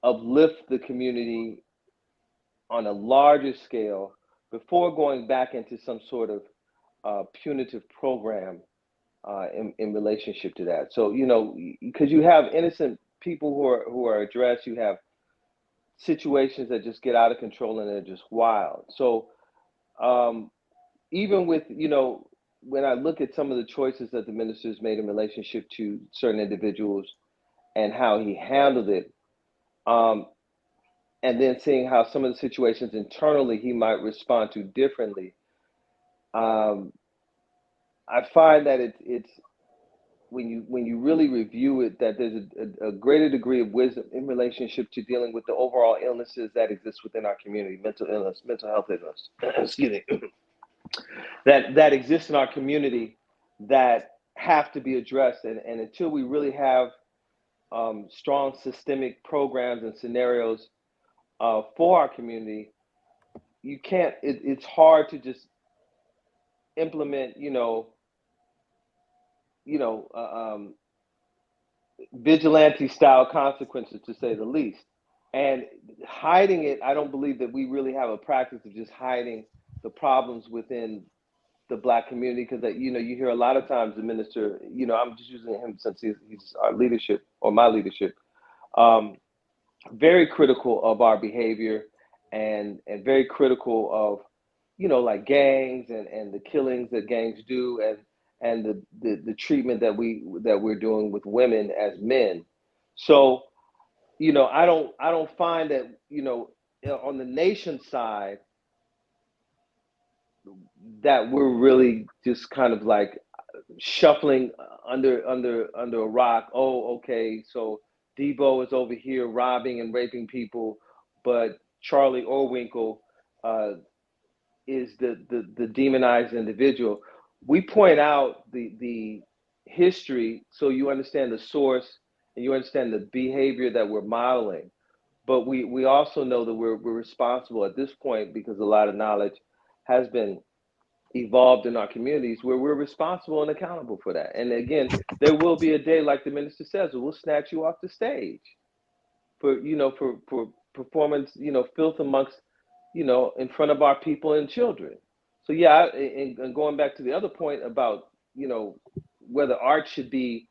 uplift the community on a larger scale before going back into some sort of punitive program in relationship to that. So, because you have innocent people who are addressed, you have situations that just get out of control and they're just wild. So even with, when I look at some of the choices that the ministers made in relationship to certain individuals and how he handled it, and then seeing how some of the situations internally he might respond to differently, I find that it's when you really review it, that there's a greater degree of wisdom in relationship to dealing with the overall illnesses that exist within our community, mental illness, mental health illness, excuse me, that exist in our community that have to be addressed. And until we really have strong systemic programs and scenarios for our community, you can't, it's hard to just implement, vigilante style consequences, to say the least. And hiding it, I don't believe that we really have a practice of just hiding the problems within the Black community, because that you hear a lot of times the minister, I'm just using him since he's our leadership, or my leadership, very critical of our behavior and very critical of like gangs and the killings that gangs do, and the treatment that we're doing with women as men. So I don't find that on the nation side that we're really just kind of like shuffling under a rock. Oh, okay, so Debo is over here robbing and raping people, but Charlie Orwinkle is the demonized individual. We point out the history so you understand the source and you understand the behavior that we're modeling. But we also know that we're responsible at this point, because a lot of knowledge has been evolved in our communities, where we're responsible and accountable for that. And again, there will be a day, like the minister says, we'll snatch you off the stage for, for performance, filth amongst, in front of our people and children. So yeah, and going back to the other point about, whether art should be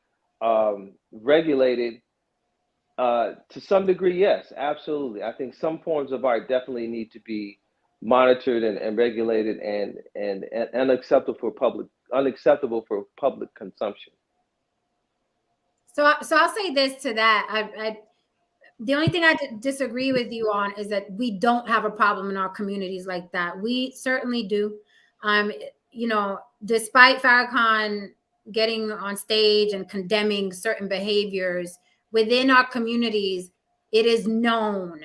regulated, to some degree, yes, absolutely. I think some forms of art definitely need to be monitored and regulated and unacceptable for public consumption. So I'll say this to that. The only thing I disagree with you on is that we don't have a problem in our communities like that. We certainly do. Despite Farrakhan getting on stage and condemning certain behaviors within our communities, it is known.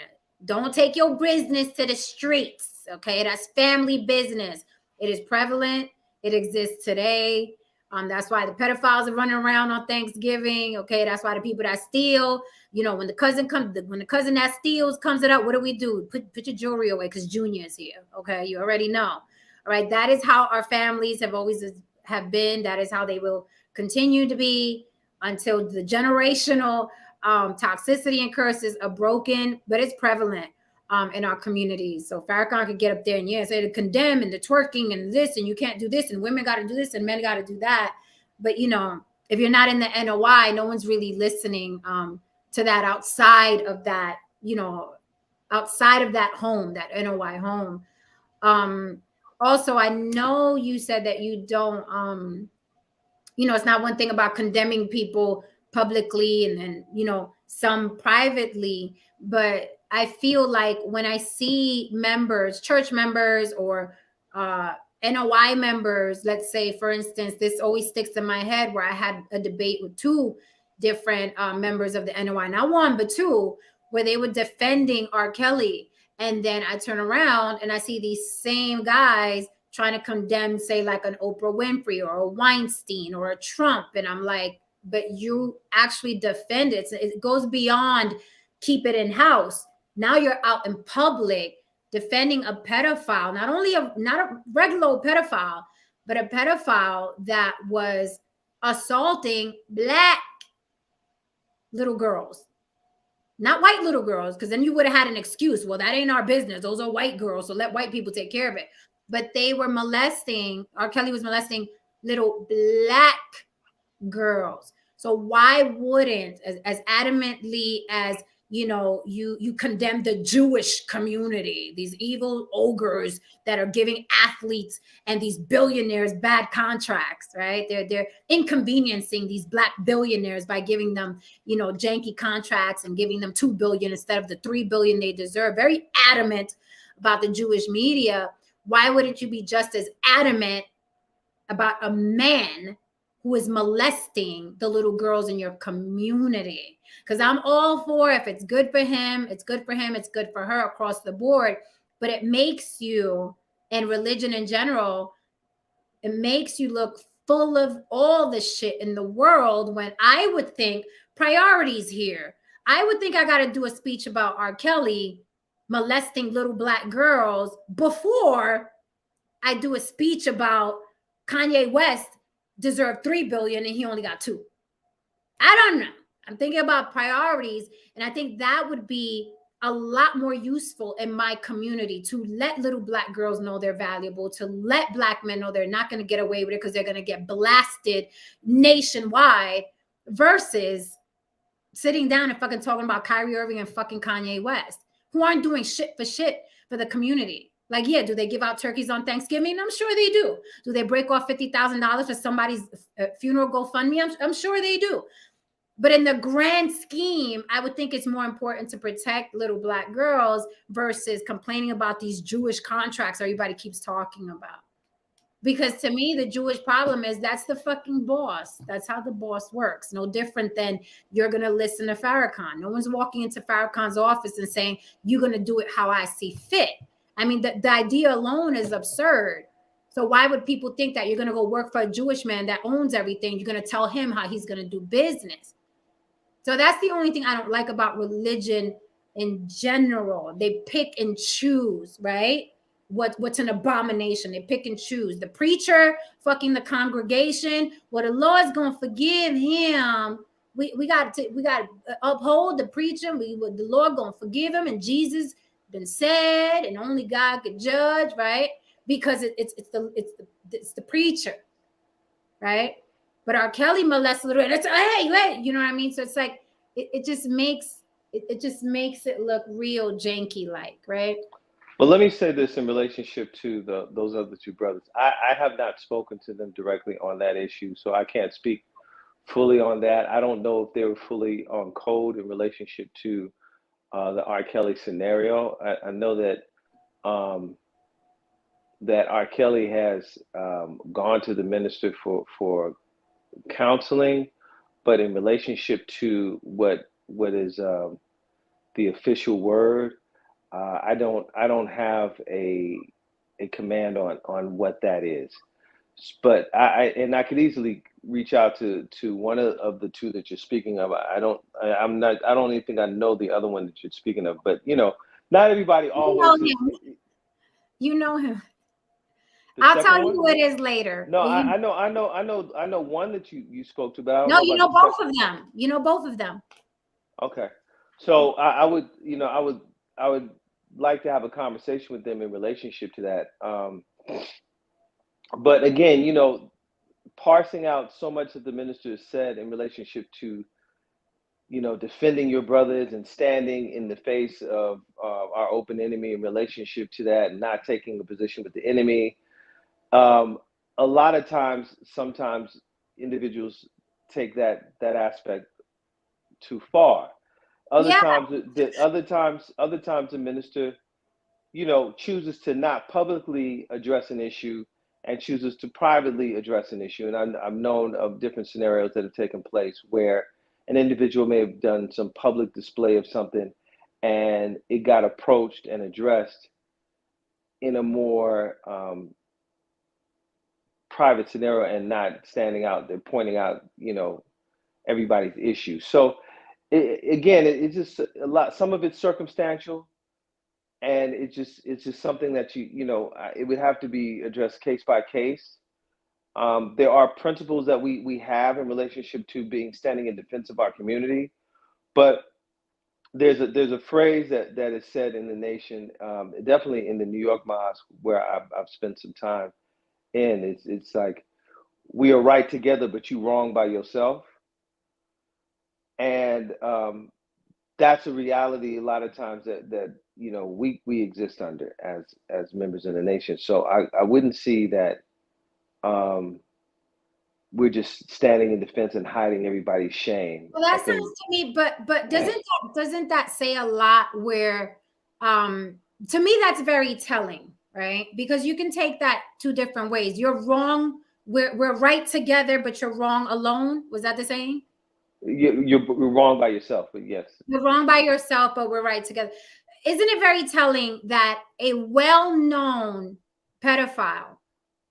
Don't take your business to the streets. Okay, that's family business. It is prevalent. It exists today. That's why the pedophiles are running around on Thanksgiving. Okay, that's why the people that steal, when the cousin that steals comes it up, what do? Put your jewelry away because Junior is here. Okay, you already know. All right, that is how our families have always have been. That is how they will continue to be until the generational toxicity and curses are broken. But it's prevalent in our communities. So Farrakhan could get up there and say to condemn and the twerking and this, and you can't do this, and women got to do this and men got to do that. But if you're not in the NOI, no one's really listening to that outside of that, outside of that home, that NOI home. Also, I know you said that you don't, it's not one thing about condemning people publicly and then, some privately, but I feel like when I see members, church members or NOI members, let's say, for instance, this always sticks in my head where I had a debate with two different members of the NOI, not one, but two, where they were defending R. Kelly. And then I turn around and I see these same guys trying to condemn, say, like an Oprah Winfrey or a Weinstein or a Trump. And I'm like, but you actually defend it. So it goes beyond keep it in house. Now you're out in public defending a pedophile, not a regular pedophile, but a pedophile that was assaulting Black little girls, not white little girls, because then you would have had an excuse. Well, that ain't our business. Those are white girls, so let white people take care of it. But they were molesting, R. Kelly was molesting little Black girls. So why wouldn't, as adamantly as you condemn the Jewish community, these evil ogres that are giving athletes and these billionaires bad contracts, right? They're inconveniencing these Black billionaires by giving them, janky contracts and giving them $2 billion instead of the $3 billion they deserve. Very adamant about the Jewish media. Why wouldn't you be just as adamant about a man who is molesting the little girls in your community? Because I'm all for, if it's good for him, it's good for him, it's good for her across the board. But it makes you, and religion in general, it makes you look full of all the shit in the world, when I would think priorities here. I would think I got to do a speech about R. Kelly molesting little Black girls before I do a speech about Kanye West deserved $3 billion and he only got $2 billion. I don't know. I'm thinking about priorities, and I think that would be a lot more useful in my community, to let little Black girls know they're valuable, to let Black men know they're not going to get away with it because they're going to get blasted nationwide, versus sitting down and fucking talking about Kyrie Irving and fucking Kanye West, who aren't doing shit for the community. Like, yeah, do they give out turkeys on Thanksgiving? I'm sure they do. Do they break off $50,000 for somebody's funeral GoFundMe? I'm sure they do. But in the grand scheme, I would think it's more important to protect little Black girls versus complaining about these Jewish contracts everybody keeps talking about. Because to me, the Jewish problem is that's the fucking boss. That's how the boss works. No different than you're going to listen to Farrakhan. No one's walking into Farrakhan's office and saying, you're going to do it how I see fit. I mean, the idea alone is absurd. So why would people think that you're going to go work for a Jewish man that owns everything? You're going to tell him how he's going to do business. So that's the only thing I don't like about religion in general. They pick and choose, right? What's an abomination. They pick and choose. The preacher fucking the congregation. Well, the Lord's gonna forgive him. We got to uphold the preacher. The Lord gonna forgive him, and Jesus been said, and only God could judge, right? Because it's the preacher, right? But R. Kelly molested her, and it's hey, you know what I mean? So it's like it just makes it look real janky, like, right? Well, let me say this in relationship to those other two brothers. I have not spoken to them directly on that issue, so I can't speak fully on that. I don't know if they were fully on code in relationship to the R. Kelly scenario. I know that that R. Kelly has gone to the minister for counseling, but in relationship to what is the official word, I don't have a command on what that is, but I could easily reach out to one of the two that you're speaking of. I don't even think I know the other one that you're speaking of, but not everybody always. You know him. I'll tell you who it is later. No, I know one that you spoke to, but I don't know. No, you know both of them. You know both of them. Okay, so I would like to have a conversation with them in relationship to that. But again, parsing out so much that the minister has said in relationship to, defending your brothers and standing in the face of our open enemy in relationship to that, and not taking a position with the enemy. A lot of times, sometimes individuals take that aspect too far. Other times the minister, chooses to not publicly address an issue and chooses to privately address an issue. And I've known of different scenarios that have taken place where an individual may have done some public display of something, and it got approached and addressed in a more private scenario, and not standing out there pointing out, everybody's issue. So it's just a lot. Some of it's circumstantial, and it's just something that it would have to be addressed case by case. There are principles that we have in relationship to standing in defense of our community, but there's a phrase that is said in the nation, definitely in the New York mosque where I've spent some time in. It's like, we are right together, but you wrong by yourself. And that's a reality a lot of times that we exist under as members of the nation. So I wouldn't see that we're just standing in defense and hiding everybody's shame. Well, that sounds to me, but doesn't that say a lot? Where to me that's very telling, right? Because you can take that two different ways. You're wrong. We're right together, but you're wrong alone. Was that the saying? You're wrong by yourself, but yes. You're wrong by yourself, but we're right together. Isn't it very telling that a well-known pedophile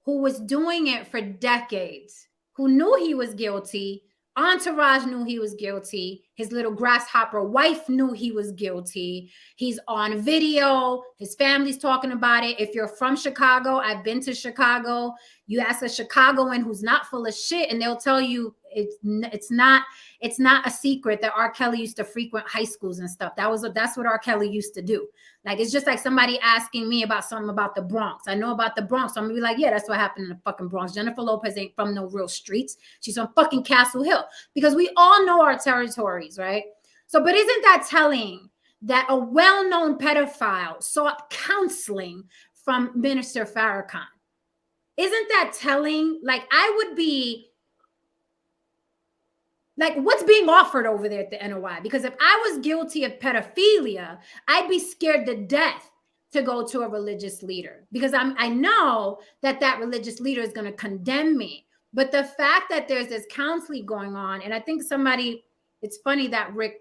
who was doing it for decades, who knew he was guilty, entourage knew he was guilty, his little grasshopper wife knew he was guilty, he's on video, his family's talking about it. If you're from Chicago, I've been to Chicago, you ask a Chicagoan who's not full of shit, and they'll tell you it's not a secret that R. Kelly used to frequent high schools and stuff. That's what R. Kelly used to do. Like, it's just like somebody asking me about something about the Bronx. I know about the Bronx, so I'm gonna be like, yeah, that's what happened in the fucking Bronx. Jennifer Lopez ain't from no real streets. She's from fucking Castle Hill, because we all know our territories, right? So, but isn't that telling that a well-known pedophile sought counseling from Minister Farrakhan? Isn't that telling? Like, I would be like, what's being offered over there at the NOI? Because if I was guilty of pedophilia, I'd be scared to death to go to a religious leader because I know that religious leader is going to condemn me. But the fact that there's this counseling going on, and I think it's funny that Rick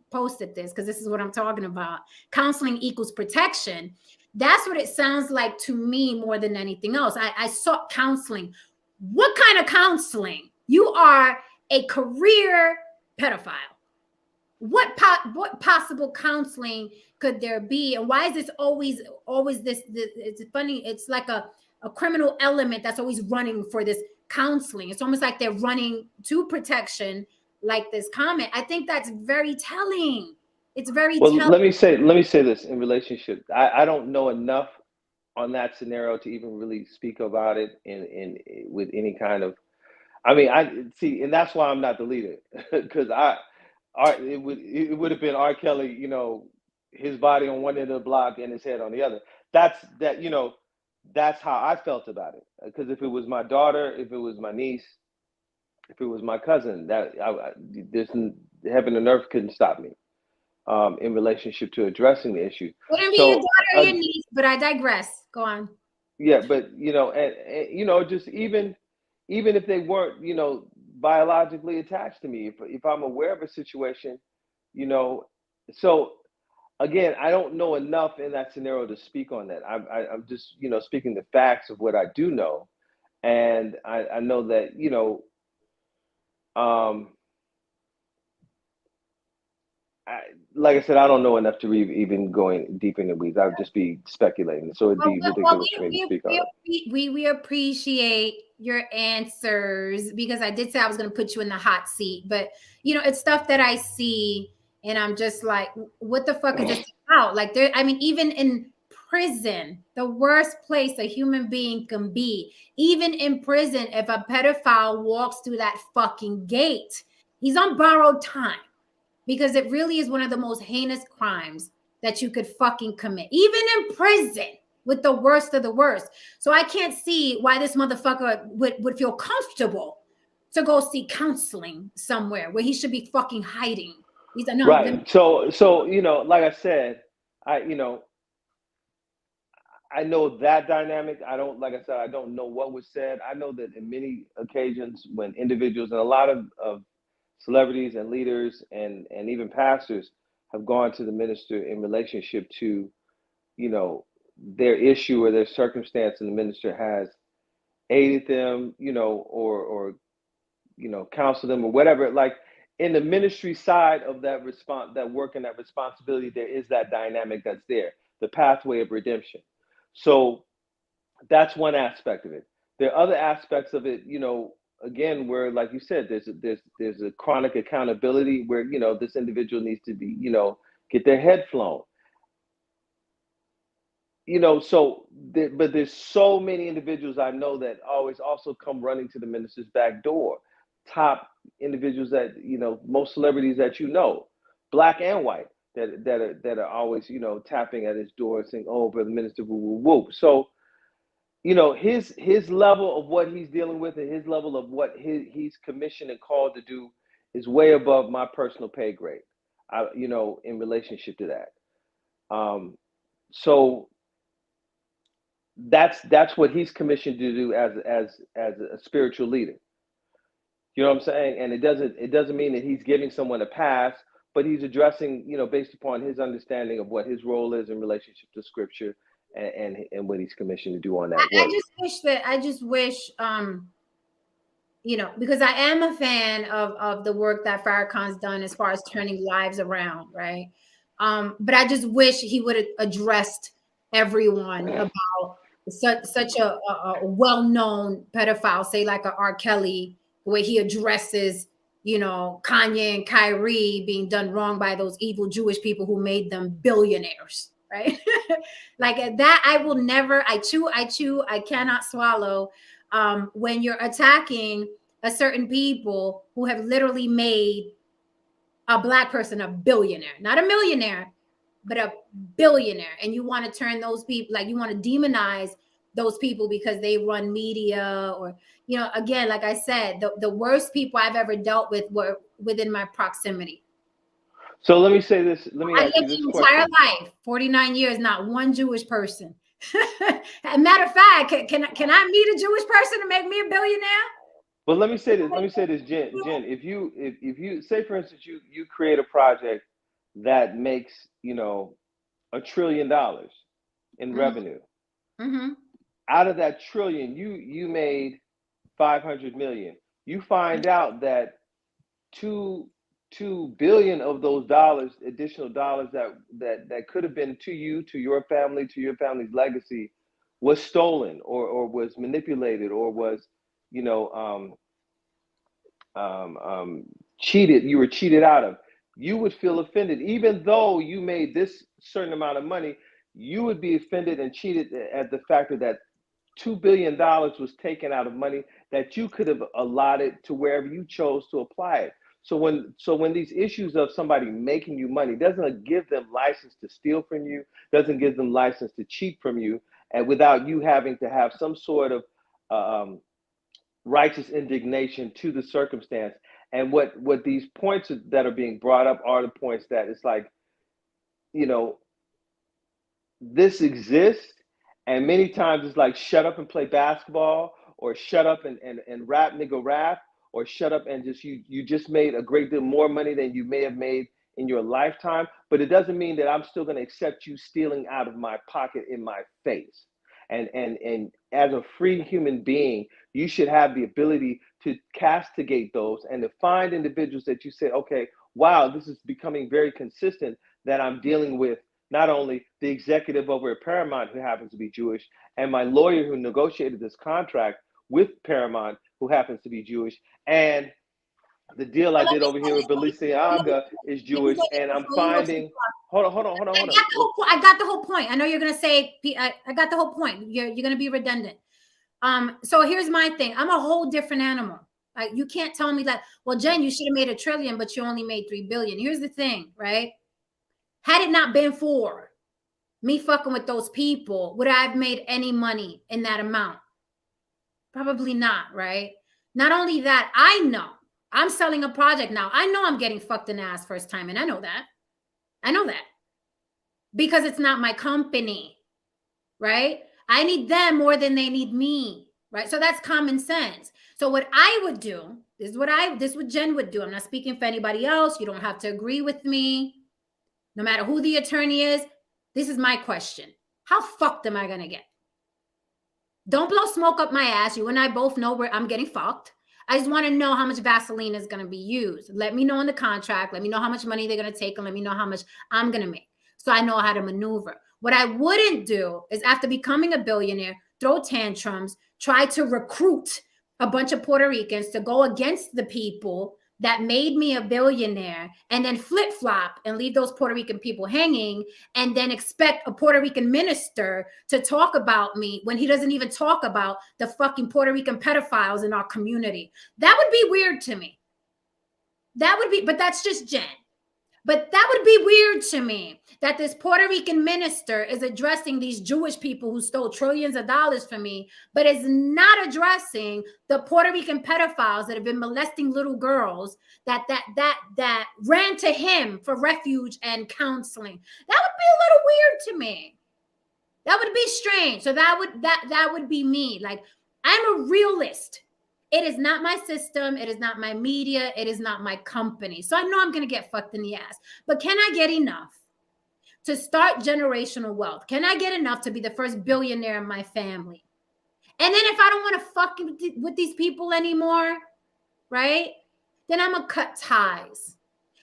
posted this because this is what I'm talking about. Counseling equals protection. That's what it sounds like to me more than anything else. I sought counseling. What kind of counseling? You are a career pedophile. What possible counseling could there be? And why is this always this it's funny. It's like a criminal element that's always running for this counseling. It's almost like they're running to protection, like this comment. I think that's very telling. It's very Well, telling. let me say this in relationship. I don't know enough on that scenario to even really speak about it in with any kind of. I mean, I see, and that's why I'm not the leader because it would have been R. Kelly, you know, his body on one end of the block and his head on the other. That's how I felt about it. Because if it was my daughter, if it was my niece, if it was my cousin, this heaven and earth couldn't stop me in relationship to addressing the issue. Wouldn't be your daughter or your niece, but I digress. Go on. Yeah, but and just even if they weren't, biologically attached to me, if I'm aware of a situation, so again, I don't know enough in that scenario to speak on that. I'm just, speaking the facts of what I do know. And I know that, like I said, I don't know enough to even going deep in the weeds. I would just be speculating. So it'd be ridiculous for me to speak on it. We appreciate your answers because I did say I was going to put you in the hot seat, but it's stuff that I see and I'm just like, what the fuck is this about? Like even in prison, the worst place a human being can be, even in prison, if a pedophile walks through that fucking gate, he's on borrowed time. Because it really is one of the most heinous crimes that you could fucking commit, even in prison with the worst of the worst. So I can't see why this motherfucker would feel comfortable to go seek counseling somewhere where he should be fucking hiding. He's no, right. So like I said, I know that dynamic. I don't know what was said. I know that in many occasions when individuals and a lot of celebrities and leaders and even pastors have gone to the minister in relationship to, their issue or their circumstance, and the minister has aided them, or counseled them or whatever. Like in the ministry side of that that work and that responsibility, there is that dynamic that's there, the pathway of redemption. So that's one aspect of it. There are other aspects of it, again, where, like you said, there's a chronic accountability where, this individual needs to be, get their head flown. But there's so many individuals I know that always also come running to the minister's back door. Top individuals that, most celebrities that, black and white, that are always, tapping at his door and saying, "Oh, brother minister, woo, woo, woo." So, his level of what he's dealing with and his level of what he's commissioned and called to do is way above my personal pay grade, in relationship to that. So that's what he's commissioned to do as a spiritual leader. You know what I'm saying? And it doesn't mean that he's giving someone a pass, but he's addressing, based upon his understanding of what his role is in relationship to scripture and what he's commissioned to do on that. I just wish, because I am a fan of the work that Farrakhan's done as far as turning lives around, right? But I just wish he would have addressed everyone about such a well-known pedophile, say like a R. Kelly, the way he addresses, Kanye and Kyrie being done wrong by those evil Jewish people who made them billionaires, right? Like that, I will never, I chew, I cannot swallow. When you're attacking a certain people who have literally made a Black person a billionaire, not a millionaire, but a billionaire. And you want to turn those people, like you want to demonize those people because they run media or, again, like I said, the worst people I've ever dealt with were within my proximity. So let me say this. Let me I ask you lived this the entire question. life, 49 years, not one Jewish person. Matter of fact, can I meet a Jewish person to make me a billionaire? But let me say this. Let me say this, Jen. If you say, for instance, you create a project that makes $1 trillion in revenue. Mm-hmm. Out of that trillion, you made 500 million. You find out that two billion of those dollars, additional dollars that could have been to you, to your family, to your family's legacy, was stolen or was manipulated or was, you know, cheated. You were cheated out of. You would feel offended, even though you made this certain amount of money. You would be offended and cheated at the fact that $2 billion was taken out of money that you could have allotted to wherever you chose to apply it. So when these issues of somebody making you money doesn't give them license to steal from you, doesn't give them license to cheat from you, and without you having to have some sort of righteous indignation to the circumstance. And what these points that are being brought up are the points that it's like, this exists, and many times it's like, shut up and play basketball, or shut up and rap, nigga, rap, or shut up and just you just made a great deal more money than you may have made in your lifetime. But it doesn't mean that I'm still going to accept you stealing out of my pocket in my face. And as a free human being, you should have the ability to castigate those and to find individuals that you say, okay, wow, this is becoming very consistent, that I'm dealing with not only the executive over at Paramount, who happens to be Jewish, and my lawyer who negotiated this contract with Paramount, who happens to be Jewish, and the deal I did over here with Balenciaga is Jewish, and I'm finding. Hold on. I got the whole point. I know you're gonna say. I got the whole point. You're gonna be redundant. So here's my thing. I'm a whole different animal. Like, you can't tell me that. Well, Jen, you should have made $1 trillion, but you only made 3 billion. Here's the thing, right? Had it not been for me fucking with those people, would I have made any money in that amount? Probably not, right? Not only that, I know I'm selling a project now. I know I'm getting fucked in the ass first time, and I know that. I know that. Because it's not my company, right? I need them more than they need me, right? So that's common sense. So what I would do, this is what Jen would do. I'm not speaking for anybody else. You don't have to agree with me. No matter who the attorney is, this is my question. How fucked am I going to get? Don't blow smoke up my ass. You and I both know where I'm getting fucked. I just want to know how much Vaseline is going to be used. Let me know in the contract. Let me know how much money they're going to take, and let me know how much I'm going to make, so I know how to maneuver. What I wouldn't do is, after becoming a billionaire, throw tantrums, try to recruit a bunch of Puerto Ricans to go against the people that made me a billionaire, and then flip-flop and leave those Puerto Rican people hanging, and then expect a Puerto Rican minister to talk about me when he doesn't even talk about the fucking Puerto Rican pedophiles in our community. That would be weird to me. That would be, but that's just Jen. But that would be weird to me, that this Puerto Rican minister is addressing these Jewish people who stole trillions of dollars from me, but is not addressing the Puerto Rican pedophiles that have been molesting little girls that ran to him for refuge and counseling. That would be a little weird to me. That would be strange. So that would be me. Like, I'm a realist. It is not my system. It is not my media. It is not my company. So I know I'm going to get fucked in the ass. But can I get enough to start generational wealth? Can I get enough to be the first billionaire in my family? And then if I don't want to fuck with these people anymore, right, then I'm going to cut ties.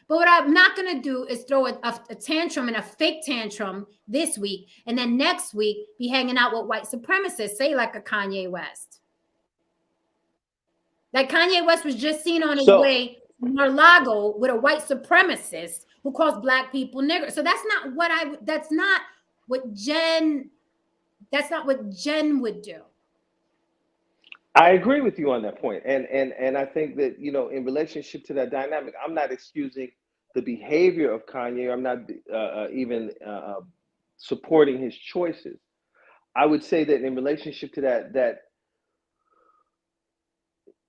But what I'm not going to do is throw a tantrum and a fake tantrum this week, and then next week be hanging out with white supremacists, say like a Kanye West. Like, Kanye West was just seen on his way to Mar-a-Lago with a white supremacist who calls black people niggers. So that's not what Jen would do. I agree with you on that point. And I think that, in relationship to that dynamic, I'm not excusing the behavior of Kanye. I'm not even supporting his choices. I would say that in relationship to that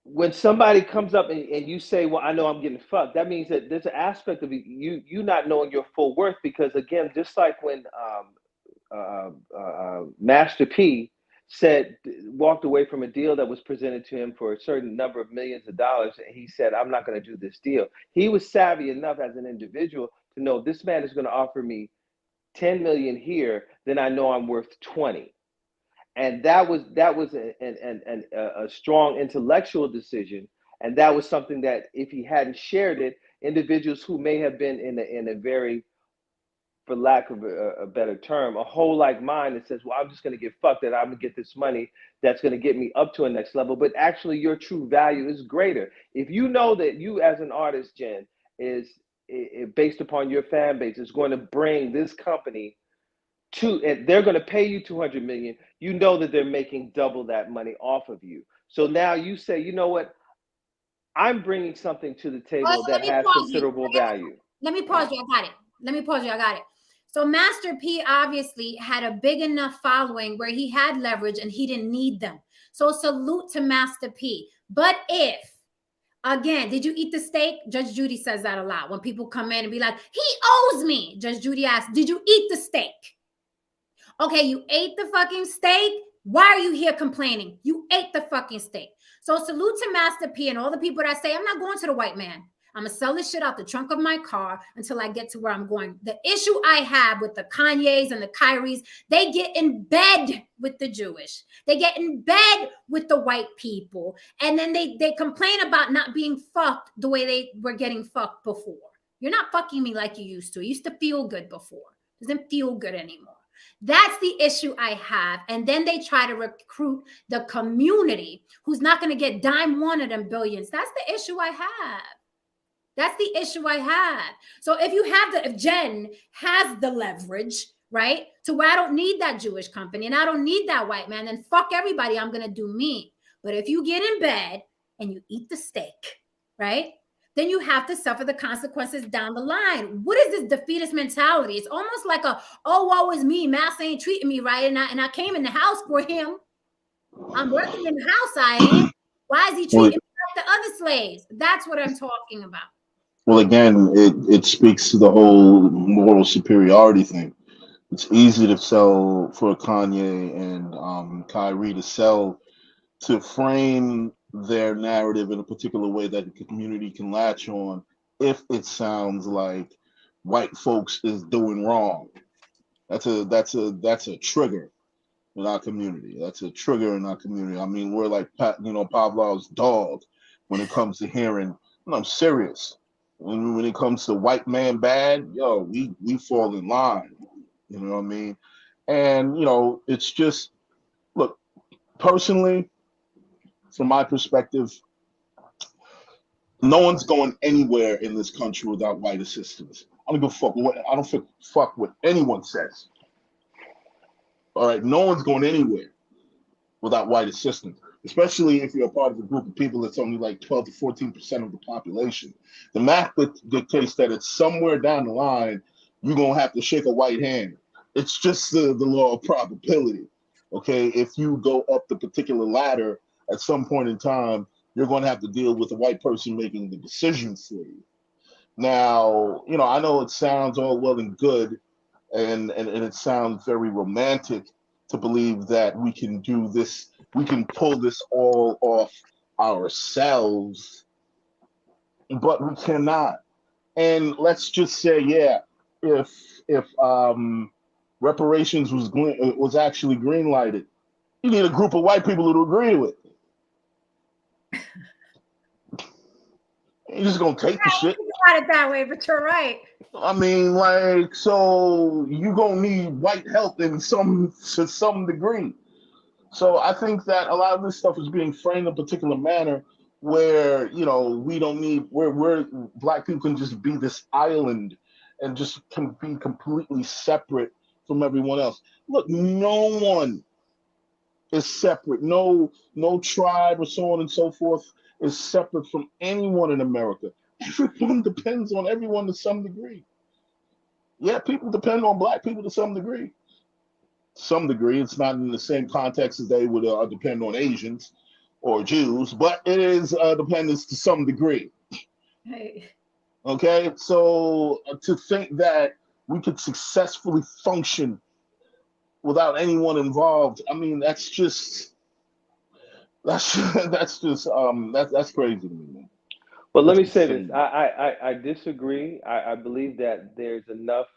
when somebody comes up and you say, well, I know I'm getting fucked, that means that there's an aspect of you not knowing your full worth, because again, just like when Master P walked away from a deal that was presented to him for a certain number of millions of dollars, and he said, I'm not going to do this deal. He was savvy enough as an individual to know, this man is going to offer me 10 million here, then I know I'm worth 20. And that was a strong intellectual decision, and that was something that if he hadn't shared it, individuals who may have been in a very, for lack of a better term, a hole like mine that says, well, I'm just going to get fucked, that I'm going to get this money that's going to get me up to a next level. But actually, your true value is greater. If you know that you as an artist, Jen, is based upon your fan base, is going to bring this company to, and they're going to pay you 200 million, you know that they're making double that money off of you. So now you say, you know what? I'm bringing something to the table that has considerable value. Let me pause you. I got it. I got it. So Master P obviously had a big enough following where he had leverage and he didn't need them. So salute to Master P. But if, again, did you eat the steak? Judge Judy says that a lot. When people come in and be like, he owes me. Judge Judy asks, did you eat the steak? Okay, you ate the fucking steak. Why are you here complaining? You ate the fucking steak. So salute to Master P and all the people that say, I'm not going to the white man. I'm going to sell this shit out the trunk of my car until I get to where I'm going. The issue I have with the Kanyes and the Kyries, they get in bed with the Jewish. They get in bed with the white people. And then they complain about not being fucked the way they were getting fucked before. You're not fucking me like you used to. It used to feel good before. It doesn't feel good anymore. That's the issue I have. And then they try to recruit the community who's not going to get dime one of them billions. That's the issue I have. That's the issue I have. So if Jen has the leverage, right, to where I don't need that Jewish company and I don't need that white man, then fuck everybody, I'm going to do me. But if you get in bed and you eat the steak, right, then you have to suffer the consequences down the line. What is this defeatist mentality? It's almost like woe is me, Master ain't treating me right, and I came in the house for him. I'm working in the house, I am. Why is he treating me like the other slaves? That's what I'm talking about. Well, again, it speaks to the whole moral superiority thing. It's easy to sell for Kanye and Kyrie to frame their narrative in a particular way that the community can latch on if it sounds like white folks is doing wrong. That's a trigger in our community. That's a trigger in our community. I mean, we're like Pavlov's dog when it comes to hearing. And I'm serious. When it comes to white man bad, we fall in line. You know what I mean? And it's just, look, personally, from my perspective, no one's going anywhere in this country without white assistance. I don't give a fuck what anyone says. All right, no one's going anywhere without white assistance, especially if you're a part of a group of people that's only like 12 to 14% of the population. The math dictates that it's somewhere down the line you're gonna have to shake a white hand. It's just the law of probability. Okay, if you go up the particular ladder, at some point in time, you're going to have to deal with a white person making the decision for you. Now, I know it sounds all well and good, and it sounds very romantic to believe that we can do this, we can pull this all off ourselves, but we cannot. And let's just say, if reparations was actually green lighted, you need a group of white people to agree with. You're just gonna take the shit. Got it that way, but you're right. I mean, so you're gonna need white help to some degree. So I think that a lot of this stuff is being framed in a particular manner where we don't need where black people can just be this island and just can be completely separate from everyone else. Look, no one is separate. No tribe or so on and so forth is separate from anyone in America. Everyone depends on everyone to some degree. Yeah, people depend on black people to some degree. Some degree. It's not in the same context as they would depend on Asians or Jews, but it is dependence to some degree. Hey. Okay, so to think that we could successfully function without anyone involved, I mean, that's that's crazy to me, man. Well, let That's me say this. insane. I disagree. I believe that there's enough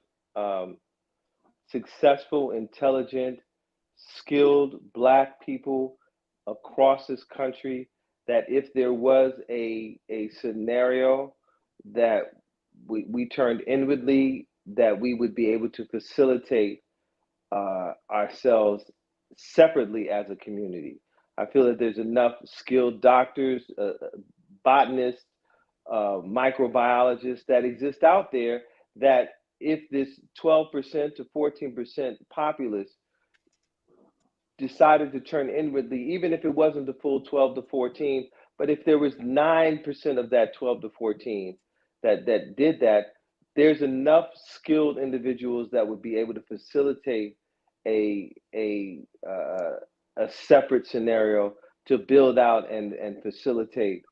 successful, intelligent, skilled Black people across this country that if there was a scenario that we turned inwardly, that we would be able to facilitate ourselves separately as a community. I feel that there's enough skilled doctors, botanists, microbiologists that exist out there that if this 12% to 14% populace decided to turn inwardly, even if it wasn't the full 12 to 14, but if there was 9% of that 12 to 14 that did that, there's enough skilled individuals that would be able to facilitate a separate scenario to build out and facilitate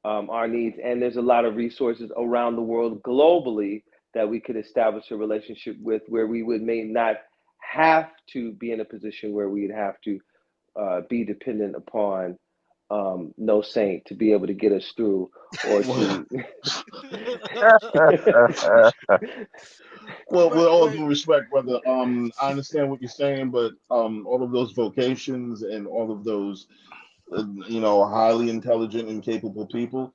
our needs. And there's a lot of resources around the world globally that we could establish a relationship with, where we may not have to be in a position where we'd have to be dependent upon no saint to be able to get us through, or to Well, with all due respect, brother, I understand what you're saying, but all of those vocations and all of those, highly intelligent and capable people,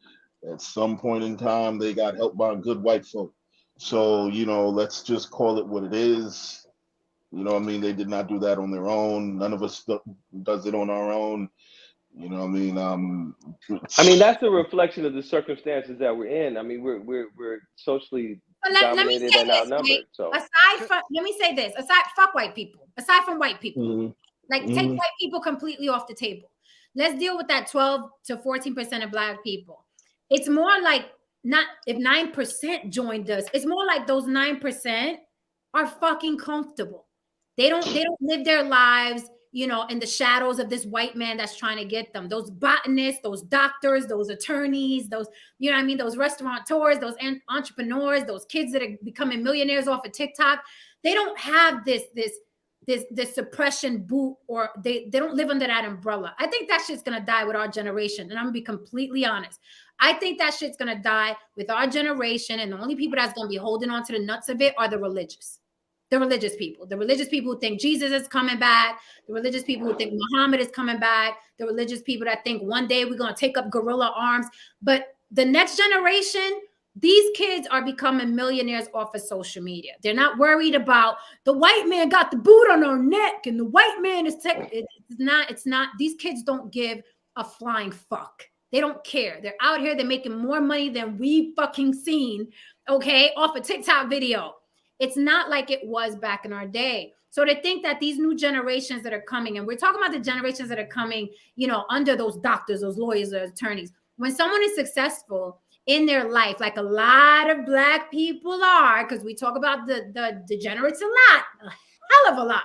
at some point in time, they got helped by good white folk. So, let's just call it what it is. You know what I mean? They did not do that on their own. None of us does it on our own. You know what I mean? I mean, that's a reflection of the circumstances that we're in. I mean, we're socially dominated and outnumbered. So let me say this: fuck white people. Aside from white people, mm-hmm. take white people completely off the table. Let's deal with that 12 to 14% of Black people. It's more like, not if 9% joined us, it's more like those 9% are fucking comfortable. They don't live their lives, in the shadows of this white man that's trying to get them. Those botanists, those doctors, those attorneys, those, those restaurateurs, those entrepreneurs, those kids that are becoming millionaires off of TikTok. They don't have this suppression boot, or they don't live under that umbrella. I think that shit's gonna die with our generation. And I'm gonna be completely honest. I think that shit's gonna die with our generation. And the only people that's gonna be holding on to the nuts of it are the religious people. The religious people who think Jesus is coming back. The religious people who think Muhammad is coming back. The religious people that think one day we're gonna take up guerrilla arms. But the next generation, these kids are becoming millionaires off of social media. They're not worried about the white man got the boot on our neck and the white man is it's not. These kids don't give a flying fuck. They don't care. They're out here. They're making more money than we fucking seen, okay, off a TikTok video. It's not like it was back in our day. So to think that these new generations that are coming, and we're talking about the generations that are coming, under those doctors, those lawyers, those attorneys, when someone is successful in their life, like a lot of Black people are, because we talk about the degenerates a hell of a lot.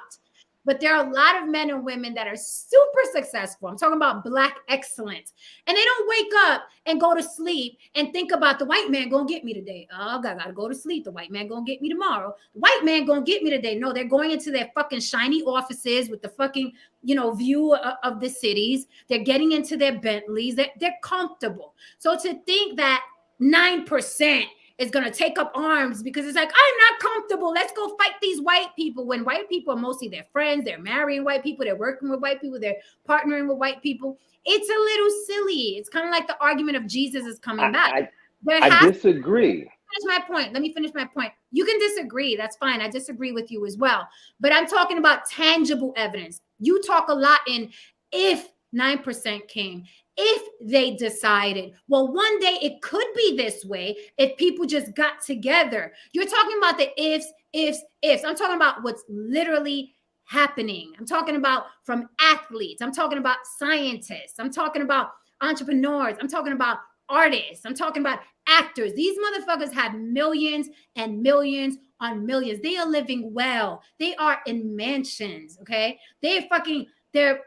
But there are a lot of men and women that are super successful. I'm talking about Black excellence. And they don't wake up and go to sleep and think about the white man gonna get me today. Oh, I gotta go to sleep. The white man gonna get me tomorrow. The white man gonna get me today. No, they're going into their fucking shiny offices with the fucking, view of the cities. They're getting into their Bentleys. They're comfortable. So to think that 9% is going to take up arms because it's like, I'm not comfortable, let's go fight these white people, when white people are mostly their friends, they're marrying white people, they're working with white people, they're partnering with white people. It's a little silly. It's kind of like the argument of Jesus is coming back. I disagree. Let me finish my point. You can disagree. That's fine. I disagree with you as well. But I'm talking about tangible evidence. You talk a lot in if 9% came, if they decided, well, one day it could be this way if people just got together. You're talking about the ifs. I'm talking about what's literally happening. I'm talking about from athletes. I'm talking about scientists. I'm talking about entrepreneurs. I'm talking about artists. I'm talking about actors. These motherfuckers have millions and millions on millions. They are living well. They are in mansions, okay? They're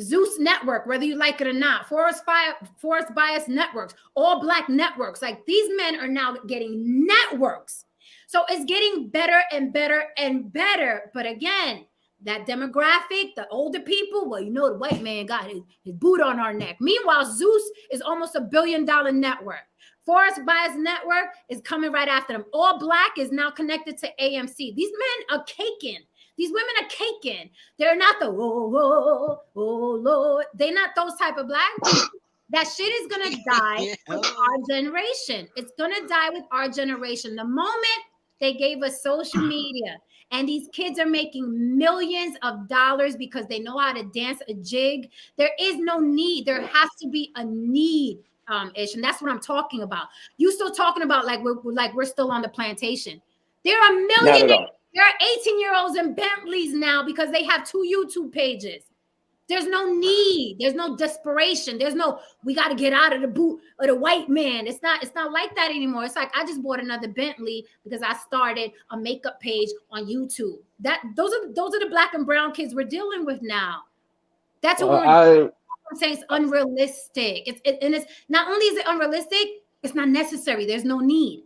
Zeus Network, whether you like it or not, Forest Bias Networks, all black networks. Like these men are now getting networks. So it's getting better and better and better. But again, that demographic, the older people, well, you know, the white man got his boot on our neck. Meanwhile, Zeus is almost $1 billion network. Forest Bias Network is coming right after them. All Black is now connected to AMC. These men are caking. These women are caking. They're not the oh Lord. They're not those type of black people. That shit is gonna die with our generation. It's gonna die with our generation. The moment they gave us social media and these kids are making millions of dollars because they know how to dance a jig, there is no need. There has to be a need. Ish, and that's what I'm talking about. You still talking about like we're still on the plantation. There are millionaires. There are 18-year-olds in Bentleys now because they have 2 YouTube pages. There's no need. There's no desperation. There's no we got to get out of the boot of the white man. It's not like that anymore. It's like I just bought another Bentley because I started a makeup page on YouTube. Those are the black and brown kids we're dealing with now. That's what I'm saying. It's unrealistic. It's not only is it unrealistic, it's not necessary. There's no need.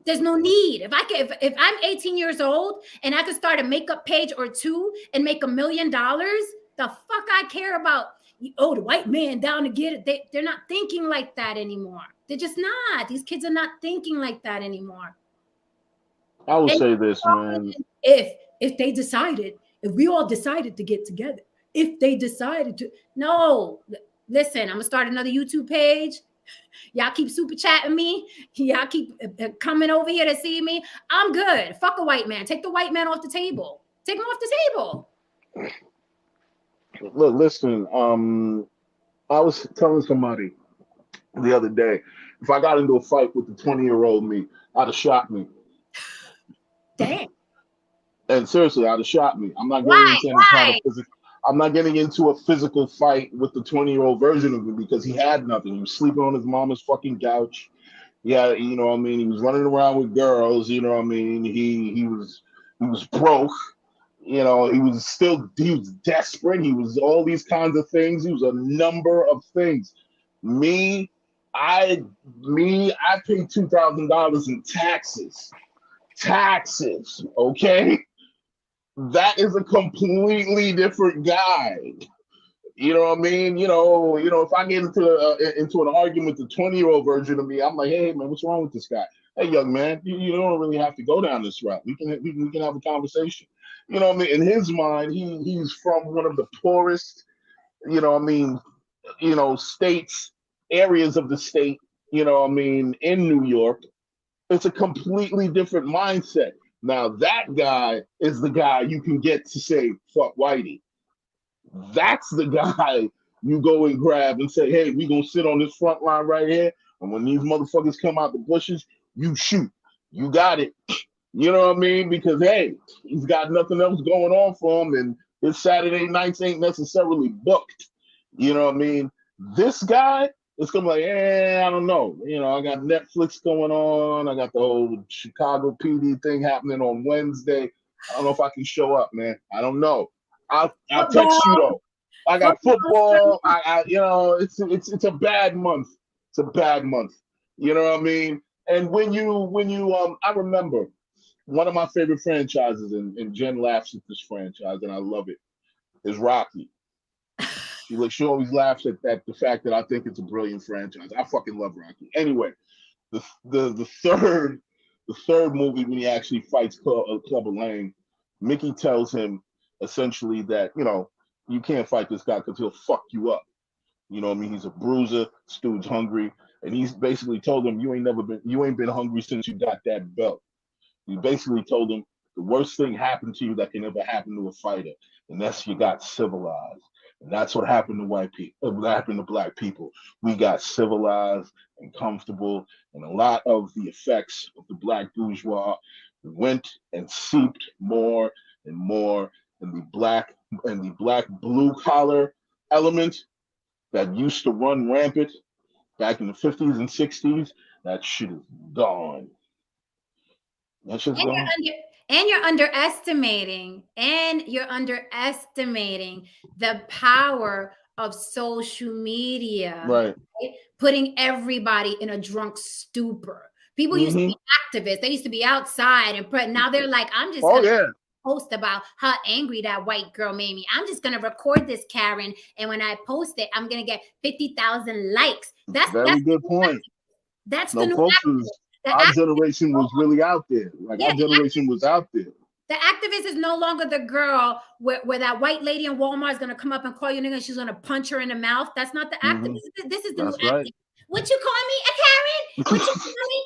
There's no need. If I'm 18 years old and I could start a makeup page or 2 and make $1 million, the fuck I care about, the white man down to get it. They're not thinking like that anymore. They're just not. These kids are not thinking like that anymore. I will say this, man. If they decided, if we all decided to get together, if they decided to, no, listen, I'm gonna start another YouTube page. Y'all keep super chatting me. Y'all keep coming over here to see me. I'm good. Fuck a white man. Take the white man off the table. Take him off the table. Look, listen. I was telling somebody the other day, if I got into a fight with the 20-year-old me, I'd have shot me. Damn. And seriously, I'd have shot me. I'm not getting into any kind of physical. I'm not getting into a physical fight with the 20-year-old version of me because he had nothing. He was sleeping on his mama's fucking couch. Yeah, you know what I mean? He was running around with girls, you know what I mean? He was broke. You know, he was desperate. He was all these kinds of things. He was a number of things. I paid $2,000 in taxes. Taxes, okay? That is a completely different guy. You know what I mean? You know, if I get into an argument with the 20-year-old version of me, I'm like, hey man, what's wrong with this guy? Hey young man, you don't really have to go down this route. We can have a conversation. You know what I mean? In his mind, he's from one of the poorest, states, areas of the state, you know what I mean, in New York. It's a completely different mindset. Now that guy is the guy you can get to say, fuck Whitey. That's the guy you go and grab and say, hey, we gonna sit on this front line right here. And when these motherfuckers come out the bushes, you shoot. You got it. You know what I mean? Because, hey, he's got nothing else going on for him. And his Saturday nights ain't necessarily booked. You know what I mean? This guy is going to be like, I don't know. You know, I got Netflix going on. I got the whole Chicago PD thing happening on Wednesday. I don't know if I can show up, man. I don't know. I'll text you, though. I got football. It's a bad month. It's a bad month. You know what I mean? And when you I remember one of my favorite franchises, and Jen laughs at this franchise, and I love it, is Rocky. She always laughs at the fact that I think it's a brilliant franchise. I fucking love Rocky. Anyway, the third movie when he actually fights Clubber Lang, Mickey tells him essentially that, you can't fight this guy because he'll fuck you up. You know what I mean? He's a bruiser. Stu's hungry. And he's basically told him, you ain't been hungry since you got that belt. He basically told him the worst thing happened to you that can ever happen to a fighter, and that's you got civilized. And that's what happened to white people. What happened to black people? We got civilized and comfortable, and a lot of the effects of the black bourgeois went and seeped more and more, and the black blue collar element that used to run rampant back in the 50s and 60s, that shit is gone. That shit's gone. And you're underestimating the power of social media, Right. right? Putting everybody in a drunk stupor. People used to Mm-hmm. be activists. They used to be outside and now they're like, I'm just Oh gonna yeah. post about how angry that white girl made me. I'm just gonna record this, Karen, and when I post it, I'm gonna get 50,000 likes. Very good point. That's the No, new folks activist. was The our act- generation was really out there. Like yeah, our generation was out there. the activist is no longer the girl where that white lady in Walmart is gonna come up and call you nigga and she's gonna punch her in the mouth. That's not the activist. This is the new That's right. activist. What you call me, a Karen? What you call me?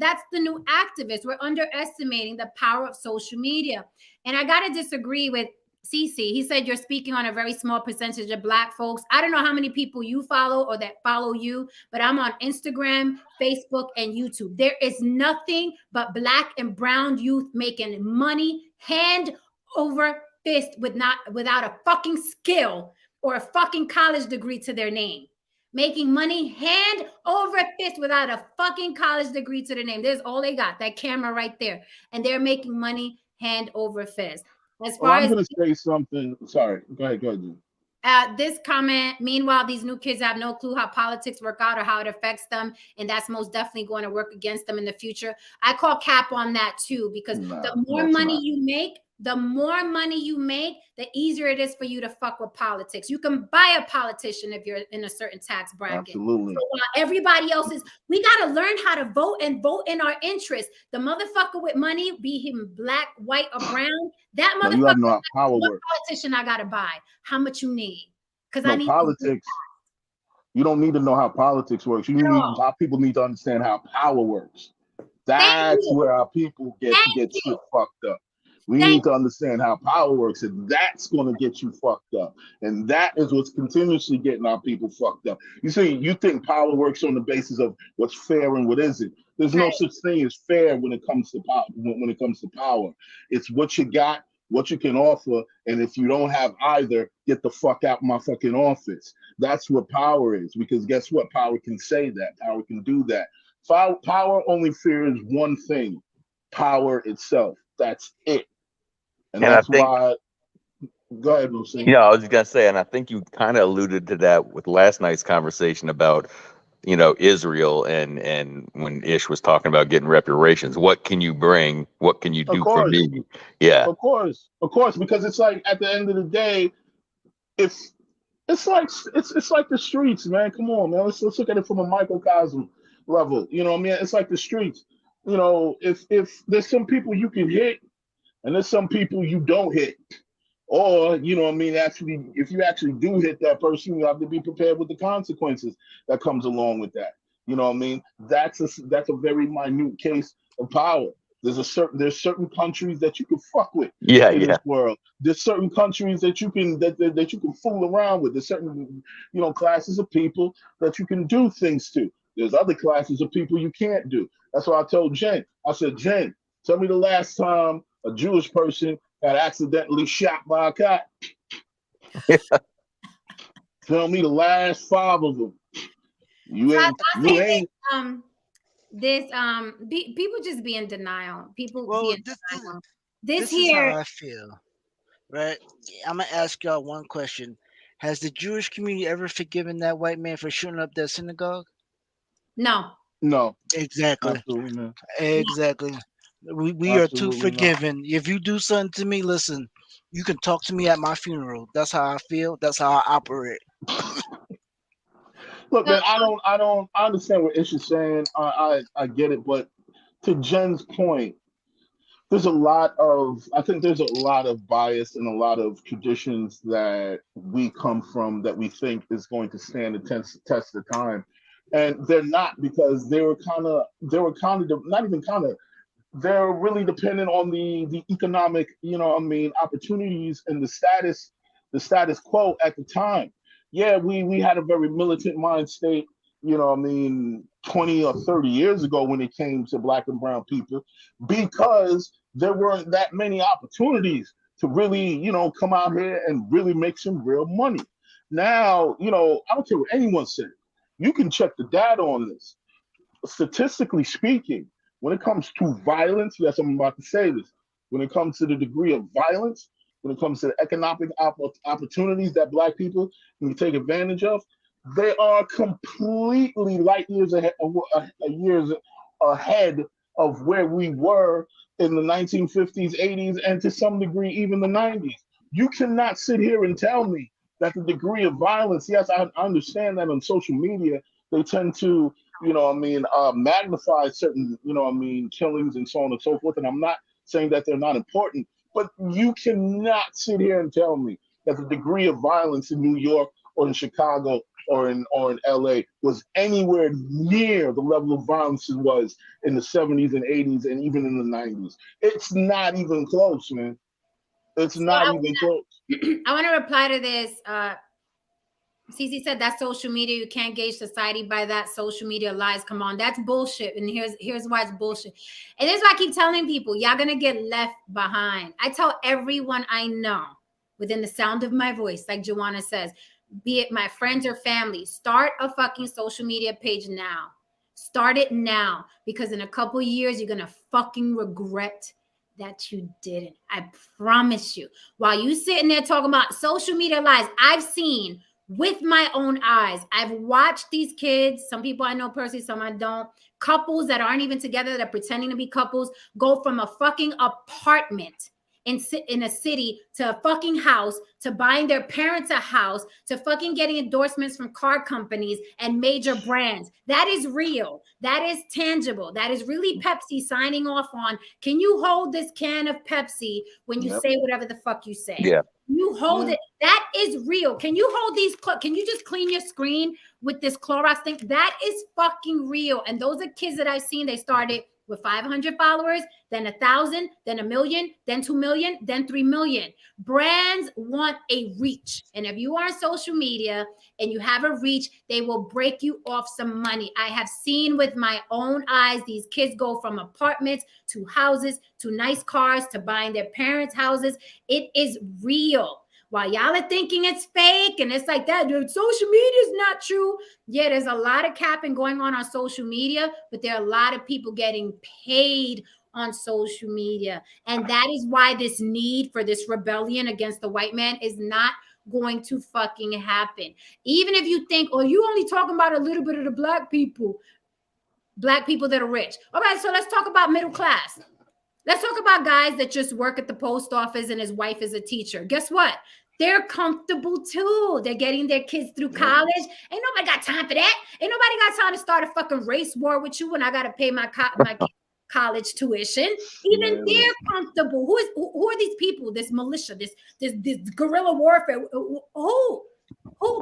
That's the new activist. We're underestimating the power of social media. And I gotta disagree with CC. He said you're speaking on a very small percentage of Black folks. I don't know how many people you follow or that follow you, but I'm on Instagram, Facebook, and YouTube. There is nothing but Black and brown youth making money hand over fist without a fucking skill or a fucking college degree to their name. Making money hand over fist without a fucking college degree to their name. There's all they got, that camera right there. And they're making money hand over fist. As Well, far I'm as gonna say something. Sorry. Go ahead, Jim. this comment, meanwhile, these new kids have no clue how politics work out or how it affects them. And that's most definitely going to work against them in the future. I call cap on that too, because the more money you make, the easier it is for you to fuck with politics. You can buy a politician if you're in a certain tax bracket. Absolutely. So while everybody else is, we got to learn how to vote and vote in our interest. The motherfucker with money, be him Black, white, or brown, that No, you gotta know motherfucker, how power what works. politician I got to buy? How much you need? Because No, I need politics. You don't need to know how politics works. Our people need to understand how power works. That's where our people get shit fucked up. We need to understand how power works, and that's going to get you fucked up. And that is what's continuously getting our people fucked up. You see, you think power works on the basis of what's fair and what isn't. There's no such thing as fair when it comes to power. When it comes to power, it's what you got, what you can offer, and if you don't have either, get the fuck out my fucking office. That's what power is. Because guess what? Power can say that. Power can do that. Power only fears one thing: power itself. That's it. And that's why. Go ahead, Lucy. Yeah, I was just gonna say, and I think you kind of alluded to that with last night's conversation about, Israel and when Ish was talking about getting reparations. What can you bring? What can you do for me? Yeah. Of course, because it's like at the end of the day, it's like the streets, man. Come on, man. Let's look at it from a microcosm level. You know what I mean? It's like the streets. If there's some people you can hit and there's some people you don't hit. Or, actually, if you actually do hit that person, you have to be prepared with the consequences that comes along with that. You know what I mean? That's a very minute case of power. There's certain countries that you can fuck with in this world. There's certain countries that you can that you can fool around with. There's certain classes of people that you can do things to. There's other classes of people you can't do. That's why I told Jen. I said, Jen, tell me the last time a Jewish person got accidentally shot by a cop. Tell me the last 5 of them. People just be in denial. People Well, be in denial. This is how I feel, right? I'm gonna ask y'all one question: has the Jewish community ever forgiven that white man for shooting up their synagogue? No. Exactly. Absolutely, man. Exactly. We are too forgiving. If you do something to me, listen, you can talk to me at my funeral. That's how I feel. That's how I operate. Look, man, I understand what Ish is saying. I get it, but to Jen's point, there's a lot of bias and a lot of traditions that we come from that we think is going to stand the test of time. And they're not, because they're really dependent on the economic, opportunities and the status quo at the time. Yeah, we had a very militant mind state, 20 or 30 years ago when it came to Black and brown people, because there weren't that many opportunities to really, come out here and really make some real money. Now, I don't care what anyone says. You can check the data on this. Statistically speaking, when it comes to violence, yes, I'm about to say this. when it comes to the degree of violence, when it comes to the economic opportunities that Black people can take advantage of, they are completely light years ahead of where we were in the 1950s, 80s, and to some degree even the 90s. You cannot sit here and tell me that the degree of violence, yes, I understand that on social media, they tend to, magnify certain, killings and so on and so forth. And I'm not saying that they're not important, but you cannot sit here and tell me that the degree of violence in New York or in Chicago or in LA was anywhere near the level of violence it was in the 70s and 80s and even in the 90s. It's not even close, man. It's not even close. I want to reply to this. Cece said that's social media. You can't gauge society by that. Social media lies. Come on, that's bullshit. And here's why it's bullshit. And this is why I keep telling people, y'all gonna get left behind. I tell everyone I know within the sound of my voice, like Joanna says, be it my friends or family, start a fucking social media page now. Start it now, because in a couple years, you're gonna fucking regret that you didn't. I promise you. While you sitting there talking about social media lies, I've seen with my own eyes. I've watched these kids, some people I know personally, some I don't, couples that aren't even together, that are pretending to be couples, go from a fucking apartment in a city to a fucking house, to buying their parents a house, to fucking getting endorsements from car companies and major brands. That is real. That is tangible. That is really Pepsi signing off on, can you hold this can of Pepsi when you say whatever the fuck you say? Yeah. You hold it. That is real. Can you hold these? Can you just clean your screen with this Clorox thing? That is fucking real. And those are kids that I've seen. They started with 500 followers, then 1,000, then 1 million, then 2 million, then 3 million. Brands want a reach. And if you are on social media and you have a reach, they will break you off some money. I have seen with my own eyes these kids go from apartments to houses to nice cars to buying their parents' houses. It is real. While y'all are thinking it's fake and it's like that, dude, social media is not true. Yeah, there's a lot of capping going on social media, but there are a lot of people getting paid on social media. And that is why this need for this rebellion against the white man is not going to fucking happen. Even if you think, oh, you only talking about a little bit of the black people that are rich. All right, so let's talk about middle class. Let's talk about guys that just work at the post office and his wife is a teacher. Guess what? They're comfortable too. They're getting their kids through college. Ain't nobody got time for that. Ain't nobody got time to start a fucking race war with you when I got to pay my college tuition. Even they're comfortable. Who are these people? This militia, this guerrilla warfare. Who?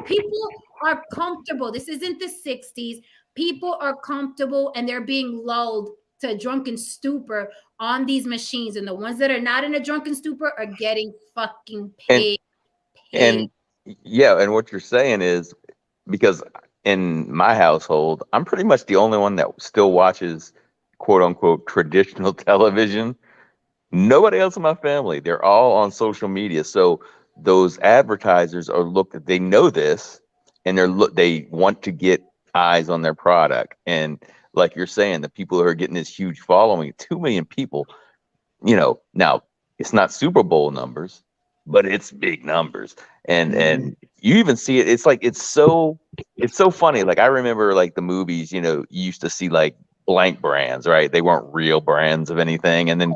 People are comfortable. This isn't the 60s. People are comfortable and they're being lulled to a drunken stupor on these machines. And the ones that are not in a drunken stupor are getting fucking paid. And yeah, and what you're saying is, because in my household, I'm pretty much the only one that still watches quote unquote traditional television. Nobody else in my family, they're all on social media. So those advertisers they know this, and they want to get eyes on their product. And like you're saying, the people who are getting this huge following, 2 million people, now it's not Super Bowl numbers, but it's big numbers. And you even see it. It's like, it's so funny. Like I remember like the movies, you used to see like blank brands, right? They weren't real brands of anything. And then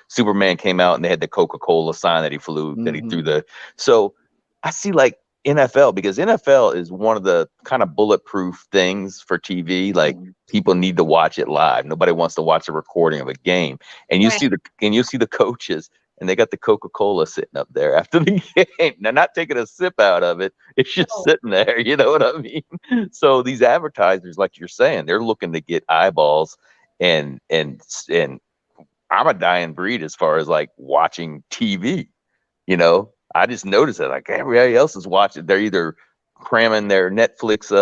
Superman came out and they had the Coca-Cola sign that he threw so I see like NFL, because NFL is one of the kind of bulletproof things for TV. Like people need to watch it live. Nobody wants to watch a recording of a game. And you see the coaches, and they got the Coca-Cola sitting up there after the game. They're not taking a sip out of it. It's just sitting there. You know what I mean? So these advertisers, like you're saying, they're looking to get eyeballs, and I'm a dying breed as far as like watching TV. I just noticed that like everybody else is watching. They're either cramming their Netflix,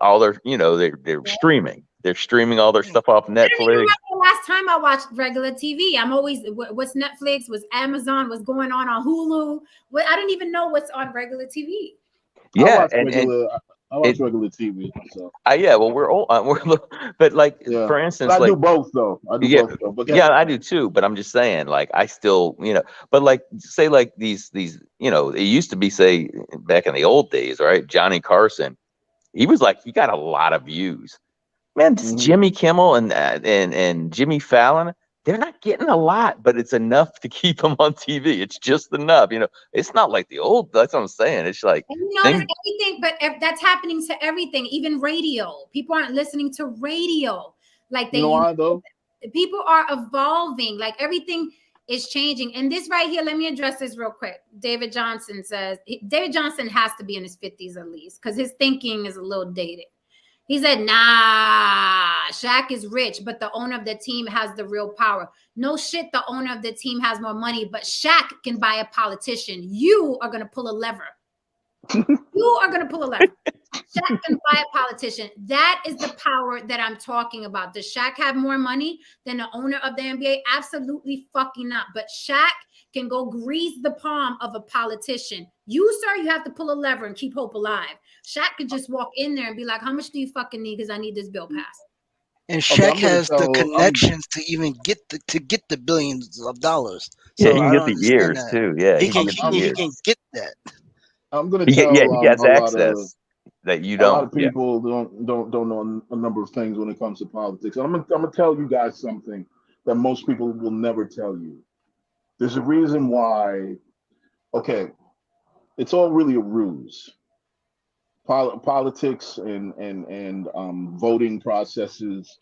all their, they're streaming. They're streaming all their stuff off Netflix. I don't even remember the last time I watched regular TV. I'm always, what's Netflix, what's Amazon, what's going on Hulu. I don't even know what's on regular TV. Yeah, I watch it, regular TV. So yeah, well, we're old, but like, yeah, for but instance, I do like, both though. I do yeah, both though. But go yeah, ahead. I do too. But I'm just saying, like, I still, but like, say, like these, it used to be, say, back in the old days, right? Johnny Carson, he was like, he got a lot of views. Man, this Mhm. Jimmy Kimmel and Jimmy Fallon, they're not getting a lot, but it's enough to keep them on TV. It's just enough. It's not like the old. That's what I'm saying. It's like And you notice things. everything, but that's happening to everything, even radio. People aren't listening to radio like they You know used why though? to. People are evolving, like everything is changing. And this right here, let me address this real quick. David Johnson says David Johnson has to be in his 50s at least, because his thinking is a little dated. He said, nah, Shaq is rich, but the owner of the team has the real power. No shit, the owner of the team has more money, but Shaq can buy a politician. You are going to pull a lever. You are going to pull a lever. Shaq can buy a politician. That is the power that I'm talking about. Does Shaq have more money than the owner of the NBA? Absolutely fucking not. But Shaq can go grease the palm of a politician. You, sir, you have to pull a lever and keep hope alive. Shaq could just walk in there and be like, how much do you fucking need? Because I need this bill passed. And Okay, Shaq I'm gonna has the tell. connections to even get the billions of dollars. Yeah, So he can I don't get the understand years that. too. Yeah, He he can can get the he, he can years. get that. I'm gonna Yeah, tell he has a lot of access that you a lot don't. of Yeah. people don't know a number of things when it comes to politics. And I'm gonna tell you guys something that most people will never tell you. There's a reason why. Okay, it's all really a ruse. Politics and voting processes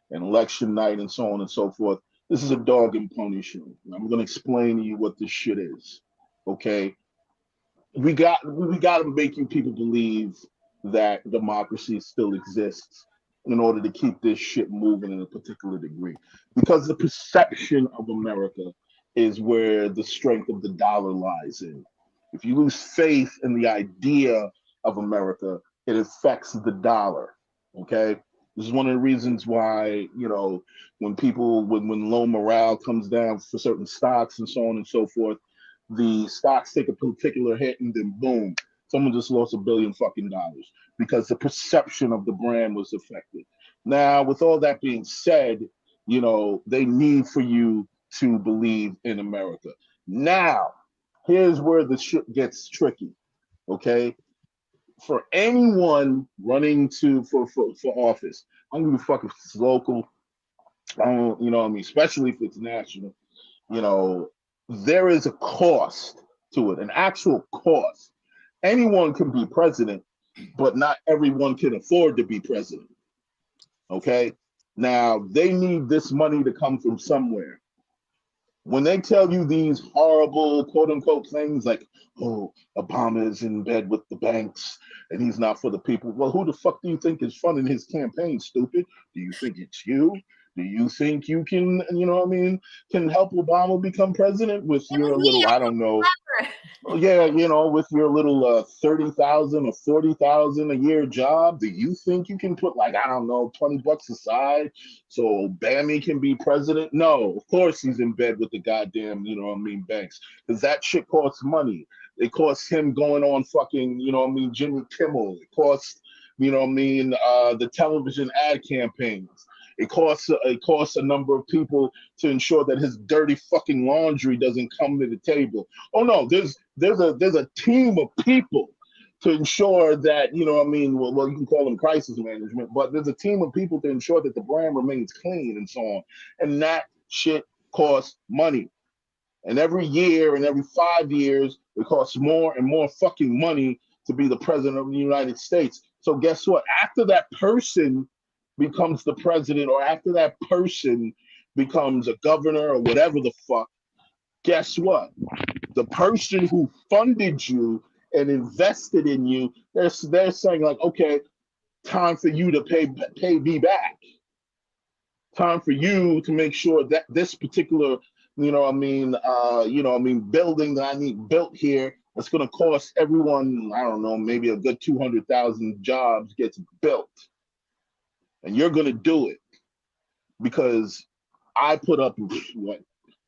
and election night and so on and so forth. This is a dog and pony show. I'm going to explain to you what this shit is. Okay, we got to make you people believe that democracy still exists in order to keep this shit moving in a particular degree, because the perception of America is where the strength of the dollar lies in. If you lose faith in the idea of America, it affects the dollar. Okay, this is one of the reasons why, when low morale comes down for certain stocks and so on and so forth, the stocks take a particular hit, and then boom, someone just lost $1 billion fucking dollars because the perception of the brand was affected. Now, with all that being said, they need for you to believe in America. Now, here's where the shit gets tricky. Okay, for anyone running for office, I don't give a fuck if it's local. I don't, what I mean, especially if it's national. You know, there is a cost to it, an actual cost. Anyone can be president, but not everyone can afford to be president. Okay. Now, they need this money to come from somewhere. When they tell you these horrible quote unquote things like, oh, Obama is in bed with the banks and he's not for the people. Well, who the fuck do you think is funding his campaign, stupid? Do you think it's you? Do you think you can, can help Obama become president with It was your me. little, I don't know, yeah, with your little 30,000 or 40,000 a year job? Do you think you can put, like, I don't know, $20 aside so Bammy can be president? No, of course he's in bed with the goddamn, banks, because that shit costs money. It costs him going on fucking, Jimmy Kimmel. It costs, the television ad campaigns. It costs a number of people to ensure that his dirty fucking laundry doesn't come to the table. Oh no, there's a team of people to ensure that, well, you can call them crisis management, but there's a team of people to ensure that the brand remains clean and so on. And that shit costs money. And every year and every 5 years, it costs more and more fucking money to be the president of the United States. So guess what? After that person becomes the president, or after that person becomes a governor or whatever the fuck, guess what? The person who funded you and invested in you, they're saying like, okay, time for you to pay me back. Time for you to make sure that this particular, building that I need built here, that's going to cost everyone, I don't know, maybe a good 200,000 jobs gets built. And you're going to do it because I put up what,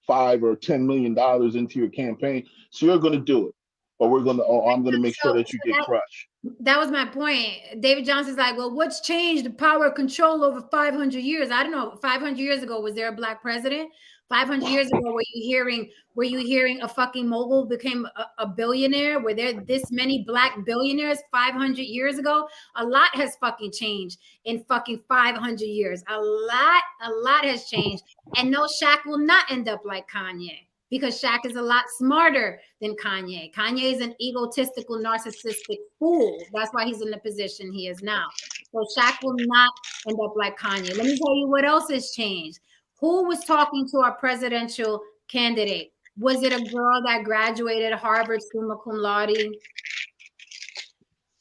$5 or $10 million into your campaign, so you're going to do it, or I'm going to make sure that you get crushed. That was my point. David Johnson's like, well, what's changed? The power of control over 500 years. I don't know. 500 years ago, was there a black president? 500 years ago, were you hearing a fucking mogul became a billionaire? Were there this many black billionaires 500 years ago? A lot has fucking changed in fucking 500 years. A lot has changed. And no, Shaq will not end up like Kanye, because Shaq is a lot smarter than Kanye. Kanye is an egotistical, narcissistic fool. That's why he's in the position he is now. So Shaq will not end up like Kanye. Let me tell you what else has changed. Who was talking to our presidential candidate? Was it a girl that graduated Harvard summa cum laude?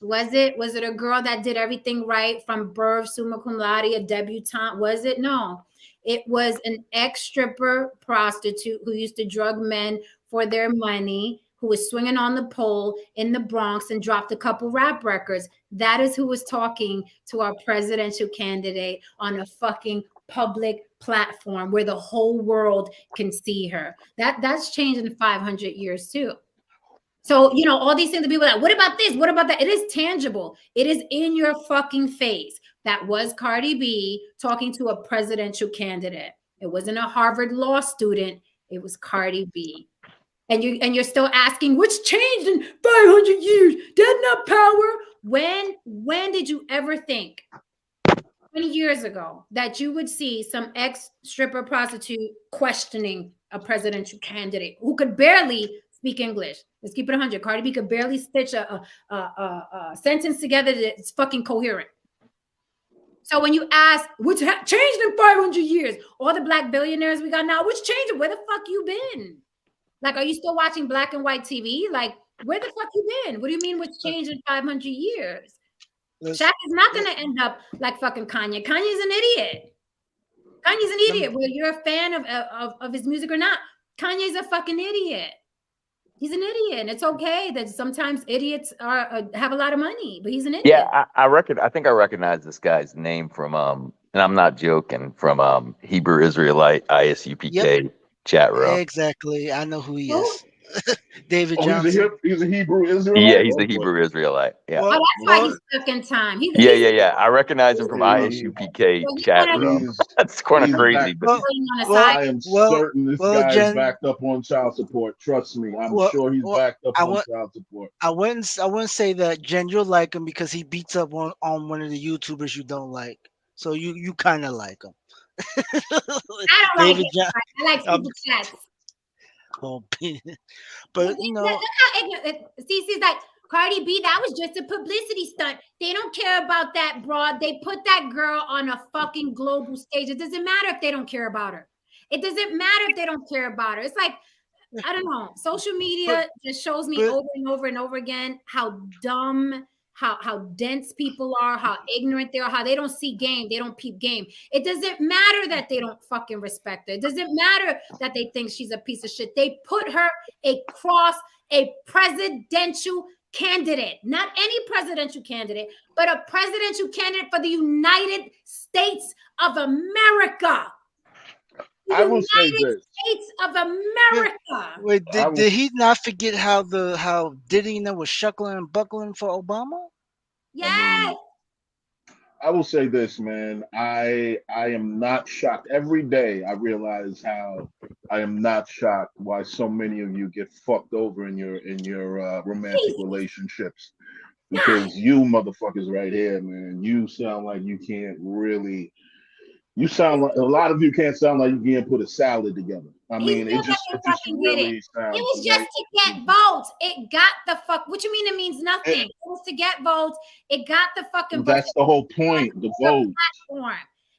Was it a girl that did everything right from birth, summa cum laude, a debutante? Was it? No. It was an ex-stripper prostitute who used to drug men for their money, who was swinging on the pole in the Bronx and dropped a couple rap records. That is who was talking to our presidential candidate on a fucking public platform where the whole world can see her. That's changed in 500 years too. So, you know, all these things that people are like, what about this? What about that? It is tangible. It is in your fucking face. That was Cardi B talking to a presidential candidate. It wasn't a Harvard law student. It was Cardi B. And you're still asking, what's changed in 500 years? That's not power. When did you ever think 20 years ago that you would see some ex-stripper prostitute questioning a presidential candidate who could barely speak English? Let's keep it 100. Cardi B could barely stitch a sentence together that's fucking coherent. So when you ask, what's changed in 500 years? All the black billionaires we got now, what's changing? Where the fuck you been? Like, are you still watching black and white TV? Like, where the fuck you been? What do you mean what's changed in 500 years? Shaq is not going to end up like fucking Kanye. Kanye's an idiot. Kanye's an idiot. Whether you're a fan of his music or not, Kanye's a fucking idiot. He's an idiot. And it's okay that sometimes idiots have a lot of money, but he's an idiot. Yeah, I think I recognize this guy's name from and I'm not joking, from Hebrew Israelite ISUPK chat room. Exactly. I know who he is. David Oh, Johnson. he's a Hebrew Israelite? Yeah, he's a Hebrew Israelite. Yeah. Oh, that's why he's stuck in time. Yeah. I recognize him from ISUPK chat room. That's kind of crazy. But I am certain this guy is backed up on child support. Trust me, I'm sure he's backed up on child support. I wouldn't say that, Jen. You'll like him because he beats up on one of the YouTubers you don't like. So you kind of like him. I don't like it. I like super chats. Oh, but you know, look how ignorant. Cece's like, Cardi B, that was just a publicity stunt. They don't care about that broad. They put that girl on a fucking global stage. It doesn't matter if they don't care about her. It doesn't matter if they don't care about her. It's like, I don't know. Social media just shows me over and over and over again how dumb, how dense people are, how ignorant they are, how they don't see game, they don't peep game. It doesn't matter that they don't fucking respect her. It doesn't matter that they think she's a piece of shit. They put her across a presidential candidate, not any presidential candidate, but a presidential candidate for the United States of America. I will say this. States of America. Wait, did he not forget how Diddy was shuckling and buckling for Obama? Yes. I will say this, man. I am not shocked. Every day I realize how I am not shocked why so many of you get fucked over in your romantic relationships. Because you motherfuckers right here, man, you sound like you can't really. You sound like a lot of you can't sound like you can't put a salad together. I mean, it just really sounds. It was just to get votes. It got the fuck. What you mean? It means nothing. It was to get votes. It got the fucking. That's the whole point. The vote. Platform.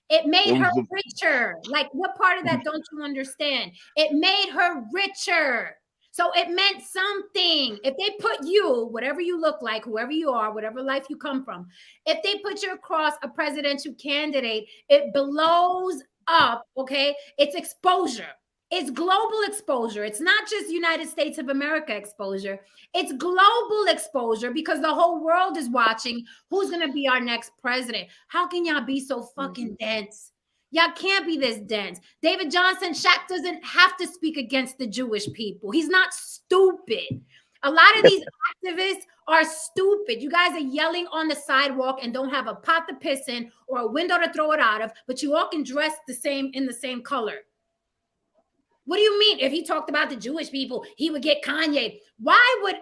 It made her richer. Like, what part of that don't you understand? It made her richer. So it meant something. If they put you, whatever you look like, whoever you are, whatever life you come from, if they put you across a presidential candidate, it blows up, okay? It's exposure. It's global exposure. It's not just United States of America exposure. It's global exposure because the whole world is watching who's going to be our next president. How can y'all be so fucking dense? Y'all can't be this dense. David Johnson, Shaq doesn't have to speak against the Jewish people. He's not stupid. A lot of these activists are stupid. You guys are yelling on the sidewalk and don't have a pot to piss in or a window to throw it out of, but you all can dress the same in the same color. What do you mean? If he talked about the Jewish people, he would get Kanye. Why would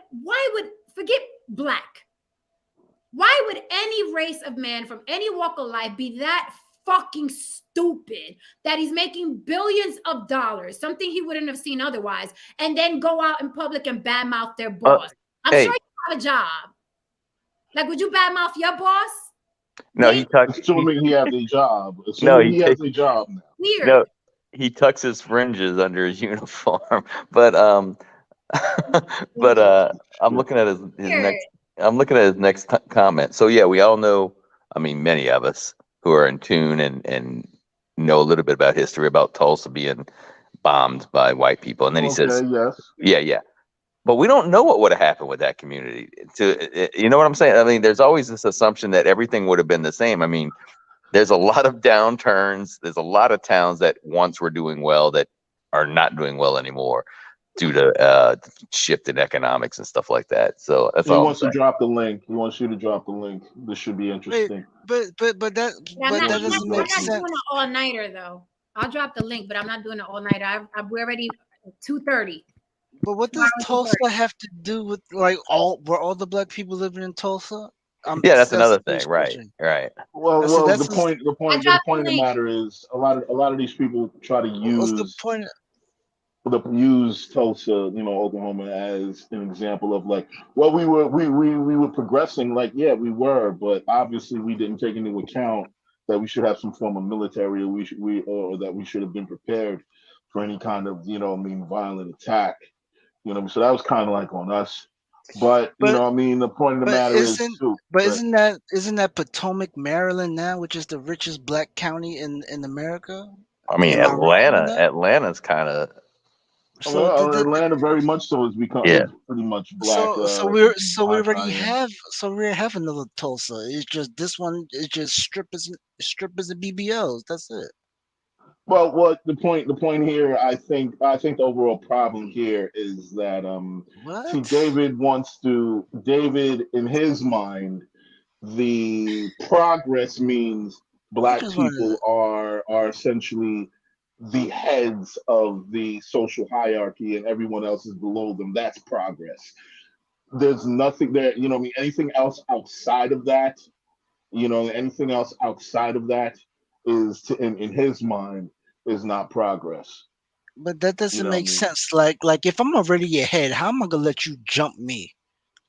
forget black? Why would any race of man from any walk of life be that fucking stupid that he's making billions of dollars, something he wouldn't have seen otherwise, and then go out in public and badmouth their boss? I'm hey. sure you have a job. Like, would you badmouth your boss? No, he tucks. Assuming he has a job. Assuming he has a job now. Weird. No, he tucks his fringes under his uniform. But I'm looking at his next. I'm looking at his next comment. So yeah, we all know. I mean, many of us who are in tune and know a little bit about history about Tulsa being bombed by white people, and then he says, "Yes, yeah." But we don't know what would have happened with that community. You know what I'm saying? I mean, there's always this assumption that everything would have been the same. I mean, there's a lot of downturns. There's a lot of towns that once were doing well that are not doing well anymore due to shift in economics and stuff like that. So that's all. He wants to drop the link. He wants you to drop the link. This should be interesting. But that doesn't make sense. I'm not doing an all-nighter though. I'll drop the link, but I'm not doing an all-nighter. We're already 2:30. But what does Tulsa have to do with were all the black people living in Tulsa? Yeah, that's another thing, right? Right. Well, the point of the matter is a lot of these people try to use Tulsa, Oklahoma, as an example of like, well, we were progressing, like, yeah, we were, but obviously we didn't take into account that we should have some form of military, or that we should have been prepared for any kind of violent attack. So that was kind of like on us. But the point of the matter isn't that Potomac, Maryland now, which is the richest black county in America? I mean, Atlanta's kind of. Atlanta very much so has become pretty much black. We have another Tulsa. It's just this one is just strippers and BBLs. That's it. Well, what the point here, I think the overall problem here is that David in his mind, the progress means black people are essentially the heads of the social hierarchy and everyone else is below them. That's progress. There's nothing there, anything else outside of that, is in his mind is not progress. But that doesn't make sense. Like if I'm already ahead, how am I gonna let you jump me?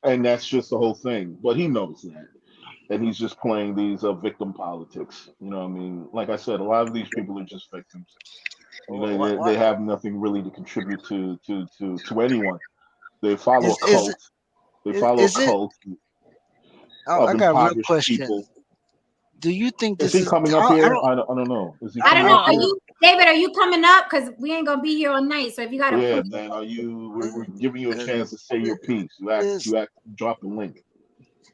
And that's just the whole thing. But he knows that. And he's just playing these victim politics. Like I said, a lot of these people are just victims. They have nothing really to contribute to anyone. They follow a cult. They follow a cult. I got a real question. People. Do you think this is he coming up here? I don't know. I don't know. David, are you coming up? Because we ain't gonna be here all night. So if you got man, we're giving you a chance to say your piece. You drop the link.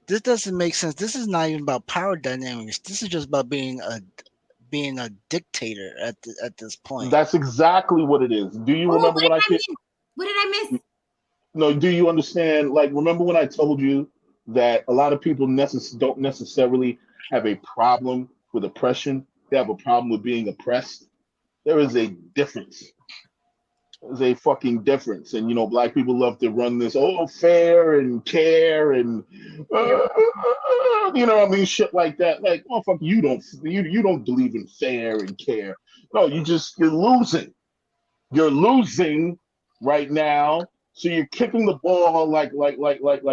This doesn't make sense. This is not even about power dynamics. This is just about being a dictator at this point. That's exactly what it is. Do you remember when I did? What did I miss? No, do you understand? Like, remember when I told you that a lot of people don't necessarily have a problem with oppression? They have a problem with being oppressed. There is a difference. There's a fucking difference. And, black people love to run this, fair and care and, shit like that. Like, motherfucker, you don't believe in fair and care. No, you're losing. You're losing right now. So you're kicking the ball like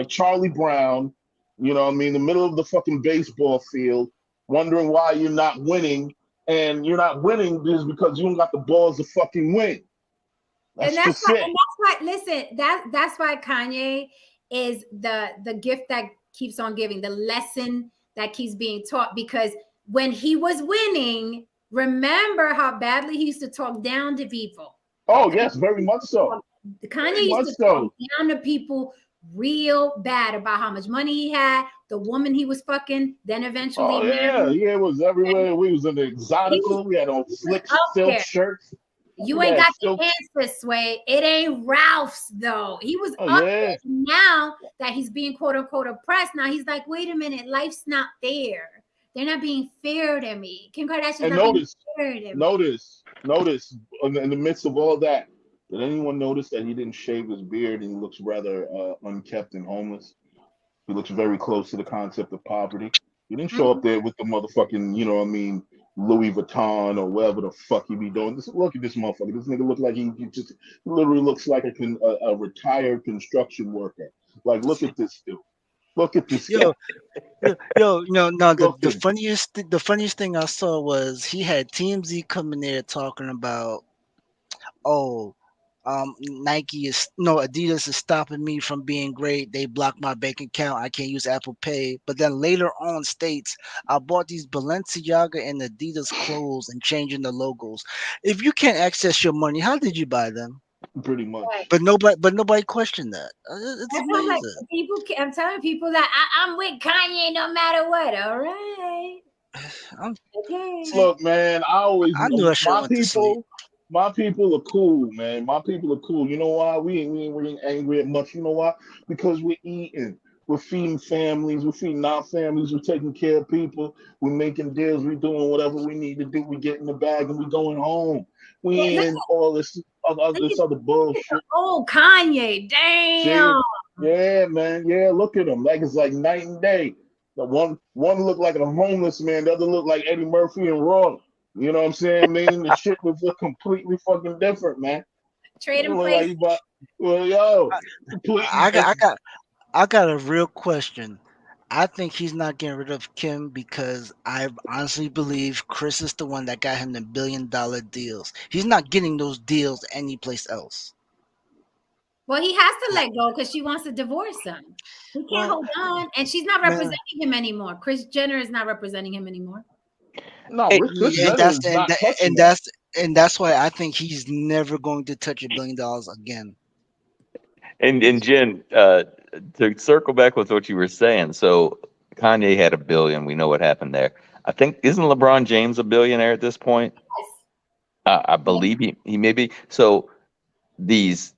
Charlie Brown, in the middle of the fucking baseball field, wondering why you're not winning. And you're not winning just because you don't got the balls to fucking win. That's why Kanye is the gift that keeps on giving, the lesson that keeps being taught. Because when he was winning, remember how badly he used to talk down to people. Oh, yes, very much so. Kanye used to talk down to people real bad about how much money he had, the woman he was fucking, then eventually. Oh, yeah, it was everywhere. We was in the Exotica. We had on slick silk shirts. You Look ain't at got that, still. the answer, Sway. It ain't Ralph's though. He was Oh up yeah. there. Now that he's being quote unquote oppressed, now he's like, wait a minute, life's not fair. They're not being fair to me. Kim Kardashian's And not being notice, fair to me. notice, in the midst of all that, did anyone notice that he didn't shave his beard and he looks rather unkept and homeless? He looks very close to the concept of poverty. He didn't show up there with the motherfucking, you know what I mean, Louis Vuitton or whatever the fuck he be doing. Look at this motherfucker. This nigga look like he just literally looks like a retired construction worker. Like, look at this dude. Look at this guy. No. Look The at funniest thing I saw was he had TMZ coming there talking about, oh, Adidas is stopping me from being great. They blocked my bank account. I can't use Apple Pay. But then later on states, I bought these Balenciaga and Adidas clothes and changing the logos. If you can't access your money, how did you buy them? pretty much. Right. But nobody questioned that. It's That's why I'm like, amazing. people. I'm telling people that I'm with Kanye no matter what. All right. I'm- Okay. Look, man, I knew I should have went to sleep. my people are cool, man. My people are cool. You know why? We ain't angry at much. You know why? Because we're eating. We're feeding families. We're feeding our families. We're taking care of people. We're making deals. We're doing whatever we need to do. We get in the bag and we going home. We Yeah, ain't in all this other bullshit. oh, Kanye, See? damn. Yeah, man. Yeah, look at him. Like it's like night and day. The one looked like a homeless man. The other looked like Eddie Murphy and Raw. You know what I'm saying? Man, the shit was look completely fucking different, man. Trade It in look place. like you bought, well, yo, completely. I got a real question. I think he's not getting rid of Kim because I honestly believe Chris is the one that got him the $1 billion deals. He's not getting those deals anyplace else. Well, he has to let go because she wants to divorce him. He can't Well, hold on, and she's not man, representing him anymore. Kris Jenner is not representing him anymore. No, Hey, Chris and Jenner is not touching that. that's why I think he's never going to touch $1 billion again. and Jen, to circle back with what you were saying, so Kanye had $1 billion. We know what happened there. I think isn't LeBron James a billionaire at this point? I believe he may be. So these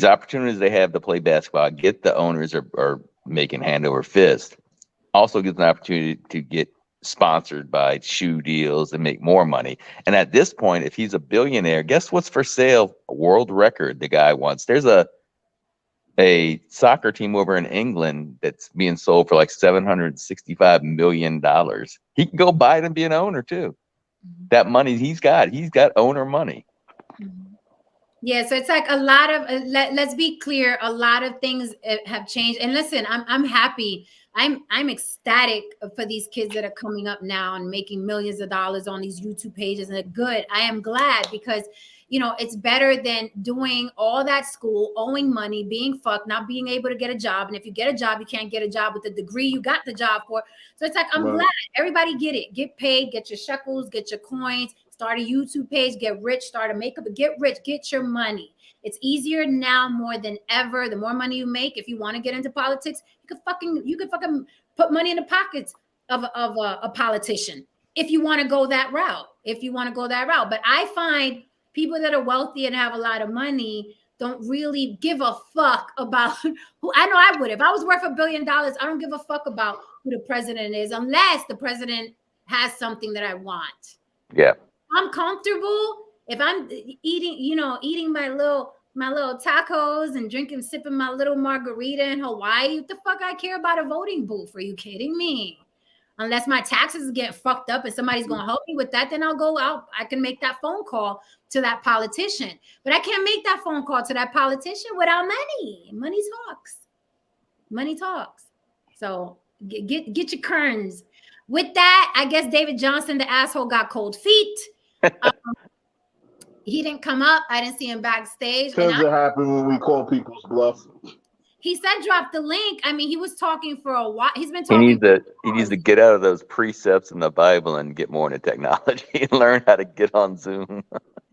opportunities they have to play basketball, I get the owners are making hand over fist. Also gives an opportunity to get sponsored by shoe deals and make more money. And at this point, if he's a billionaire, guess what's for sale? A world record the guy wants. There's a soccer team over in England that's being sold for like $765 million. He can go buy it and be an owner too. That money he's got owner money. Yeah, so it's like a lot of let's be clear, a lot of things have changed. And listen, I'm happy. I'm ecstatic for these kids that are coming up now and making millions of dollars on these YouTube pages, and they're good. I am glad because it's better than doing all that school, owing money, being fucked, not being able to get a job. And if you get a job, you can't get a job with the degree you got the job for. So it's like, I'm glad everybody get it. Get paid, get your shekels, get your coins, start a YouTube page, get rich, start a makeup, get rich, get your money. It's easier now more than ever. The more money you make, if you want to get into politics, you could fucking put money in the pockets of a politician if you want to go that route. But I find people that are wealthy and have a lot of money don't really give a fuck about who. I know I would. If I was worth $1 billion, I don't give a fuck about who the president is unless the president has something that I want. Yeah. I'm comfortable if I'm eating my little tacos and sipping my little margarita in Hawaii. What the fuck I care about a voting booth? Are you kidding me? Unless my taxes get fucked up and somebody's going to help me with that, then I'll go out. I can make that phone call to that politician. But I can't make that phone call to that politician without money. Money talks. So get your kerns. With that, I guess David Johnson, the asshole, got cold feet. He didn't come up. I didn't see him backstage. Tends to happen when we call people's bluff. He said drop the link. I mean, he was talking for a while. He's been talking. He needs to get out of those precepts in the Bible and get more into technology and learn how to get on Zoom.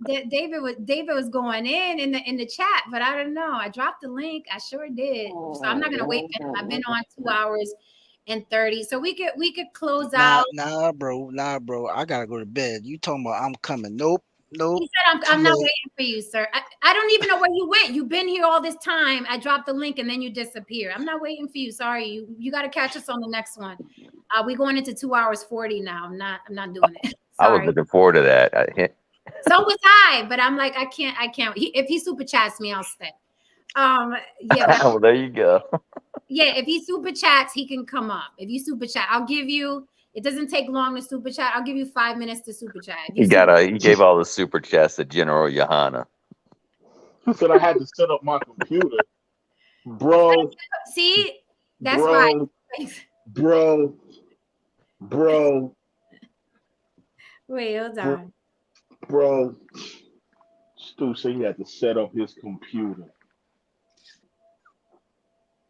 David was going in the chat, but I don't know. I dropped the link. I sure did. So I'm not gonna wait for him. I've been on 2 hours and 30. So we could close out. Nah, bro. I gotta go to bed. You talking about I'm coming? Nope. Nope. He said, I'm Too not late. waiting for you, sir. I don't even know where you went. You've been here all this time. I dropped the link and then you disappear. I'm not waiting for you. Sorry. You got to catch us on the next one. We're going into 2 hours 40 now. I'm not doing it. I was Sorry. looking forward to that. So was I, but I'm like, I can't. If he super chats me, I'll stay. Yeah, but Well, there you go. yeah, if he super chats, he can come up. If you super chat, I'll give you. It doesn't take long to super chat. I'll give you 5 minutes to super chat. He gave all the super chats to General Johanna. He said I had to set up my computer, bro. See, that's bro, why. bro. Wait, hold on. Bro, Stu said he had to set up his computer.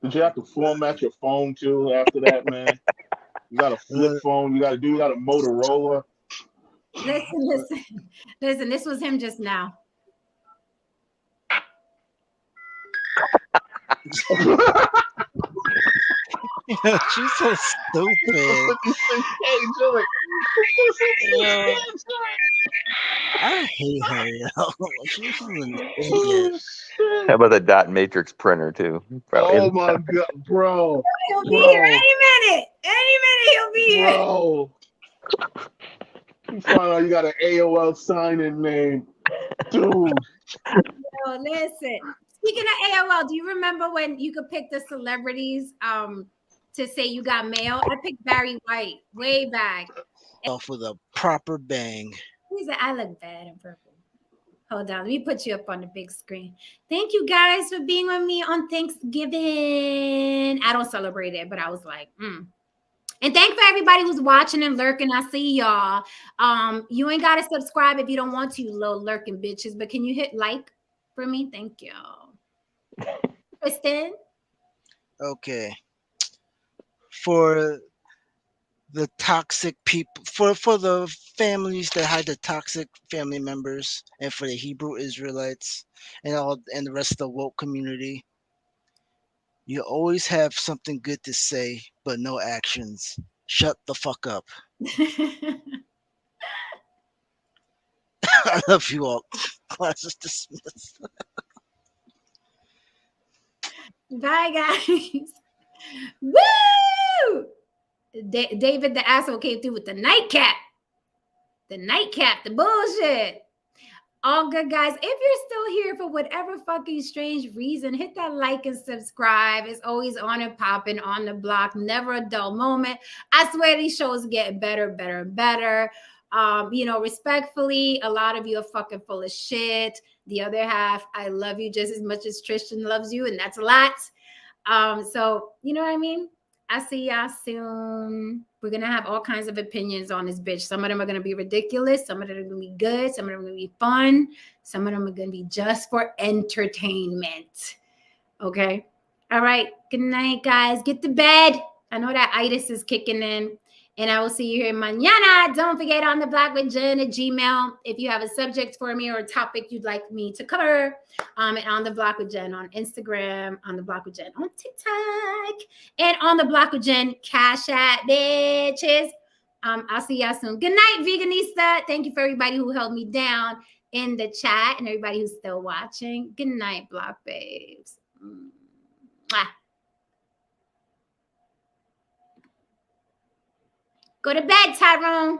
Did you have to format your phone too after that, man? You got a flip phone. You got a Motorola. Listen. This was him just now. She's so stupid. I hate her, yo. She's an idiot. How about the dot matrix printer too? Probably. Oh my god, bro! He'll be here any minute. Any minute he'll be here. Bro, you find out you got an AOL sign-in name, dude. No, listen. Speaking of AOL, do you remember when you could pick the celebrities to say you got mail? I picked Barry White way back. Off with a proper bang. He said, I look bad in purple. Hold on, let me put you up on the big screen. Thank you guys for being with me on Thanksgiving. I don't celebrate it, but I was like, And thank for everybody who's watching and lurking. I see y'all. You ain't got to subscribe if you don't want to, you little lurking bitches. But can you hit like for me? Thank you. Kristen? Okay. For the toxic people, for the families that had the toxic family members, and for the Hebrew Israelites and the rest of the woke community, you always have something good to say, but no actions. Shut the fuck up. I love you all. Class is dismissed. Bye, guys. Woo! David the asshole came through with the nightcap. The bullshit. All good, guys. If you're still here for whatever fucking strange reason, hit that like and subscribe. It's always on and popping on the block. Never a dull moment. I swear these shows get better, better, and better. Respectfully, a lot of you are fucking full of shit. The other half, I love you just as much as Tristan loves you, and that's a lot. So you know what I mean? I see y'all soon. We're going to have all kinds of opinions on this bitch. Some of them are going to be ridiculous. Some of them are going to be good. Some of them are going to be fun. Some of them are going to be just for entertainment. Okay? All right. Good night, guys. Get to bed. I know that itis is kicking in. And I will see you here mañana. Don't forget On the Block with Jen at Gmail. If you have a subject for me or a topic you'd like me to cover, and On the Block with Jen on Instagram, On the Block with Jen on TikTok, and On the Block with Jen, Cash App, bitches. I'll see y'all soon. Good night, Veganista. Thank you for everybody who held me down in the chat and everybody who's still watching. Good night, Block babes. Mwah. Go to bed, Tyrone.